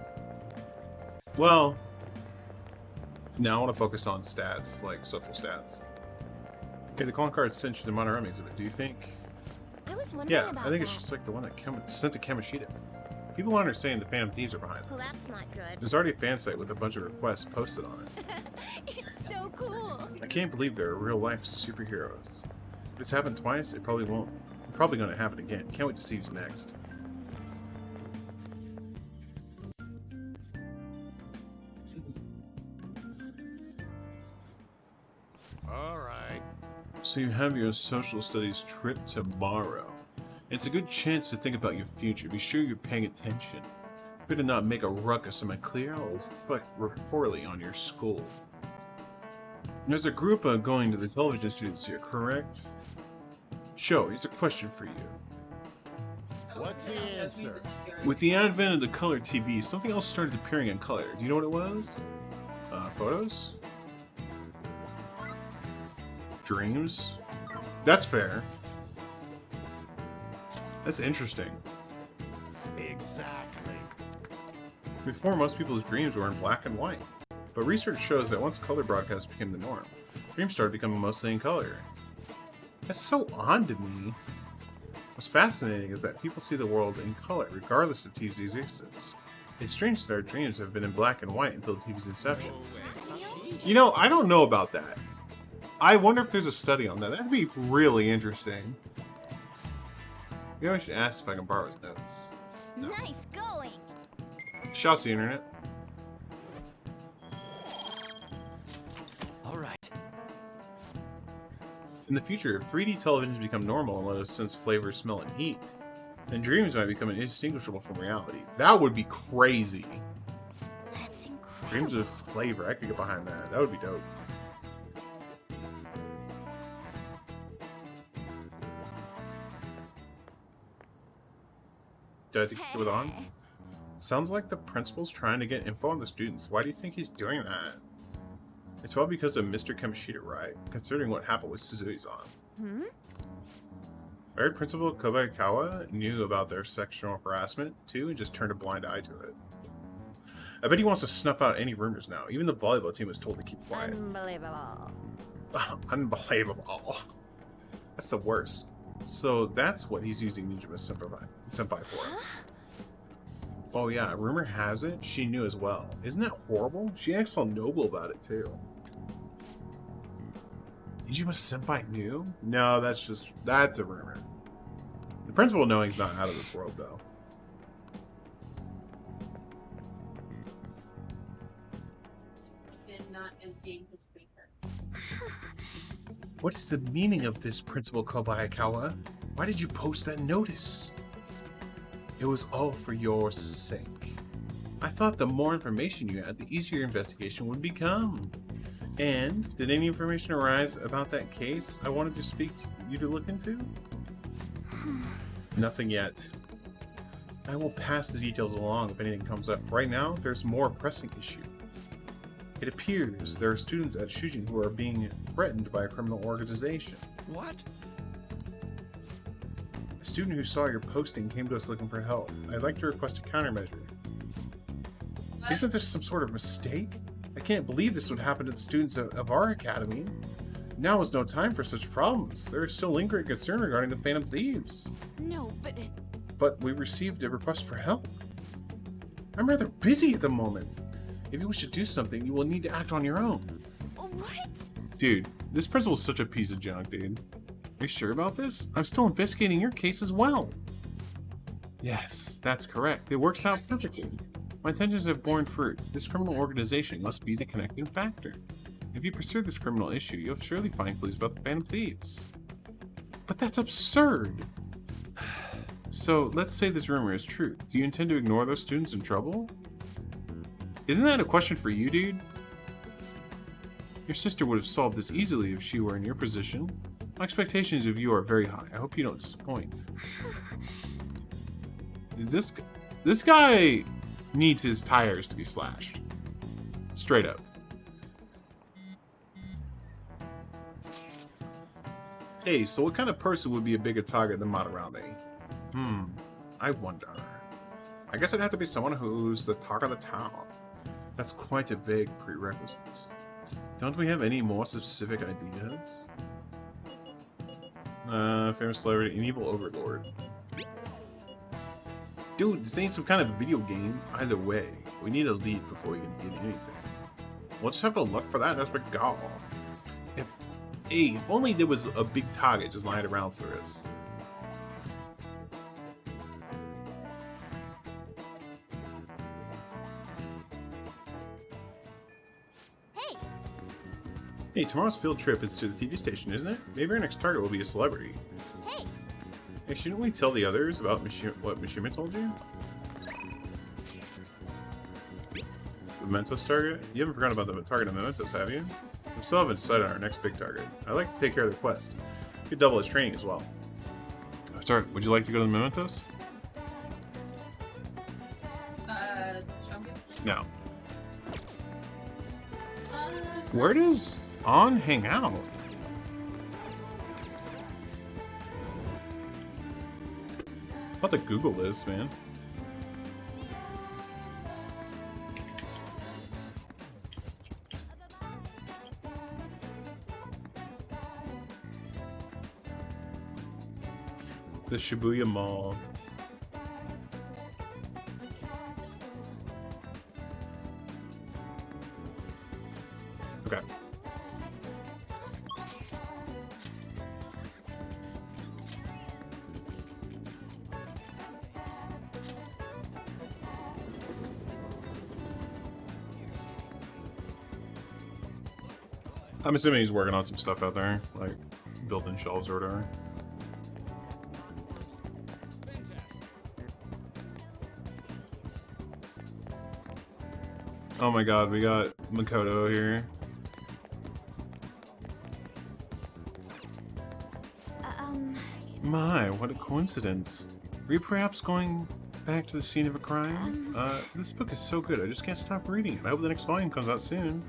Well, now I want to focus on stats, like social stats. Okay, the calling card sent you the Monorami exhibit. Do you think? I was wondering Yeah, about I think it's that. just like the one that sent to Kamoshida. People aren't saying the Phantom Thieves are behind Well, this. that's not good. There's already a fan site with a bunch of requests posted on it. It's so cool. I can't believe they're real-life superheroes. If it's happened twice, it probably won't. It's probably going to happen again. Can't wait to see who's next. All right. So you have your social studies trip tomorrow. It's a good chance to think about your future. Be sure you're paying attention. Better not make a ruckus, am I clear? I will reflect poorly on your school. There's a group going to the television students here, correct? Sho, here's a question for you. What's the answer? With the advent of the color TV, something else started appearing in color. Do you know what it was? Photos? Dreams? That's fair. That's interesting. Exactly. Before, most people's dreams were in black and white. But research shows that once color broadcasts became the norm, dreams started becoming mostly in color. That's so odd to me. What's fascinating is that people see the world in color, regardless of TV's existence. It's strange that our dreams have been in black and white until TV's inception. You know, I don't know about that. I wonder if there's a study on that. That'd be really interesting. Maybe I should ask if I can borrow his notes. No. Nice going. Shouts to the internet. All right. In the future, if 3D televisions become normal and let us sense flavor, smell, and heat, then dreams might become indistinguishable from reality. That would be crazy. That's incredible. Dreams of flavor. I could get behind that. That would be dope. Do I have to keep it on? Sounds like the principal's trying to get info on the students. Why do you think he's doing that? It's probably because of Mr. Kamoshida, right? Considering what happened with Suzuki-san. Hmm? I heard Principal Kobayakawa knew about their sexual harassment, too, and just turned a blind eye to it. I bet he wants to snuff out any rumors now. Even the volleyball team was told to keep quiet. Unbelievable. Unbelievable. That's the worst. So that's what he's using Ninjima Senpai for. Oh yeah, rumor has it she knew as well. Isn't that horrible? She acts all noble about it too. Ninjima Senpai knew? No, that's a rumor. The principal knowing he's not out of this world though. being his favorite. What is the meaning of this, Principal Kobayakawa? Why did you post that notice? It was all for your sake. I thought the more information you had, the easier your investigation would become. And did any information arise about that case I wanted to speak to you to look into? Nothing yet. I will pass the details along if anything comes up. Right now, there's more pressing issue. It appears there are students at Shujin who are being threatened by a criminal organization. What? A student who saw your posting came to us looking for help. I'd like to request a countermeasure. What? Isn't this some sort of mistake? I can't believe this would happen to the students of our academy. Now is no time for such problems. There is still lingering concern regarding the Phantom Thieves. No, but... But we received a request for help. I'm rather busy at the moment. If you wish to do something, you will need to act on your own. What? Dude, this principal's such a piece of junk, dude. Are you sure about this? I'm still investigating your case as well. Yes, that's correct. It works out perfectly. My intentions have borne fruit. This criminal organization must be the connecting factor. If you pursue this criminal issue, you'll surely find clues about the Phantom Thieves. But that's absurd! So, let's say this rumor is true. Do you intend to ignore those students in trouble? Isn't that a question for you, dude? Your sister would have solved this easily if she were in your position. My expectations of you are very high. I hope you don't disappoint. This guy needs his tires to be slashed. Straight up. Hey, so what kind of person would be a bigger target than Madarame? I wonder. I guess it'd have to be someone who's the talk of the town. That's quite a vague prerequisite. Don't we have any more specific ideas? Famous celebrity, an evil overlord. Dude, this ain't some kind of video game. Either way, we need a lead before we can get anything. We'll just have to look for that. That's what got. If only there was a big target just lying around for us. Hey, tomorrow's field trip is to the TV station, isn't it? Maybe our next target will be a celebrity. Hey, shouldn't we tell the others about what Mishima told you? The Mementos target? You haven't forgotten about the target of Mementos, have you? We still haven't decided on our next big target. I'd like to take care of the quest. We could double his training as well. Sorry, would you like to go to the Mementos? No. Where does On hang out? I'm about to Google this, man. The Shibuya Mall. Okay. I'm assuming he's working on some stuff out there, like building shelves or whatever. Oh my god, we got Makoto here. My, what a coincidence. Were you perhaps going back to the scene of a crime? This book is so good, I just can't stop reading it. I hope the next volume comes out soon.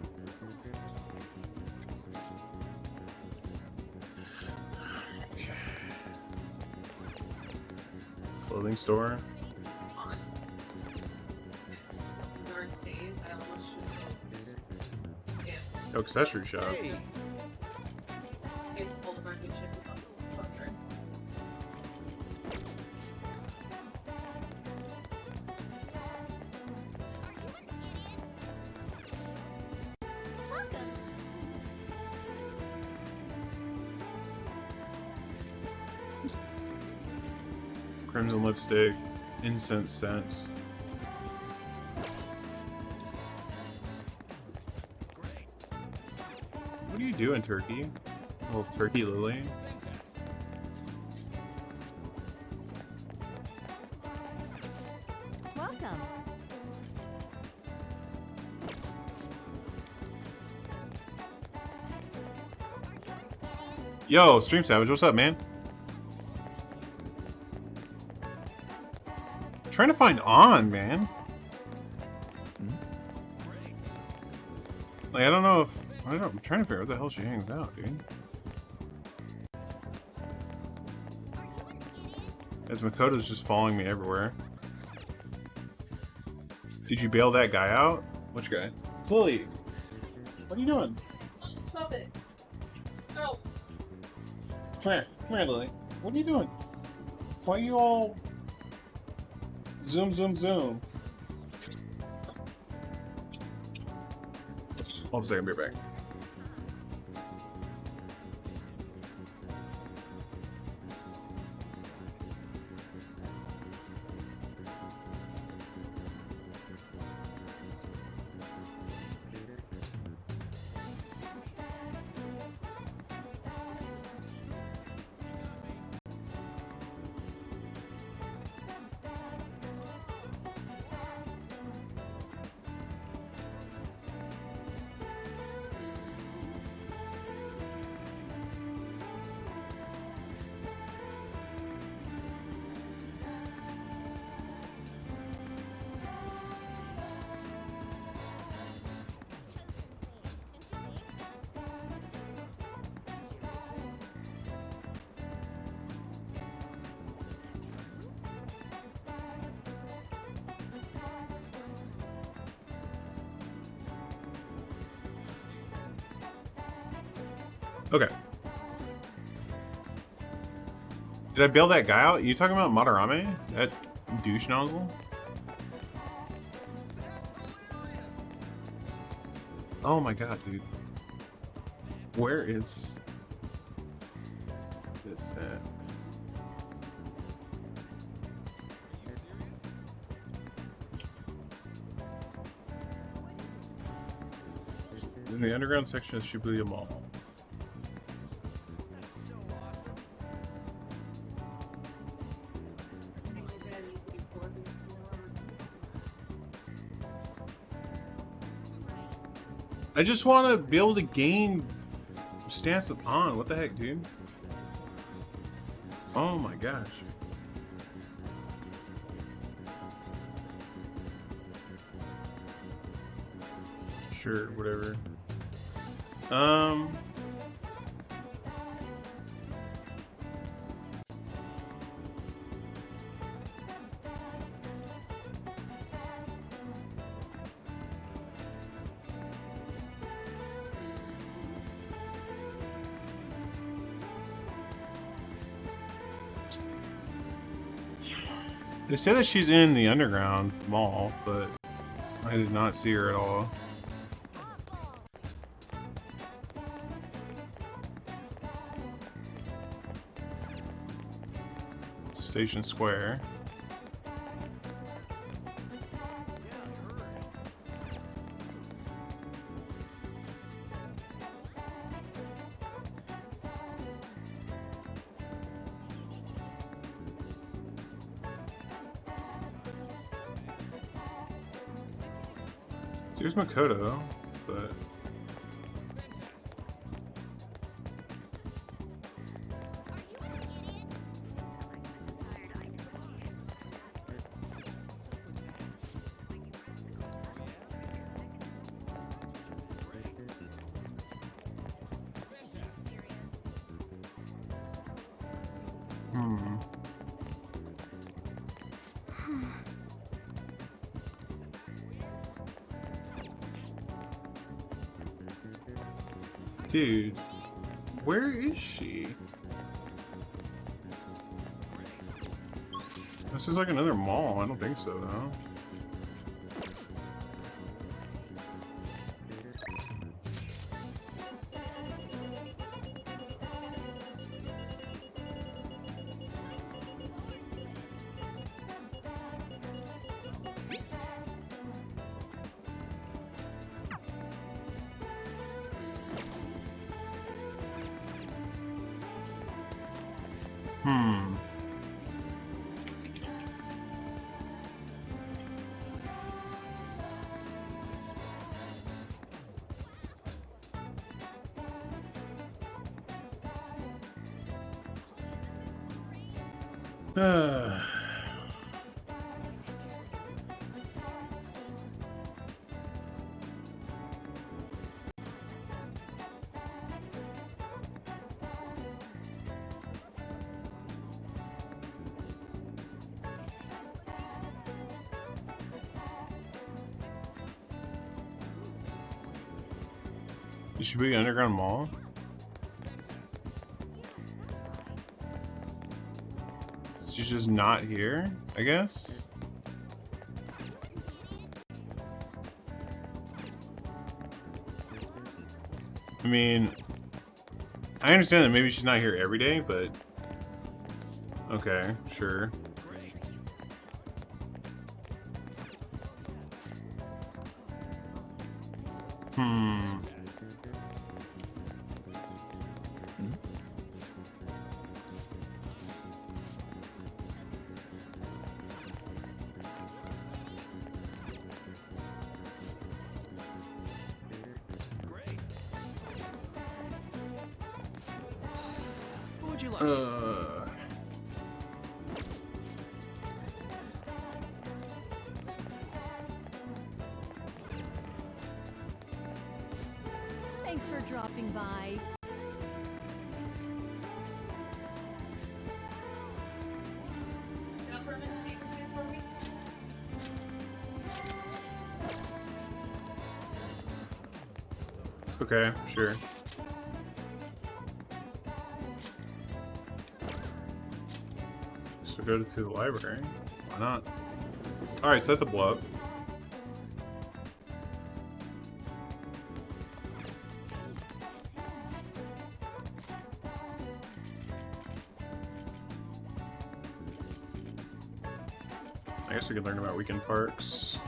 Okay. Clothing store. Oh, accessory shop. Hey. Crimson lipstick, incense scent. doing, Turkey? Little Turkey Lily. Welcome. Yo, Stream Savage, what's up, man? Trying to find On, man. Like, I don't know if... I don't know, I'm trying to figure out where the hell she hangs out, dude. As Makoto's just following me everywhere. Did you bail that guy out? Which guy? Lily, what are you doing? Stop it. No. Come here, Lily. What are you doing? Why are you all... Zoom, zoom, zoom. Hold on a second, be right back. Okay. Did I bail that guy out? You talking about Madarame? That douche nozzle? Oh my god, dude. Where is this at? In the underground section of Shibuya Mall. I just want to be able to gain stance with On. What the heck, dude? Oh my gosh. Sure, whatever. They say that she's in the underground mall, but I did not see her at all. Station Square. Here's Makoto, but... Dude, where is she? This is like another mall. I don't think so, though. Hmm. You should be underground mall. She's just not here, I guess. I mean, I understand that maybe she's not here every day, but okay, sure. Hmm. What would you like? Thanks for dropping by. Now for a minute, so you can see this for me. Okay, sure. So go to the library. Why not? Alright, so that's a blow up. I guess we can learn about weekend parks.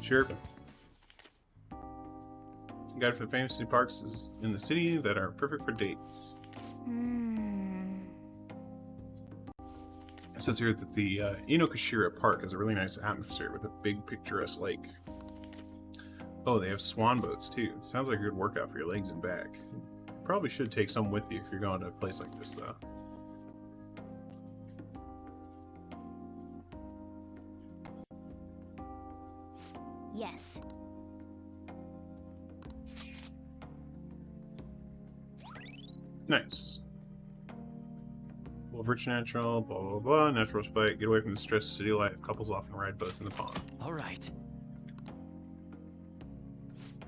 Sure. Guide for the famous city parks is in the city that are perfect for dates. It says here that the Inokashira Park has a really nice atmosphere with a big picturesque lake. Oh, they have swan boats too. Sounds like a good workout for your legs and back. Probably should take some with you if you're going to a place like this though. Yes. Nice. Well, virtue natural, blah blah blah, natural spite, get away from the stress of city life, couples often ride boats in the pond. Alright.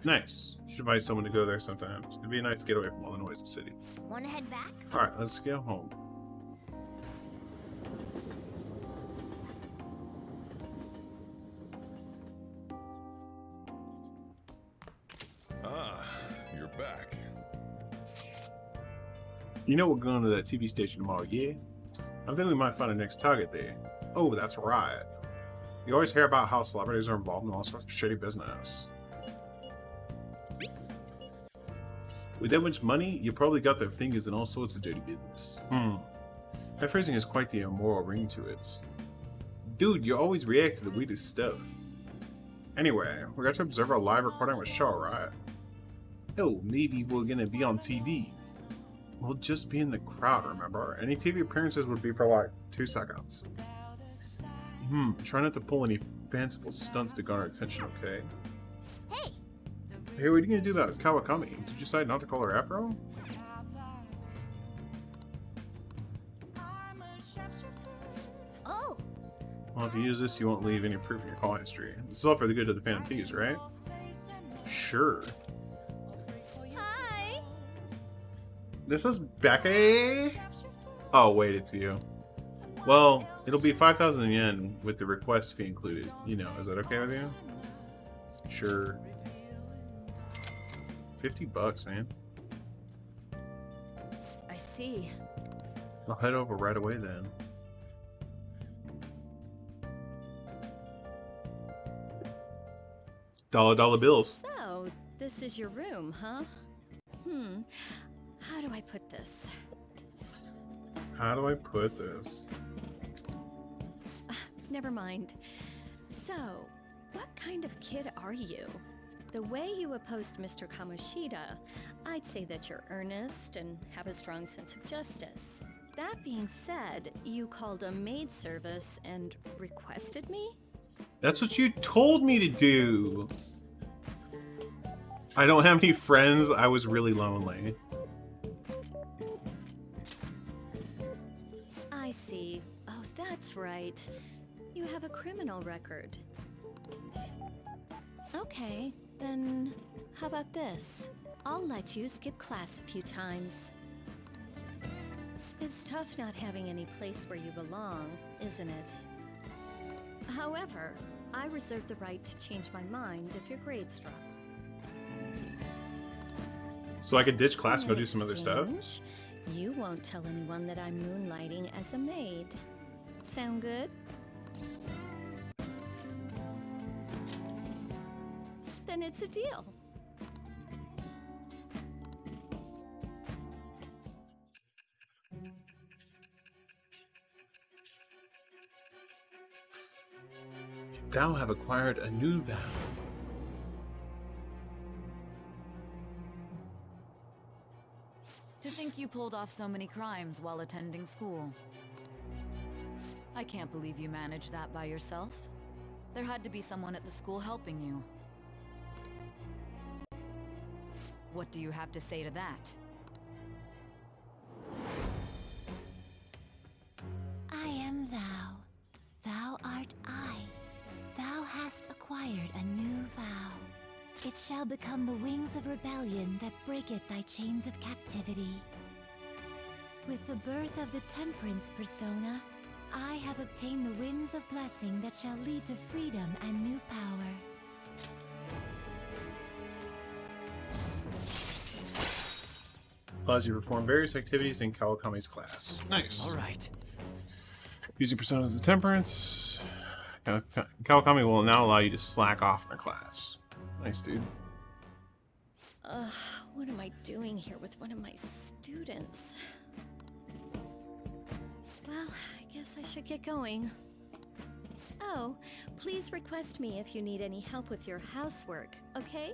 Nice. Should invite someone to go there sometimes. It'd be a nice getaway from all the noise of the city. Wanna head back? Alright, let's go home. Ah, you're back. You know we're going to that TV station tomorrow, yeah? I'm thinking we might find a next target there. Oh, that's right. You always hear about how celebrities are involved in all sorts of shady business. With that much money, you probably got their fingers in all sorts of dirty business. That phrasing has quite the immoral ring to it. Dude, you always react to the weirdest stuff. Anyway, we got to observe our live recording with Shaw, right? Oh, maybe we're gonna be on TV. We'll just be in the crowd, remember? Any TV appearances would be for like 2 seconds. Try not to pull any fanciful stunts to garner attention, okay? Hey! Hey, what are you gonna do about Kawakami? Did you decide not to call her Afro? Oh! Well, if you use this, you won't leave any proof in your call history. This is all for the good of the Phantom Thieves, right? Sure. Hi! This is Becky? Oh, wait, it's you. Well, it'll be 5,000 yen with the request fee included. You know, is that okay with you? Sure. 50 bucks, man. I see. I'll head over right away then. Dollar bills. So, this is your room, huh? How do I put this? How do I put this? Never mind. So, what kind of kid are you? The way you opposed Mr. Kamoshida, I'd say that you're earnest and have a strong sense of justice. That being said, you called a maid service and requested me? That's what you told me to do. I don't have any friends. I was really lonely. I see. Oh, that's right. You have a criminal record. Okay, then how about this? I'll let you skip class a few times. It's tough not having any place where you belong, isn't it? However, I reserve the right to change my mind if your grades drop. So I could ditch class and go In do some other stuff? exchange, you won't tell anyone that I'm moonlighting as a maid. Sound good? Then it's a deal. Thou have acquired a new vow. To think you pulled off so many crimes while attending school. I can't believe you managed that by yourself. There had to be someone at the school helping you. What do you have to say to that? I am thou. Thou art I. Thou hast acquired a new vow. It shall become the wings of rebellion that breaketh thy chains of captivity. With the birth of the temperance persona, I have obtained the winds of blessing that shall lead to freedom and new power. Allows you to perform various activities in Kawakami's class. Nice. All right. Using personas of temperance. Kawakami will now allow you to slack off in her class. Nice, dude. What am I doing here with one of my students? Well, I guess I should get going. Oh, please request me if you need any help with your housework, okay?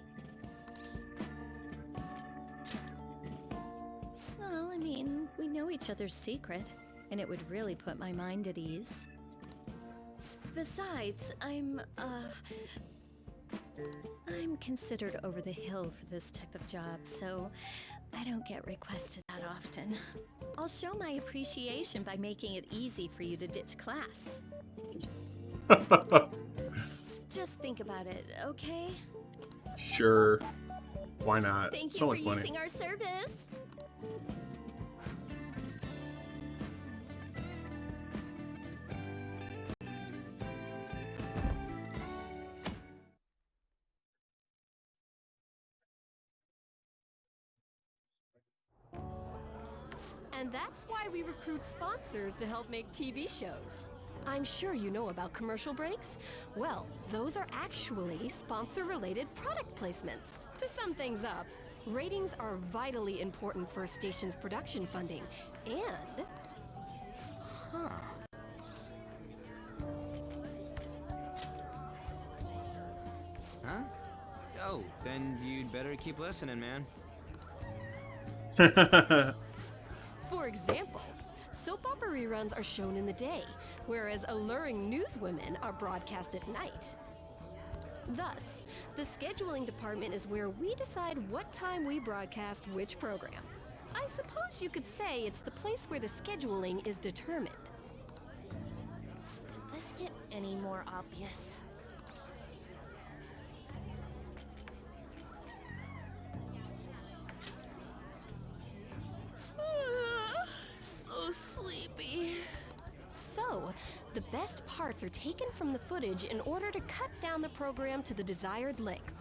Well, I mean, we know each other's secret, and it would really put my mind at ease. Besides, I'm considered over the hill for this type of job, so I don't get requested that often. I'll show my appreciation by making it easy for you to ditch class. Just think about it, okay? Sure. Why not? Thank So you much for money. using our service. And that's why we recruit sponsors to help make TV shows. I'm sure you know about commercial breaks. Well, those are actually sponsor-related product placements. To sum things up, ratings are vitally important for a station's production funding, and... Huh? Oh, then you'd better keep listening, man. For example, soap opera reruns are shown in the day, whereas alluring newswomen are broadcast at night. Thus, the scheduling department is where we decide what time we broadcast which program. I suppose you could say it's the place where the scheduling is determined. Could this get any more obvious? So sleepy. So, the best parts are taken from the footage in order to cut down the program to the desired length.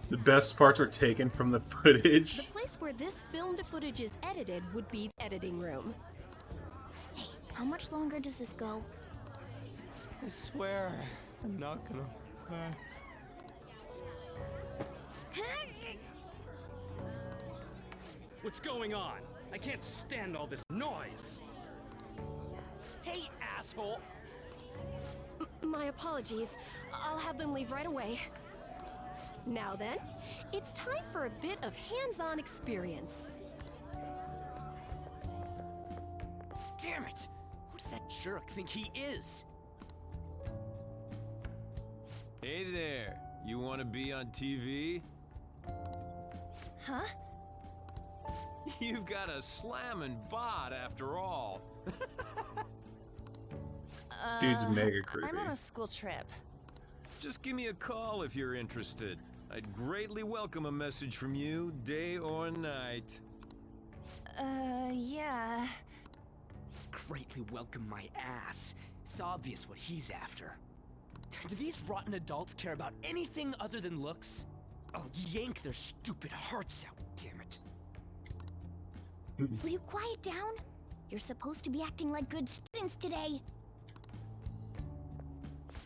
The best parts are taken from the footage. The place where this filmed footage is edited would be the editing room. Hey, how much longer does this go? I swear, I'm not gonna pass. What's going on? I can't stand all this noise. Hey, asshole! My apologies. I'll have them leave right away. Now then, it's time for a bit of hands-on experience. Damn it! Who does that jerk think he is? Hey there, you want to be on TV? Huh? You've got a slamming bod after all. Dude's mega creepy. I'm on a school trip. Just give me a call if you're interested. I'd greatly welcome a message from you, day or night. Yeah. Greatly welcome my ass. It's obvious what he's after. Do these rotten adults care about anything other than looks? I'll yank their stupid hearts out, damn it. Will you quiet down? You're supposed to be acting like good students today.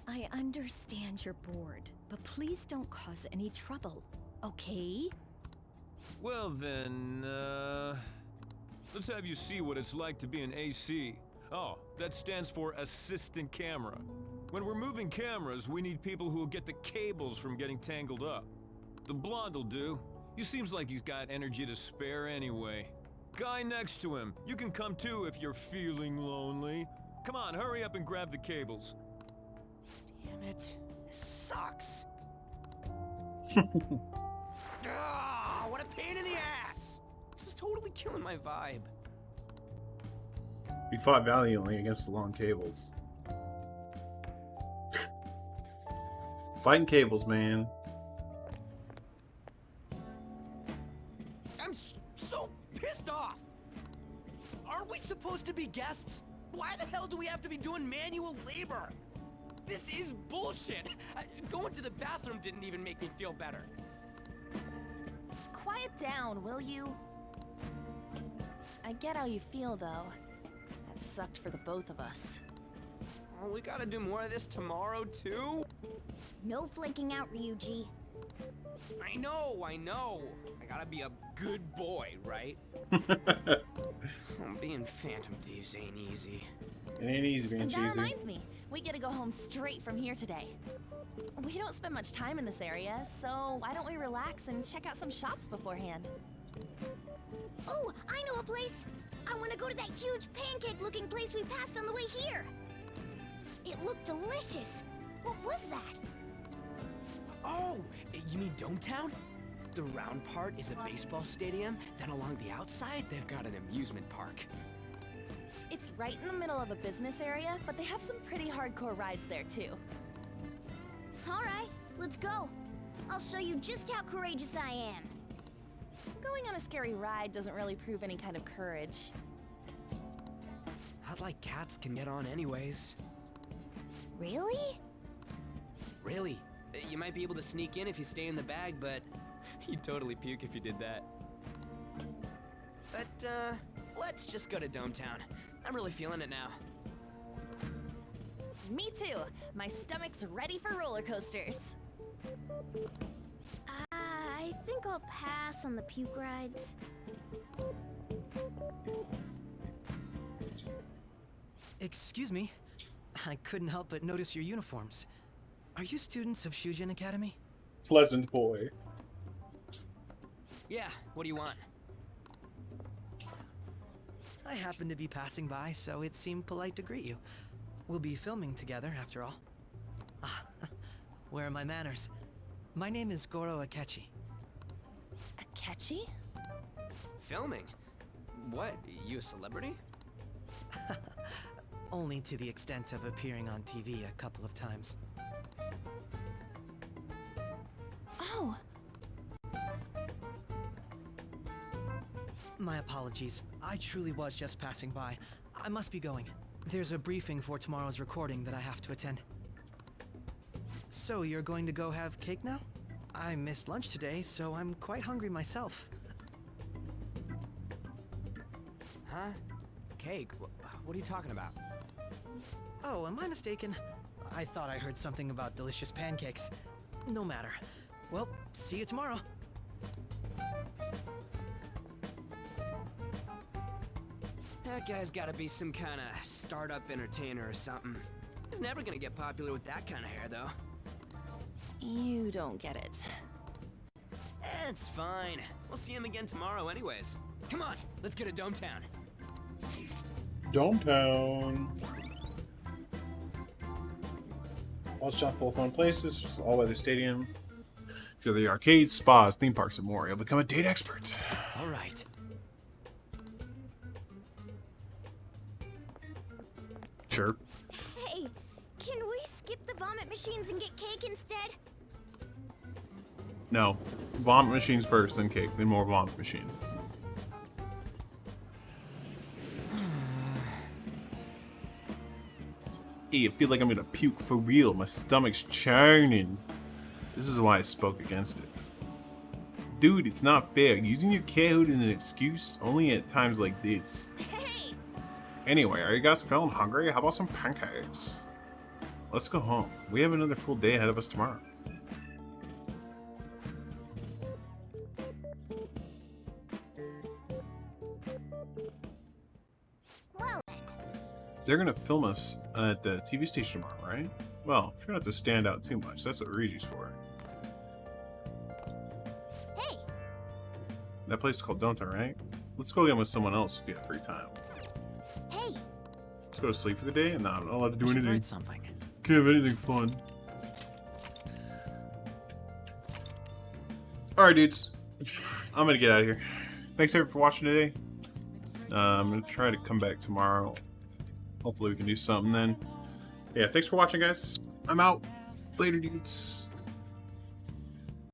I understand you're bored, but please don't cause any trouble, okay? Well then, let's have you see what it's like to be an AC. Oh, that stands for assistant camera. When we're moving cameras, we need people who will get the cables from getting tangled up. The blonde will do. He seems like he's got energy to spare anyway. Guy next to him, you can come too if you're feeling lonely. Come on, hurry up and grab the cables. Damn it. This sucks. What a pain in the ass! This is totally killing my vibe. We fought valiantly against the long cables. Fighting cables, man. I'm so pissed off! Aren't we supposed to be guests? Why the hell do we have to be doing manual labor? This is bullshit! Going to the bathroom didn't even make me feel better. Quiet down, will you? I get how you feel, though. That sucked for the both of us. Oh, we gotta do more of this tomorrow, too? No flaking out, Ryuji. I know! I gotta be a good boy, right? Being Phantom Thieves ain't easy. It ain't easy being cheesy. That reminds me, we get to go home straight from here today. We don't spend much time in this area, so why don't we relax and check out some shops beforehand? Oh, I know a place! I want to go to that huge pancake-looking place we passed on the way here! It looked delicious! What was that? Oh, you mean Dometown? The round part is a baseball stadium, then along the outside, they've got an amusement park. It's right in the middle of a business area, but they have some pretty hardcore rides there too. Alright, let's go. I'll show you just how courageous I am. Going on a scary ride doesn't really prove any kind of courage. Not like cats can get on anyways. Really? Really. You might be able to sneak in if you stay in the bag, but you'd totally puke if you did that. But, let's just go to Dometown. I'm really feeling it now. Me too. My stomach's ready for roller coasters. I think I'll pass on the puke rides. Excuse me. I couldn't help but notice your uniforms. Are you students of Shujin Academy? Pleasant boy. Yeah, what do you want? I happened to be passing by, so it seemed polite to greet you. We'll be filming together, after all. Ah, where are my manners? My name is Goro Akechi. Akechi? Filming? What, you a celebrity? Only to the extent of appearing on TV a couple of times. Oh! My apologies. I truly was just passing by. I must be going. There's a briefing for tomorrow's recording that I have to attend. So you're going to go have cake now? I missed lunch today, so I'm quite hungry myself. Huh? Cake? What are you talking about? Oh, am I mistaken? I thought I heard something about delicious pancakes. No matter. Well, see you tomorrow. That guy's gotta be some kind of startup entertainer or something. He's never gonna get popular with that kind of hair, though. You don't get it. It's fine. We'll see him again tomorrow anyways. Come on, let's go to Dometown. Dometown. All shop full of fun places, all by the stadium. If you're the arcades, spas, theme parks, and more, you'll become a date expert. All right. Sure. Hey, can we skip the vomit machines and get cake instead? No. Vomit machines first, then cake, then more vomit machines. Hey, I feel like I'm gonna puke for real. My stomach's churning. This is why I spoke against it. Dude, it's not fair. Using your carehood as an excuse only at times like this. Hey! Anyway, are you guys feeling hungry? How about some pancakes? Let's go home. We have another full day ahead of us tomorrow. Well, They're gonna film us at the TV station tomorrow, right? Well, try not to stand out too much. That's what Reggie's for. hey! That place is called Donta, right? Let's go get with someone else if you have free time. Hey! Let's go to sleep for the day, and I'm not allowed to do We should anything. write something. Can't have anything fun. Alright, dudes. I'm gonna get out of here. Thanks everyone for watching today. I'm gonna try to come back tomorrow. Hopefully we can do something then. Yeah, thanks for watching, guys. I'm out. Later, dudes.